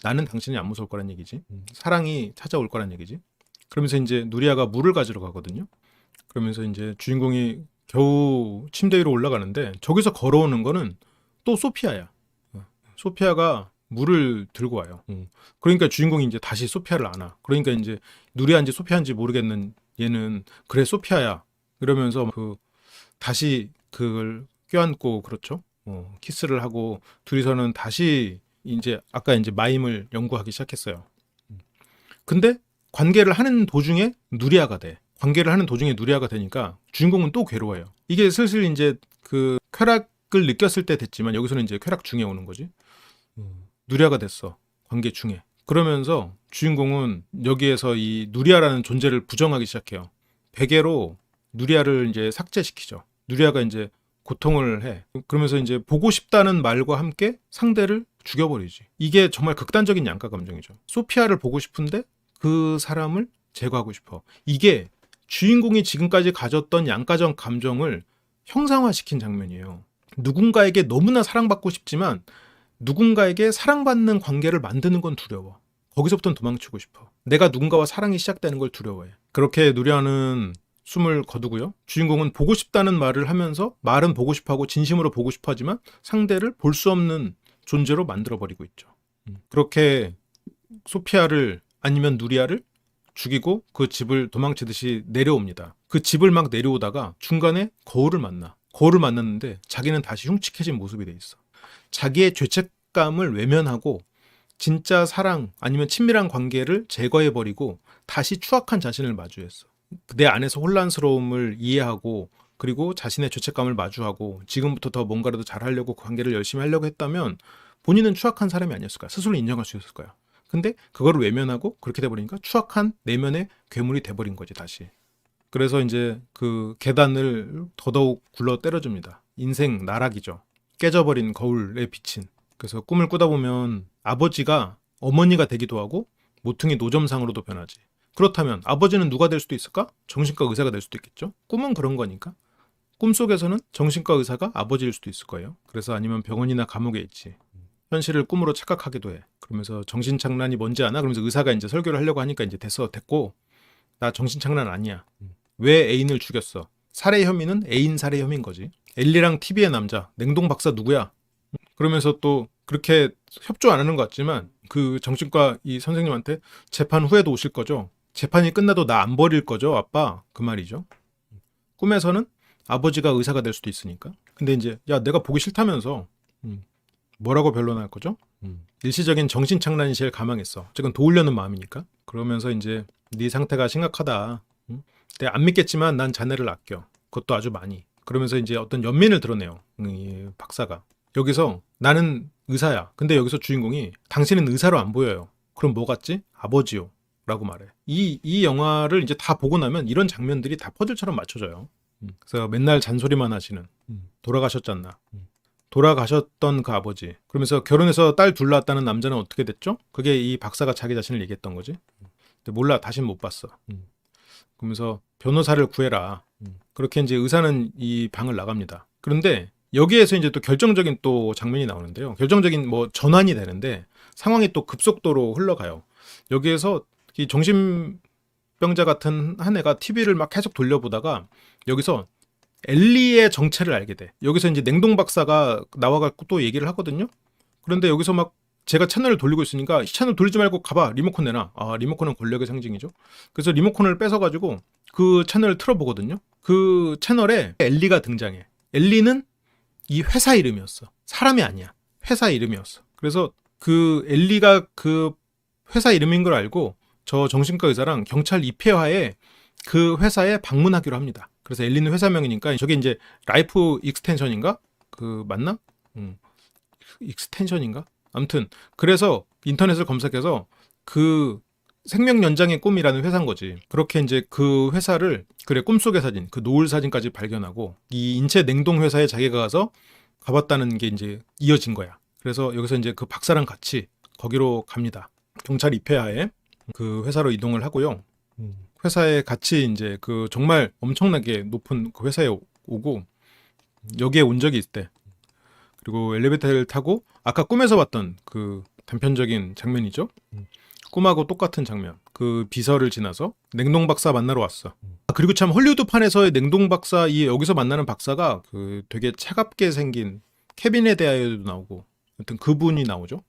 나는 당신이 안 무서울 거란 얘기지. 사랑이 찾아올 거란 얘기지. 그러면서 이제 누리아가 물을 가지러 가거든요. 그러면서 이제 주인공이 겨우 침대 위로 올라가는데 저기서 걸어오는 거는 또 소피아야. 소피아가 물을 들고 와요. 그러니까 주인공이 이제 다시 소피아를 안아. 그러니까 이제 누리아인지 소피아인지 모르겠는 얘는 그래 소피아야. 이러면서 다시 그걸 껴안고 그렇죠. 키스를 하고 둘이서는 다시 이제 아까 이제 마임을 연구하기 시작했어요. 근데 관계를 하는 도중에 누리아가 돼. 관계를 하는 도중에 누리아가 되니까 주인공은 또 괴로워요. 이게 슬슬 이제 그 쾌락을 느꼈을 때 됐지만 여기서는 이제 쾌락 중에 오는 거지. 누리아가 됐어. 관계 중에. 그러면서 주인공은 여기에서 이 누리아라는 존재를 부정하기 시작해요. 베개로 누리아를 이제 삭제시키죠. 누리아가 이제 고통을 해. 그러면서 이제 보고 싶다는 말과 함께 상대를 죽여버리지. 이게 정말 극단적인 양가 감정이죠. 소피아를 보고 싶은데 그 사람을 제거하고 싶어. 이게 주인공이 지금까지 가졌던 양가적 감정을 형상화시킨 장면이에요. 누군가에게 너무나 사랑받고 싶지만 누군가에게 사랑받는 관계를 만드는 건 두려워. 거기서부터는 도망치고 싶어. 내가 누군가와 사랑이 시작되는 걸 두려워해. 그렇게 누리아는 숨을 거두고요. 주인공은 보고 싶다는 말을 하면서 말은 보고 싶어하고 진심으로 보고 싶어하지만 상대를 볼 수 없는 존재로 만들어버리고 있죠. 그렇게 소피아를 아니면 누리아를 죽이고 그 집을 도망치듯이 내려옵니다. 그 집을 막 내려오다가 중간에 거울을 만나. 거울을 만났는데 자기는 다시 흉측해진 모습이 돼 있어. 자기의 죄책감을 외면하고 진짜 사랑 아니면 친밀한 관계를 제거해버리고 다시 추악한 자신을 마주했어. 내 안에서 혼란스러움을 이해하고 그리고 자신의 죄책감을 마주하고 지금부터 더 뭔가라도 잘하려고 그 관계를 열심히 하려고 했다면 본인은 추악한 사람이 아니었을까? 스스로 인정할 수 있을 거야. 근데 그거를 외면하고 그렇게 돼버리니까 추악한 내면의 괴물이 돼버린 거지 다시. 그래서 이제 그 계단을 더더욱 굴러 때려줍니다. 인생 나락이죠. 깨져버린 거울에 비친. 그래서 꿈을 꾸다 보면 아버지가 어머니가 되기도 하고 모퉁이 노점상으로도 변하지. 그렇다면 아버지는 누가 될 수도 있을까? 정신과 의사가 될 수도 있겠죠. 꿈은 그런 거니까. 꿈속에서는 정신과 의사가 아버지일 수도 있을 거예요. 그래서 아니면 병원이나 감옥에 있지. 현실을 꿈으로 착각하기도 해. 그러면서 정신장난이 뭔지 아나? 그러면서 의사가 이제 설교를 하려고 하니까 이제 됐고 나 정신장난 아니야. 왜 애인을 죽였어? 살해 혐의는 애인 살해 혐의인 거지. 엘리랑 TV의 남자, 냉동 박사 누구야? 그러면서 또 그렇게 협조 안 하는 것 같지만 그 정신과 이 선생님한테 재판 후에도 오실 거죠? 재판이 끝나도 나 안 버릴 거죠? 아빠? 그 말이죠. 꿈에서는 아버지가 의사가 될 수도 있으니까. 근데 이제 야 내가 보기 싫다면서 뭐라고 변론할 거죠? 일시적인 정신착란이 제일 가망했어. 어쨌든 도우려는 마음이니까. 그러면서 이제 네 상태가 심각하다. 내가 안 믿겠지만 난 자네를 아껴. 그것도 아주 많이. 그러면서 이제 어떤 연민을 드러내요. 이 박사가. 여기서 나는 의사야. 근데 여기서 주인공이 당신은 의사로 안 보여요. 그럼 뭐 같지? 아버지요. 라고 말해. 이 영화를 이제 다 보고 나면 이런 장면들이 다 퍼즐처럼 맞춰져요. 그래서 맨날 잔소리만 하시는 돌아가셨잖나. 돌아가셨던 그 아버지. 그러면서 결혼해서 딸 둘 낳았다는 남자는 어떻게 됐죠? 그게 이 박사가 자기 자신을 얘기했던 거지. 근데 몰라. 다신 못 봤어. 그러면서 변호사를 구해라. 그렇게 이제 의사는 이 방을 나갑니다. 그런데 여기에서 이제 또 결정적인 또 장면이 나오는데요. 결정적인 뭐 전환이 되는데 상황이 또 급속도로 흘러가요. 여기에서 이 정신병자 같은 한 애가 TV를 막 계속 돌려보다가 여기서 엘리의 정체를 알게 돼. 여기서 이제 냉동 박사가 나와갖고 또 얘기를 하거든요. 그런데 여기서 막 제가 채널을 돌리고 있으니까 이 채널 돌리지 말고 가봐. 리모컨 내놔. 아, 리모컨은 권력의 상징이죠. 그래서 리모컨을 뺏어가지고 그 채널을 틀어보거든요. 그 채널에 엘리가 등장해. 엘리는 이 회사 이름이었어. 사람이 아니야. 회사 이름이었어. 그래서 그 엘리가 그 회사 이름인 걸 알고 저 정신과 의사랑 경찰 입회하에 그 회사에 방문하기로 합니다. 그래서 엘리는 회사명이니까 저게 이제 라이프 익스텐션인가? 그 맞나? 익스텐션인가? 아무튼 그래서 인터넷을 검색해서 그 생명 연장의 꿈이라는 회사인 거지. 그렇게 이제 그 회사를 그래 꿈속의 사진, 그 노을 사진까지 발견하고 이 인체 냉동 회사에 자기가 가서 가봤다는 게 이제 이어진 거야. 그래서 여기서 이제 그 박사랑 같이 거기로 갑니다. 경찰 입회하에 그 회사로 이동을 하고요. 회사에 같이 이제 그 정말 엄청나게 높은 그 회사에 오고 여기에 온 적이 있대. 그리고 엘리베이터를 타고 아까 꿈에서 봤던 그 단편적인 장면이죠. 꿈하고 똑같은 장면. 그 비서를 지나서 냉동 박사 만나러 왔어. 그리고 참 헐리우드판에서의 냉동 박사 이 여기서 만나는 박사가 그 되게 차갑게 생긴 케빈에 대하여도 나오고 하여튼 그분이 나오죠.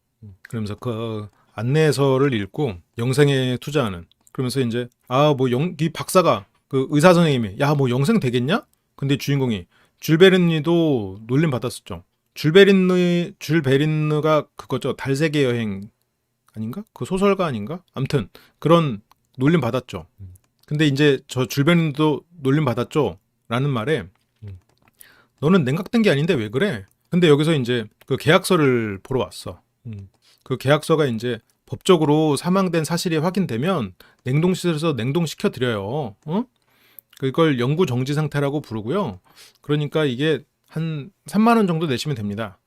그러면서 그 안내서를 읽고 영생에 투자하는. 그러면서 이제 이 박사가 그 의사 선생님이 야 뭐 영생 되겠냐? 근데 주인공이 줄베르니도 놀림 받았었죠. 줄 베린느가 그거죠. 달세계 여행 아닌가? 그 소설가 아닌가? 암튼 그런 놀림 받았죠. 근데 이제 저 줄 베린느도 놀림 받았죠. 라는 말에 너는 냉각된 게 아닌데 왜 그래? 근데 여기서 이제 그 계약서를 보러 왔어. 그 계약서가 이제 법적으로 사망된 사실이 확인되면 냉동실에서 냉동시켜 드려요. 어? 그걸 영구 정지 상태라고 부르고요. 그러니까 이게 한 3만 원 정도 내시면 됩니다.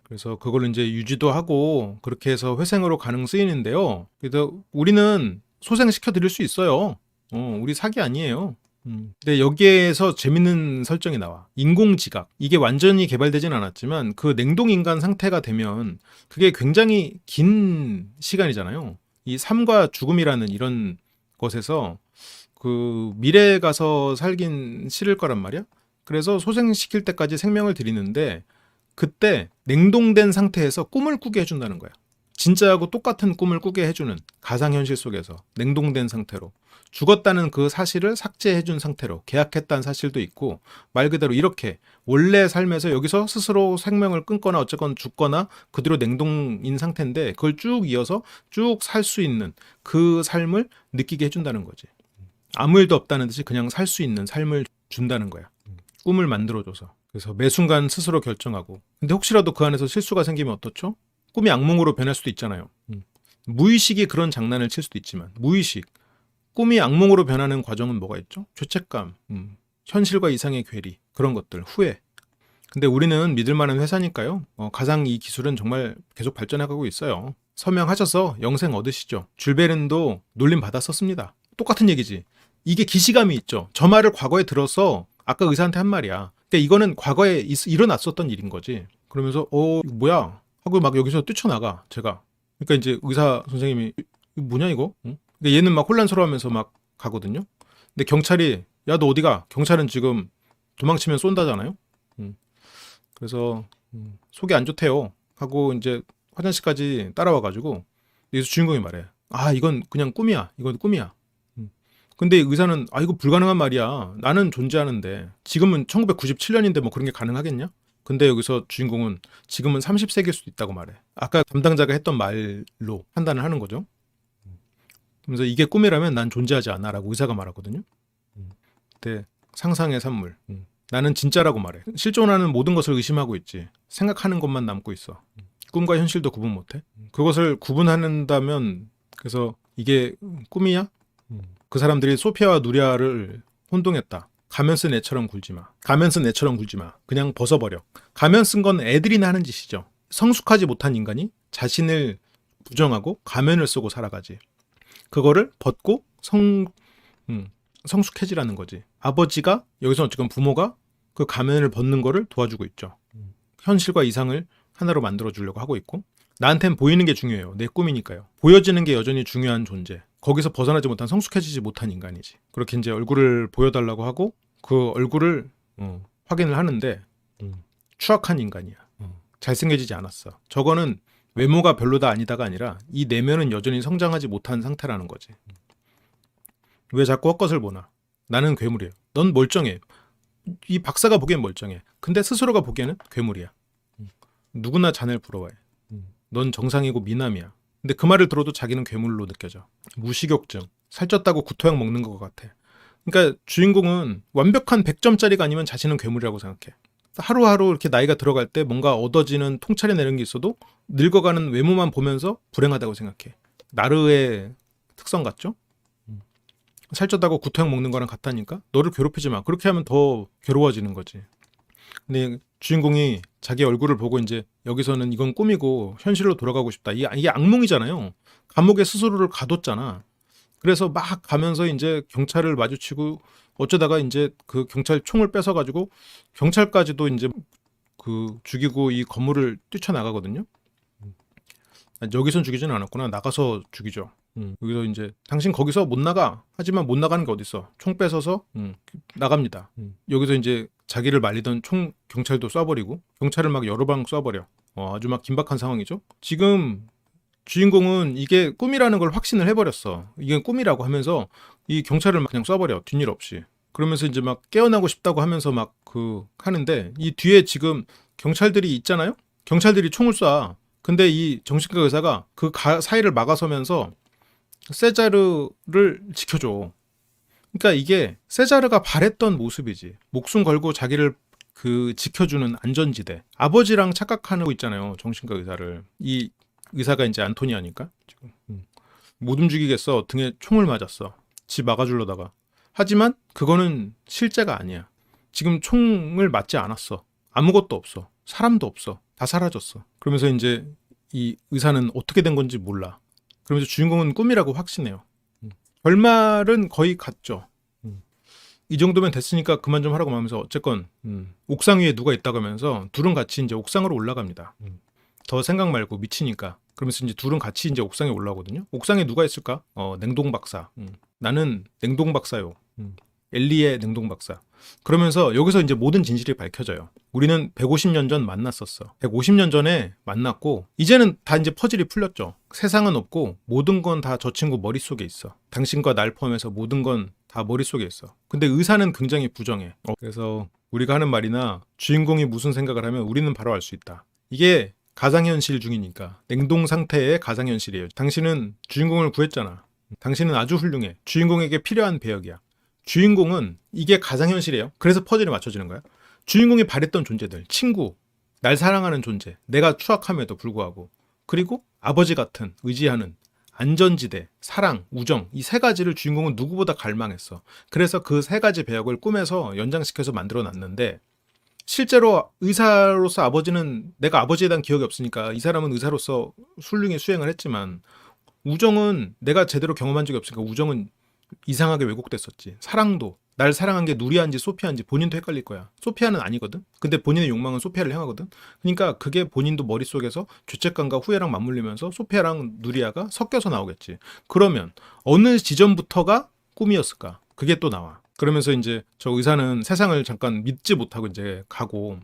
그래서 그걸 이제 유지도 하고 그렇게 해서 회생으로 가능 쓰이는데요. 그래서 우리는 소생시켜 드릴 수 있어요. 우리 사기 아니에요. 근데 여기에서 재밌는 설정이 나와. 인공지각. 이게 완전히 개발되진 않았지만 그 냉동인간 상태가 되면 그게 굉장히 긴 시간이잖아요. 이 삶과 죽음이라는 이런 것에서 그 미래에 가서 살긴 싫을 거란 말이야. 그래서 소생시킬 때까지 생명을 드리는데 그때 냉동된 상태에서 꿈을 꾸게 해준다는 거야. 진짜하고 똑같은 꿈을 꾸게 해주는 가상현실 속에서 냉동된 상태로 죽었다는 그 사실을 삭제해준 상태로 계약했다는 사실도 있고 말 그대로 이렇게 원래 삶에서 여기서 스스로 생명을 끊거나 어쨌건 죽거나 그대로 냉동인 상태인데 그걸 쭉 이어서 쭉 살 수 있는 그 삶을 느끼게 해준다는 거지. 아무 일도 없다는 듯이 그냥 살 수 있는 삶을 준다는 거야. 꿈을 만들어줘서. 그래서 매 순간 스스로 결정하고. 근데 혹시라도 그 안에서 실수가 생기면 어떻죠? 꿈이 악몽으로 변할 수도 있잖아요. 무의식이 그런 장난을 칠 수도 있지만 무의식. 꿈이 악몽으로 변하는 과정은 뭐가 있죠? 죄책감, 현실과 이상의 괴리, 그런 것들, 후회. 근데 우리는 믿을 만한 회사니까요. 가상 이 기술은 정말 계속 발전해가고 있어요. 서명하셔서 영생 얻으시죠. 줄베른도 놀림 받았었습니다. 똑같은 얘기지. 이게 기시감이 있죠. 저 말을 과거에 들어서 아까 의사한테 한 말이야. 근데 이거는 과거에 일어났었던 일인 거지. 그러면서 이거 뭐야? 하고 막 여기서 뛰쳐나가 제가. 그러니까 이제 의사 선생님이 이거 뭐냐 이거? 응? 근데 얘는 막 혼란스러워하면서 막 가거든요. 근데 경찰이 야 너 어디가? 경찰은 지금 도망치면 쏜다잖아요. 그래서 속이 안 좋대요. 하고 이제 화장실까지 따라와가지고 여기서 주인공이 말해. 아 이건 그냥 꿈이야. 이건 꿈이야. 근데 의사는 아 이거 불가능한 말이야. 나는 존재하는데 지금은 1997년인데 뭐 그런 게 가능하겠냐? 근데 여기서 주인공은 지금은 30세기일 수도 있다고 말해. 아까 담당자가 했던 말로 판단을 하는 거죠. 그래서 이게 꿈이라면 난 존재하지 않아 라고 의사가 말하거든요. 근데 상상의 산물. 나는 진짜라고 말해. 실존하는 모든 것을 의심하고 있지. 생각하는 것만 남고 있어. 꿈과 현실도 구분 못해. 그것을 구분한다면 그래서 이게 꿈이야? 그 사람들이 소피아와 누리아를 혼동했다. 가면 쓴 애처럼 굴지 마. 가면 쓴 애처럼 굴지 마. 그냥 벗어버려. 가면 쓴 건 애들이나 하는 짓이죠. 성숙하지 못한 인간이 자신을 부정하고 가면을 쓰고 살아가지. 그거를 벗고 성숙해지라는 거지. 아버지가 여기서 어쨌든 부모가 그 가면을 벗는 거를 도와주고 있죠. 현실과 이상을 하나로 만들어주려고 하고 있고 나한텐 보이는 게 중요해요. 내 꿈이니까요. 보여지는 게 여전히 중요한 존재. 거기서 벗어나지 못한 성숙해지지 못한 인간이지. 그렇게 이제 얼굴을 보여달라고 하고 그 얼굴을 확인을 하는데 추악한 인간이야. 잘생겨지지 않았어. 저거는 외모가 별로다 아니다가 아니라 이 내면은 여전히 성장하지 못한 상태라는 거지. 왜 자꾸 헛것을 보나? 나는 괴물이에요. 넌 멀쩡해. 이 박사가 보기엔 멀쩡해. 근데 스스로가 보기에는 괴물이야. 누구나 자네를 부러워해. 넌 정상이고 미남이야. 근데 그 말을 들어도 자기는 괴물로 느껴져. 무식욕증. 살쪘다고 구토약 먹는 것 같아. 그러니까 주인공은 완벽한 100점짜리가 아니면 자신은 괴물이라고 생각해. 하루하루 이렇게 나이가 들어갈 때 뭔가 얻어지는 통찰이 내는 게 있어도 늙어가는 외모만 보면서 불행하다고 생각해. 나르의 특성 같죠? 살쪘다고 구토약 먹는 거랑 같다니까? 너를 괴롭히지 마. 그렇게 하면 더 괴로워지는 거지. 근데 주인공이 자기 얼굴을 보고 이제 여기서는 이건 꿈이고 현실로 돌아가고 싶다. 이게 악몽이잖아요. 감옥에 스스로를 가뒀잖아. 그래서 막 가면서 이제 경찰을 마주치고 어쩌다가 이제 그 경찰 총을 뺏어가지고 경찰까지도 이제 그 죽이고 이 건물을 뛰쳐나가거든요. 여기선 죽이지는 않았구나. 나가서 죽이죠. 여기서 이제 당신 거기서 못 나가. 하지만 못 나가는 게 어딨어. 총 뺏어서 나갑니다. 여기서 이제 자기를 말리던 총 경찰도 쏴버리고 경찰을 막 여러 방 쏴버려. 아주 막 긴박한 상황이죠. 지금 주인공은 이게 꿈이라는 걸 확신을 해버렸어. 이게 꿈이라고 하면서 이 경찰을 막 그냥 쏴버려. 뒷일 없이. 그러면서 이제 막 깨어나고 싶다고 하면서 막 하는데 이 뒤에 지금 경찰들이 있잖아요. 경찰들이 총을 쏴. 근데 이 정신과 의사가 그 사이를 막아서면서 세자르를 지켜줘. 그러니까 이게 세자르가 바랬던 모습이지. 목숨 걸고 자기를 그 지켜주는 안전지대. 아버지랑 착각하고 있잖아요. 정신과 의사를. 이 의사가 이제 안토니아니까 지금. 못 움직이겠어. 등에 총을 맞았어. 지 막아주려다가. 하지만 그거는 실제가 아니야. 지금 총을 맞지 않았어. 아무것도 없어. 사람도 없어. 다 사라졌어. 그러면서 이제 이 의사는 어떻게 된 건지 몰라. 그러면서 주인공은 꿈이라고 확신해요. 결말은 거의 같죠. 이 정도면 됐으니까 그만 좀 하라고 하면서 어쨌건 옥상 위에 누가 있다고 하면서 둘은 같이 이제 옥상으로 올라갑니다. 더 생각 말고 미치니까. 그러면서 이제 둘은 같이 이제 옥상에 올라오거든요. 옥상에 누가 있을까? 냉동 박사. 나는 냉동 박사요. 엘리의 냉동 박사. 그러면서 여기서 이제 모든 진실이 밝혀져요. 우리는 150년 전 만났었어. 150년 전에 만났고 이제는 다 이제 퍼즐이 풀렸죠. 세상은 없고 모든 건 다 저 친구 머릿속에 있어. 당신과 날 포함해서 모든 건 다 머릿속에 있어. 근데 의사는 굉장히 부정해. 그래서 우리가 하는 말이나 주인공이 무슨 생각을 하면 우리는 바로 알 수 있다. 이게 가상현실 중이니까. 냉동 상태의 가상현실이에요. 당신은 주인공을 구했잖아. 당신은 아주 훌륭해. 주인공에게 필요한 배역이야. 주인공은 이게 가상현실이에요. 그래서 퍼즐이 맞춰지는 거야. 주인공이 바랬던 존재들, 친구, 날 사랑하는 존재, 내가 추악함에도 불구하고, 그리고 아버지 같은 의지하는 안전지대, 사랑, 우정, 이 세 가지를 주인공은 누구보다 갈망했어. 그래서 그 세 가지 배역을 꿈에서 연장시켜서 만들어 놨는데 실제로 의사로서 아버지는 내가 아버지에 대한 기억이 없으니까 이 사람은 의사로서 훌륭히 수행을 했지만 우정은 내가 제대로 경험한 적이 없으니까 우정은 이상하게 왜곡됐었지. 사랑도 날 사랑한 게 누리아인지 소피아인지 본인도 헷갈릴 거야. 소피아는 아니거든. 근데 본인의 욕망은 소피아를 향하거든. 그러니까 그게 본인도 머릿속에서 죄책감과 후회랑 맞물리면서 소피아랑 누리아가 섞여서 나오겠지. 그러면 어느 지점부터가 꿈이었을까? 그게 또 나와. 그러면서 이제 저 의사는 세상을 잠깐 믿지 못하고 이제 가고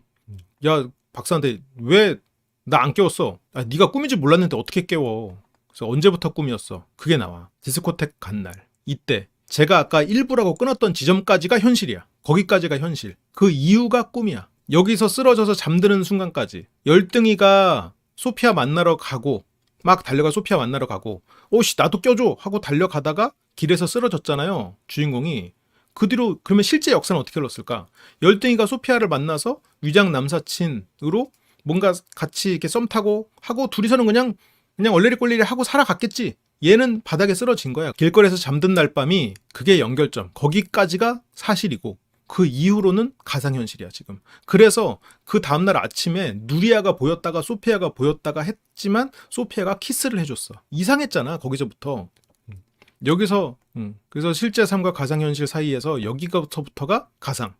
야 박사한테 왜 나 안 깨웠어? 아, 네가 꿈인지 몰랐는데 어떻게 깨워? 그래서 언제부터 꿈이었어? 그게 나와. 디스코텍 간 날. 이때 제가 아까 일부라고 끊었던 지점까지가 현실이야. 거기까지가 현실. 그 이유가 꿈이야. 여기서 쓰러져서 잠드는 순간까지 열등이가 소피아 만나러 가고 막 달려가 소피아 만나러 가고 오씨 나도 껴줘 하고 달려가다가 길에서 쓰러졌잖아요. 주인공이. 그 뒤로 그러면 실제 역사는 어떻게 흘렀을까? 열등이가 소피아를 만나서 위장 남사친으로 뭔가 같이 이렇게 썸 타고 하고 둘이서는 그냥 얼레리꼴레리 하고 살아갔겠지. 얘는 바닥에 쓰러진 거야. 길거리에서 잠든 날 밤이 그게 연결점. 거기까지가 사실이고 그 이후로는 가상현실이야 지금. 그래서 그 다음날 아침에 누리아가 보였다가 소피아가 보였다가 했지만 소피아가 키스를 해줬어. 이상했잖아 거기서부터. 여기서 그래서 실제 삶과 가상현실 사이에서 여기서부터가 가상.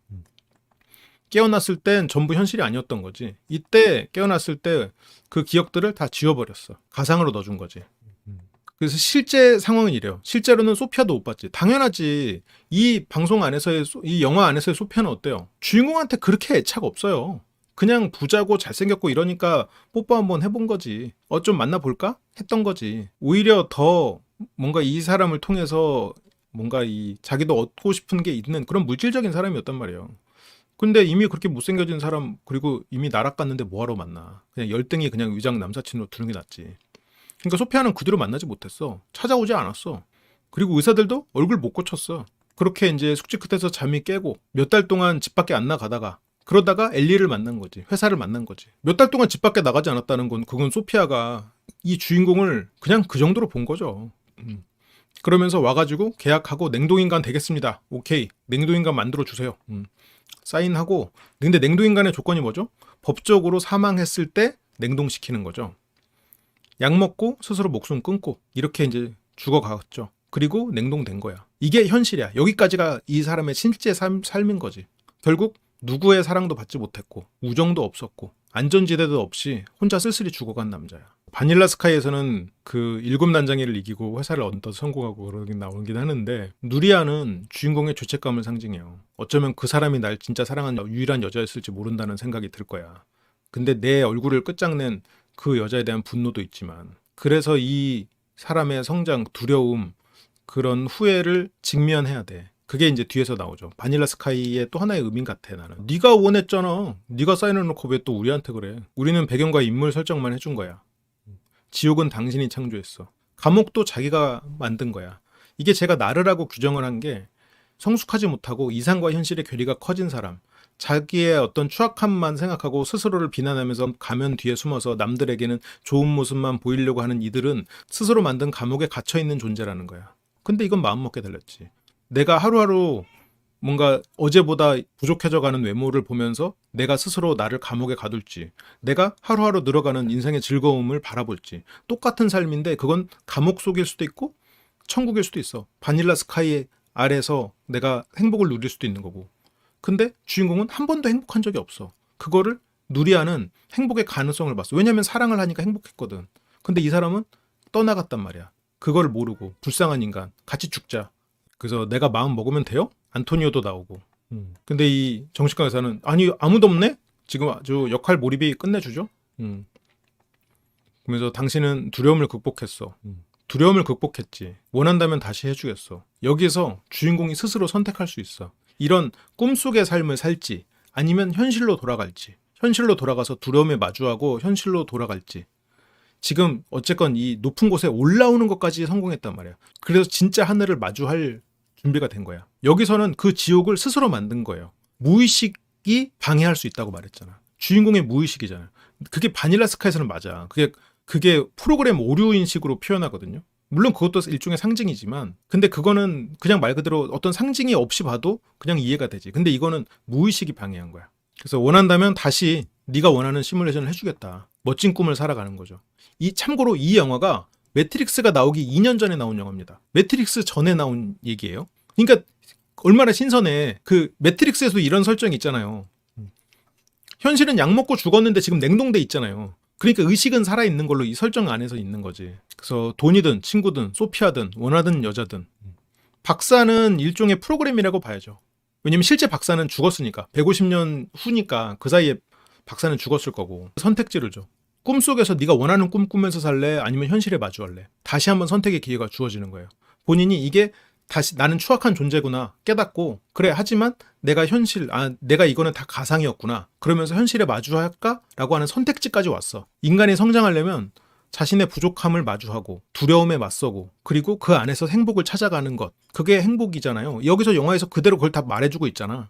깨어났을 땐 전부 현실이 아니었던 거지. 이때 깨어났을 때 그 기억들을 다 지워버렸어. 가상으로 넣어준 거지. 그래서 실제 상황은 이래요. 실제로는 소피아도 못 봤지. 당연하지. 이 방송 안에서의 이 영화 안에서의 소피아는 어때요? 주인공한테 그렇게 애착 없어요. 그냥 부자고 잘생겼고 이러니까 뽀뽀 한번 해본 거지. 좀 만나볼까? 했던 거지. 오히려 더 뭔가 이 사람을 통해서 뭔가 이 자기도 얻고 싶은 게 있는 그런 물질적인 사람이었단 말이에요. 근데 이미 그렇게 못생겨진 사람 그리고 이미 나락갔는데 뭐하러 만나. 그냥 열등이 그냥 위장 남사친으로 두는 게 낫지. 그러니까 소피아는 그대로 만나지 못했어. 찾아오지 않았어. 그리고 의사들도 얼굴 못 고쳤어. 그렇게 이제 숙취 끝에서 잠이 깨고 몇 달 동안 집 밖에 안 나가다가 그러다가 엘리를 만난 거지. 회사를 만난 거지. 몇 달 동안 집 밖에 나가지 않았다는 건 그건 소피아가 이 주인공을 그냥 그 정도로 본 거죠. 그러면서 와가지고 계약하고 냉동인간 되겠습니다. 오케이. 냉동인간 만들어주세요. 사인하고 근데 냉동인간의 조건이 뭐죠? 법적으로 사망했을 때 냉동시키는 거죠. 약 먹고 스스로 목숨 끊고 이렇게 이제 죽어갔죠. 그리고 냉동된 거야. 이게 현실이야. 여기까지가 이 사람의 실제 삶인 거지. 결국 누구의 사랑도 받지 못했고 우정도 없었고 안전지대도 없이 혼자 쓸쓸히 죽어간 남자야. 바닐라 스카이에서는 그 7난장이를 이기고 회사를 얻어서 성공하고 그러긴 나오긴 하는데 누리아는 주인공의 죄책감을 상징해요. 어쩌면 그 사람이 날 진짜 사랑한 유일한 여자였을지 모른다는 생각이 들 거야. 근데 내 얼굴을 끝장낸 그 여자에 대한 분노도 있지만 그래서 이 사람의 성장, 두려움, 그런 후회를 직면해야 돼. 그게 이제 뒤에서 나오죠. 바닐라 스카이의 또 하나의 의미인 같아 나는. 네가 원했잖아. 네가 사인해놓고 왜 또 우리한테 그래. 우리는 배경과 인물 설정만 해준 거야. 지옥은 당신이 창조했어. 감옥도 자기가 만든 거야. 이게 제가 나르라고 규정을 한 게 성숙하지 못하고 이상과 현실의 괴리가 커진 사람, 자기의 어떤 추악함만 생각하고 스스로를 비난하면서 가면 뒤에 숨어서 남들에게는 좋은 모습만 보이려고 하는 이들은 스스로 만든 감옥에 갇혀있는 존재라는 거야. 근데 이건 마음먹게 달렸지. 내가 하루하루 뭔가 어제보다 부족해져가는 외모를 보면서 내가 스스로 나를 감옥에 가둘지, 내가 하루하루 늘어가는 인생의 즐거움을 바라볼지, 똑같은 삶인데 그건 감옥 속일 수도 있고 천국일 수도 있어. 바닐라 스카이 아래서 내가 행복을 누릴 수도 있는 거고. 근데 주인공은 한 번도 행복한 적이 없어. 그거를 누리하는 행복의 가능성을 봤어. 왜냐면 사랑을 하니까 행복했거든. 근데 이 사람은 떠나갔단 말이야. 그걸 모르고 불쌍한 인간, 같이 죽자. 그래서 내가 마음 먹으면 돼요? 안토니오도 나오고. 근데 이 정신과 의사는 아니 아무도 없네? 지금 아주 역할 몰입이 끝내주죠. 그러면서 당신은 두려움을 극복했어. 두려움을 극복했지. 원한다면 다시 해주겠어. 여기서 주인공이 스스로 선택할 수 있어. 이런 꿈속의 삶을 살지 아니면 현실로 돌아갈지. 현실로 돌아가서 두려움에 마주하고 현실로 돌아갈지. 지금 어쨌건 이 높은 곳에 올라오는 것까지 성공했단 말이야. 그래서 진짜 하늘을 마주할 준비가 된 거야. 여기서는 그 지옥을 스스로 만든 거예요. 무의식이 방해할 수 있다고 말했잖아. 주인공의 무의식이잖아. 그게 바닐라 스카이에서는 맞아. 그게 프로그램 오류인식으로 표현하거든요. 물론 그것도 일종의 상징이지만 근데 그거는 그냥 말 그대로 어떤 상징이 없이 봐도 그냥 이해가 되지. 근데 이거는 무의식이 방해한 거야. 그래서 원한다면 다시 네가 원하는 시뮬레이션을 해주겠다. 멋진 꿈을 살아가는 거죠. 참고로 이 영화가 매트릭스가 나오기 2년 전에 나온 영화입니다. 매트릭스 전에 나온 얘기예요. 그러니까 얼마나 신선해. 그 매트릭스에서도 이런 설정이 있잖아요. 현실은 약 먹고 죽었는데 지금 냉동돼 있잖아요. 그러니까 의식은 살아있는 걸로 이 설정 안에서 있는 거지. 그래서 돈이든 친구든 소피아든 원하든 여자든 박사는 일종의 프로그램이라고 봐야죠. 왜냐면 실제 박사는 죽었으니까 150년 후니까 그 사이에 박사는 죽었을 거고 선택지를 줘. 꿈속에서 네가 원하는 꿈 꾸면서 살래? 아니면 현실에 마주할래? 다시 한번 선택의 기회가 주어지는 거예요. 본인이 이게 다시 나는 추악한 존재구나 깨닫고 그래 하지만 내가 내가 이거는 다 가상이었구나 그러면서 현실에 마주할까? 라고 하는 선택지까지 왔어. 인간이 성장하려면 자신의 부족함을 마주하고 두려움에 맞서고 그리고 그 안에서 행복을 찾아가는 것 그게 행복이잖아요. 여기서 영화에서 그대로 그걸 다 말해주고 있잖아.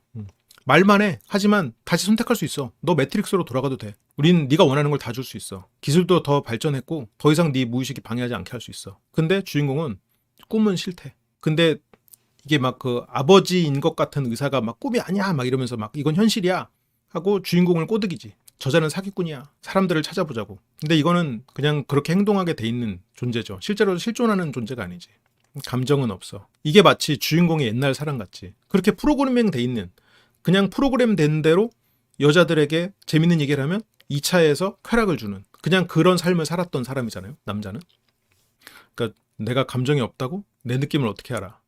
말만 해. 하지만 다시 선택할 수 있어. 너 매트릭스로 돌아가도 돼. 우린 네가 원하는 걸 다 줄 수 있어. 기술도 더 발전했고 더 이상 네 무의식이 방해하지 않게 할 수 있어. 근데 주인공은 꿈은 싫대. 근데 이게 막 그 아버지인 것 같은 의사가 막 꿈이 아니야 막 이러면서 막 이건 현실이야 하고 주인공을 꼬드기지. 저자는 사기꾼이야. 사람들을 찾아보자고. 근데 이거는 그냥 그렇게 행동하게 돼 있는 존재죠. 실제로 실존하는 존재가 아니지. 감정은 없어. 이게 마치 주인공의 옛날 사랑 같지. 그렇게 프로그래밍 돼 있는 그냥 프로그램 된 대로 여자들에게 재밌는 얘기를 하면 2차에서 쾌락을 주는 그냥 그런 삶을 살았던 사람이잖아요. 남자는. 그러니까 내가 감정이 없다고? 내 느낌을 어떻게 알아?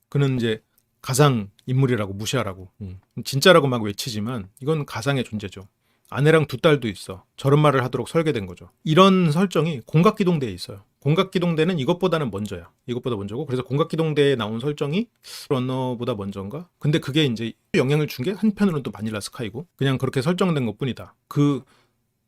그는 이제 가상 인물이라고 무시하라고. 진짜라고 막 외치지만 이건 가상의 존재죠. 아내랑 2딸도 있어. 저런 말을 하도록 설계된 거죠. 이런 설정이 공각기동대에 있어요. 공각기동대는 이것보다는 먼저야. 이것보다 먼저고 그래서 공각기동대에 나온 설정이 러너보다 먼저인가? 근데 그게 이제 영향을 준 게 한편으로는 또 바닐라 스카이고 그냥 그렇게 설정된 것뿐이다. 그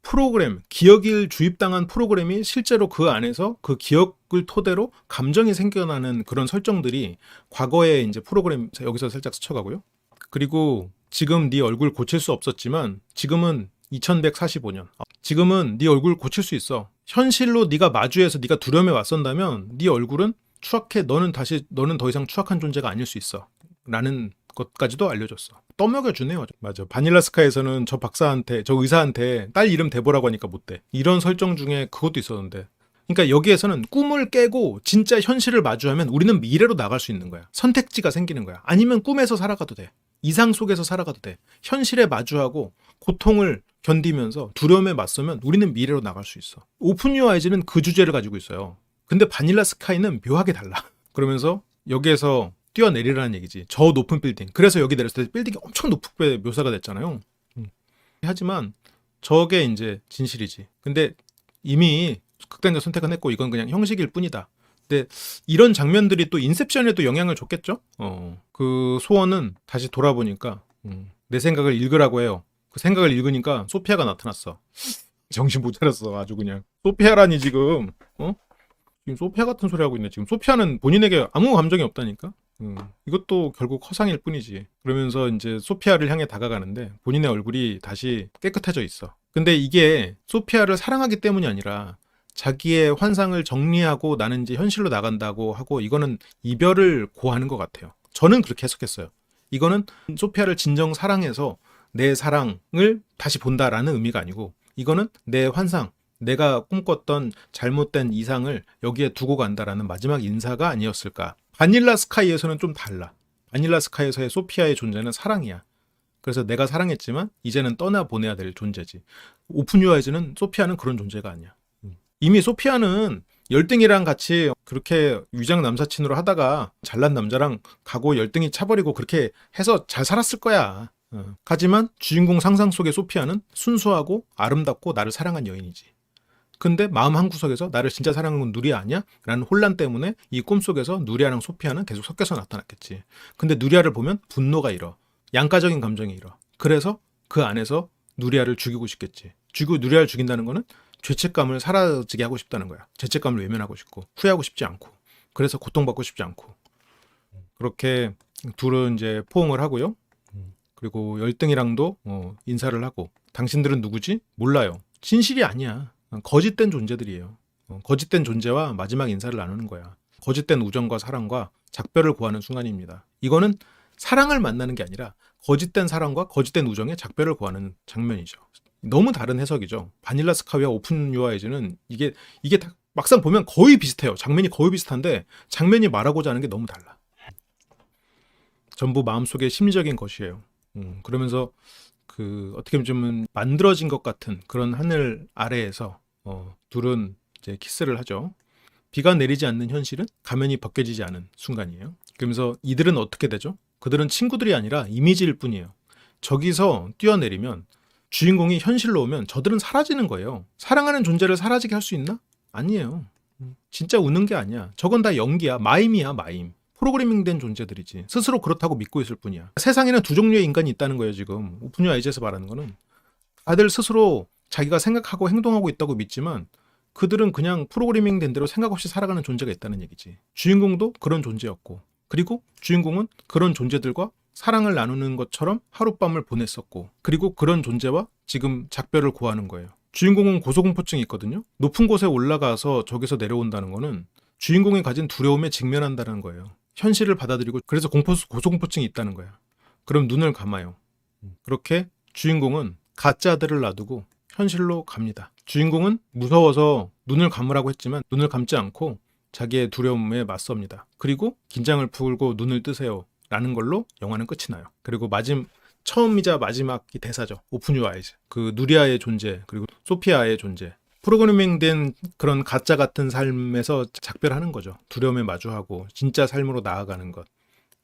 프로그램, 기억을 주입당한 프로그램이 실제로 그 안에서 그 기억을 토대로 감정이 생겨나는 그런 설정들이 과거의 이제 프로그램 여기서 살짝 스쳐가고요. 그리고 지금 네 얼굴 고칠 수 없었지만 지금은 2145년. 지금은 네 얼굴 고칠 수 있어. 현실로 네가 마주해서 네가 두려움에 맞선다면 네 얼굴은 추악해. 너는 더 이상 추악한 존재가 아닐 수 있어. 라는 것까지도 알려줬어. 떠먹여주네요. 맞아. 바닐라 스카이에서는 저 박사한테, 저 의사한테 딸 이름 대보라고 하니까 못 대. 이런 설정 중에 그것도 있었는데. 그러니까 여기에서는 꿈을 깨고 진짜 현실을 마주하면 우리는 미래로 나갈 수 있는 거야. 선택지가 생기는 거야. 아니면 꿈에서 살아가도 돼. 이상 속에서 살아가도 돼. 현실에 마주하고 고통을 견디면서 두려움에 맞서면 우리는 미래로 나갈 수 있어. 오픈 유어 아이즈는 그 주제를 가지고 있어요. 근데 바닐라 스카이는 묘하게 달라. 그러면서 여기에서 뛰어내리라는 얘기지. 저 높은 빌딩. 그래서 여기 내렸을 때 빌딩이 엄청 높게 묘사가 됐잖아요. 하지만 저게 이제 진실이지. 근데 이미 극단적 선택은 했고 이건 그냥 형식일 뿐이다. 근데 이런 장면들이 또 인셉션에도 영향을 줬겠죠? 그 소원은 다시 돌아보니까 내 생각을 읽으라고 해요. 그 생각을 읽으니까 소피아가 나타났어. 정신 못 차렸어. 아주 그냥. 소피아라니 지금. 지금 소피아 같은 소리 하고 있네. 지금 소피아는 본인에게 아무 감정이 없다니까. 이것도 결국 허상일 뿐이지. 그러면서 이제 소피아를 향해 다가가는데 본인의 얼굴이 다시 깨끗해져 있어. 근데 이게 소피아를 사랑하기 때문이 아니라 자기의 환상을 정리하고 나는 이제 현실로 나간다고 하고, 이거는 이별을 고하는 것 같아요. 저는 그렇게 해석했어요. 이거는 소피아를 진정 사랑해서 내 사랑을 다시 본다라는 의미가 아니고, 이거는 내 환상, 내가 꿈꿨던 잘못된 이상을 여기에 두고 간다라는 마지막 인사가 아니었을까. 바닐라 스카이에서는 좀 달라. 바닐라 스카이에서의 소피아의 존재는 사랑이야. 그래서 내가 사랑했지만 이제는 떠나보내야 될 존재지. 오픈 유 아이즈는 소피아는 그런 존재가 아니야. 이미 소피아는 열등이랑 같이 그렇게 위장 남사친으로 하다가 잘난 남자랑 가고 열등이 차버리고 그렇게 해서 잘 살았을 거야. 하지만 주인공 상상 속의 소피아는 순수하고 아름답고 나를 사랑한 여인이지. 근데 마음 한구석에서 나를 진짜 사랑하는 건 누리아 아니야? 라는 혼란 때문에 이 꿈속에서 누리아랑 소피아는 계속 섞여서 나타났겠지. 근데 누리아를 보면 분노가 일어. 양가적인 감정이 일어. 그래서 그 안에서 누리아를 죽이고 싶겠지. 누리아를 죽인다는 거는 죄책감을 사라지게 하고 싶다는 거야. 죄책감을 외면하고 싶고 후회하고 싶지 않고, 그래서 고통받고 싶지 않고. 그렇게 둘은 이제 포옹을 하고요. 그리고 열등이랑도 인사를 하고, 당신들은 누구지? 몰라요. 진실이 아니야. 거짓된 존재들이에요. 거짓된 존재와 마지막 인사를 나누는 거야. 거짓된 우정과 사랑과 작별을 고하는 순간입니다. 이거는 사랑을 만나는 게 아니라 거짓된 사랑과 거짓된 우정의 작별을 고하는 장면이죠. 너무 다른 해석이죠. 바닐라 스카이와 오픈 유 아이즈는 이게 다 막상 보면 거의 비슷해요. 장면이 거의 비슷한데 장면이 말하고자 하는 게 너무 달라. 전부 마음속의 심리적인 것이에요. 그러면서 그 어떻게 보면 좀 만들어진 것 같은 그런 하늘 아래에서 둘은 이제 키스를 하죠. 비가 내리지 않는 현실은 가면이 벗겨지지 않은 순간이에요. 그러면서 이들은 어떻게 되죠? 그들은 친구들이 아니라 이미지일 뿐이에요. 저기서 뛰어내리면, 주인공이 현실로 오면 저들은 사라지는 거예요. 사랑하는 존재를 사라지게 할 수 있나? 아니에요. 진짜 우는 게 아니야. 저건 다 연기야. 마임이야, 마임. 프로그래밍된 존재들이지. 스스로 그렇다고 믿고 있을 뿐이야. 세상에는 두 종류의 인간이 있다는 거예요, 지금. 오픈 유 아이즈에서 말하는 거는. 다들 스스로 자기가 생각하고 행동하고 있다고 믿지만 그들은 그냥 프로그래밍된 대로 생각 없이 살아가는 존재가 있다는 얘기지. 주인공도 그런 존재였고, 그리고 주인공은 그런 존재들과 사랑을 나누는 것처럼 하룻밤을 보냈었고, 그리고 그런 존재와 지금 작별을 고하는 거예요. 주인공은 고소공포증이 있거든요. 높은 곳에 올라가서 저기서 내려온다는 거는 주인공이 가진 두려움에 직면한다는 거예요. 현실을 받아들이고, 그래서 고소공포증이 있다는 거야. 그럼 눈을 감아요. 그렇게 주인공은 가짜들을 놔두고 현실로 갑니다. 주인공은 무서워서 눈을 감으라고 했지만 눈을 감지 않고 자기의 두려움에 맞섭니다. 그리고 긴장을 풀고 눈을 뜨세요 라는 걸로 영화는 끝이 나요. 그리고 처음이자 마지막이 대사죠. 오픈 유 아이즈. 그 누리아의 존재, 그리고 소피아의 존재. 프로그래밍된 그런 가짜 같은 삶에서 작별하는 거죠. 두려움에 마주하고 진짜 삶으로 나아가는 것.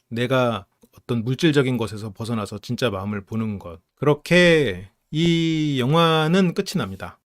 내가 어떤 물질적인 것에서 벗어나서 진짜 마음을 보는 것. 그렇게 이 영화는 끝이 납니다.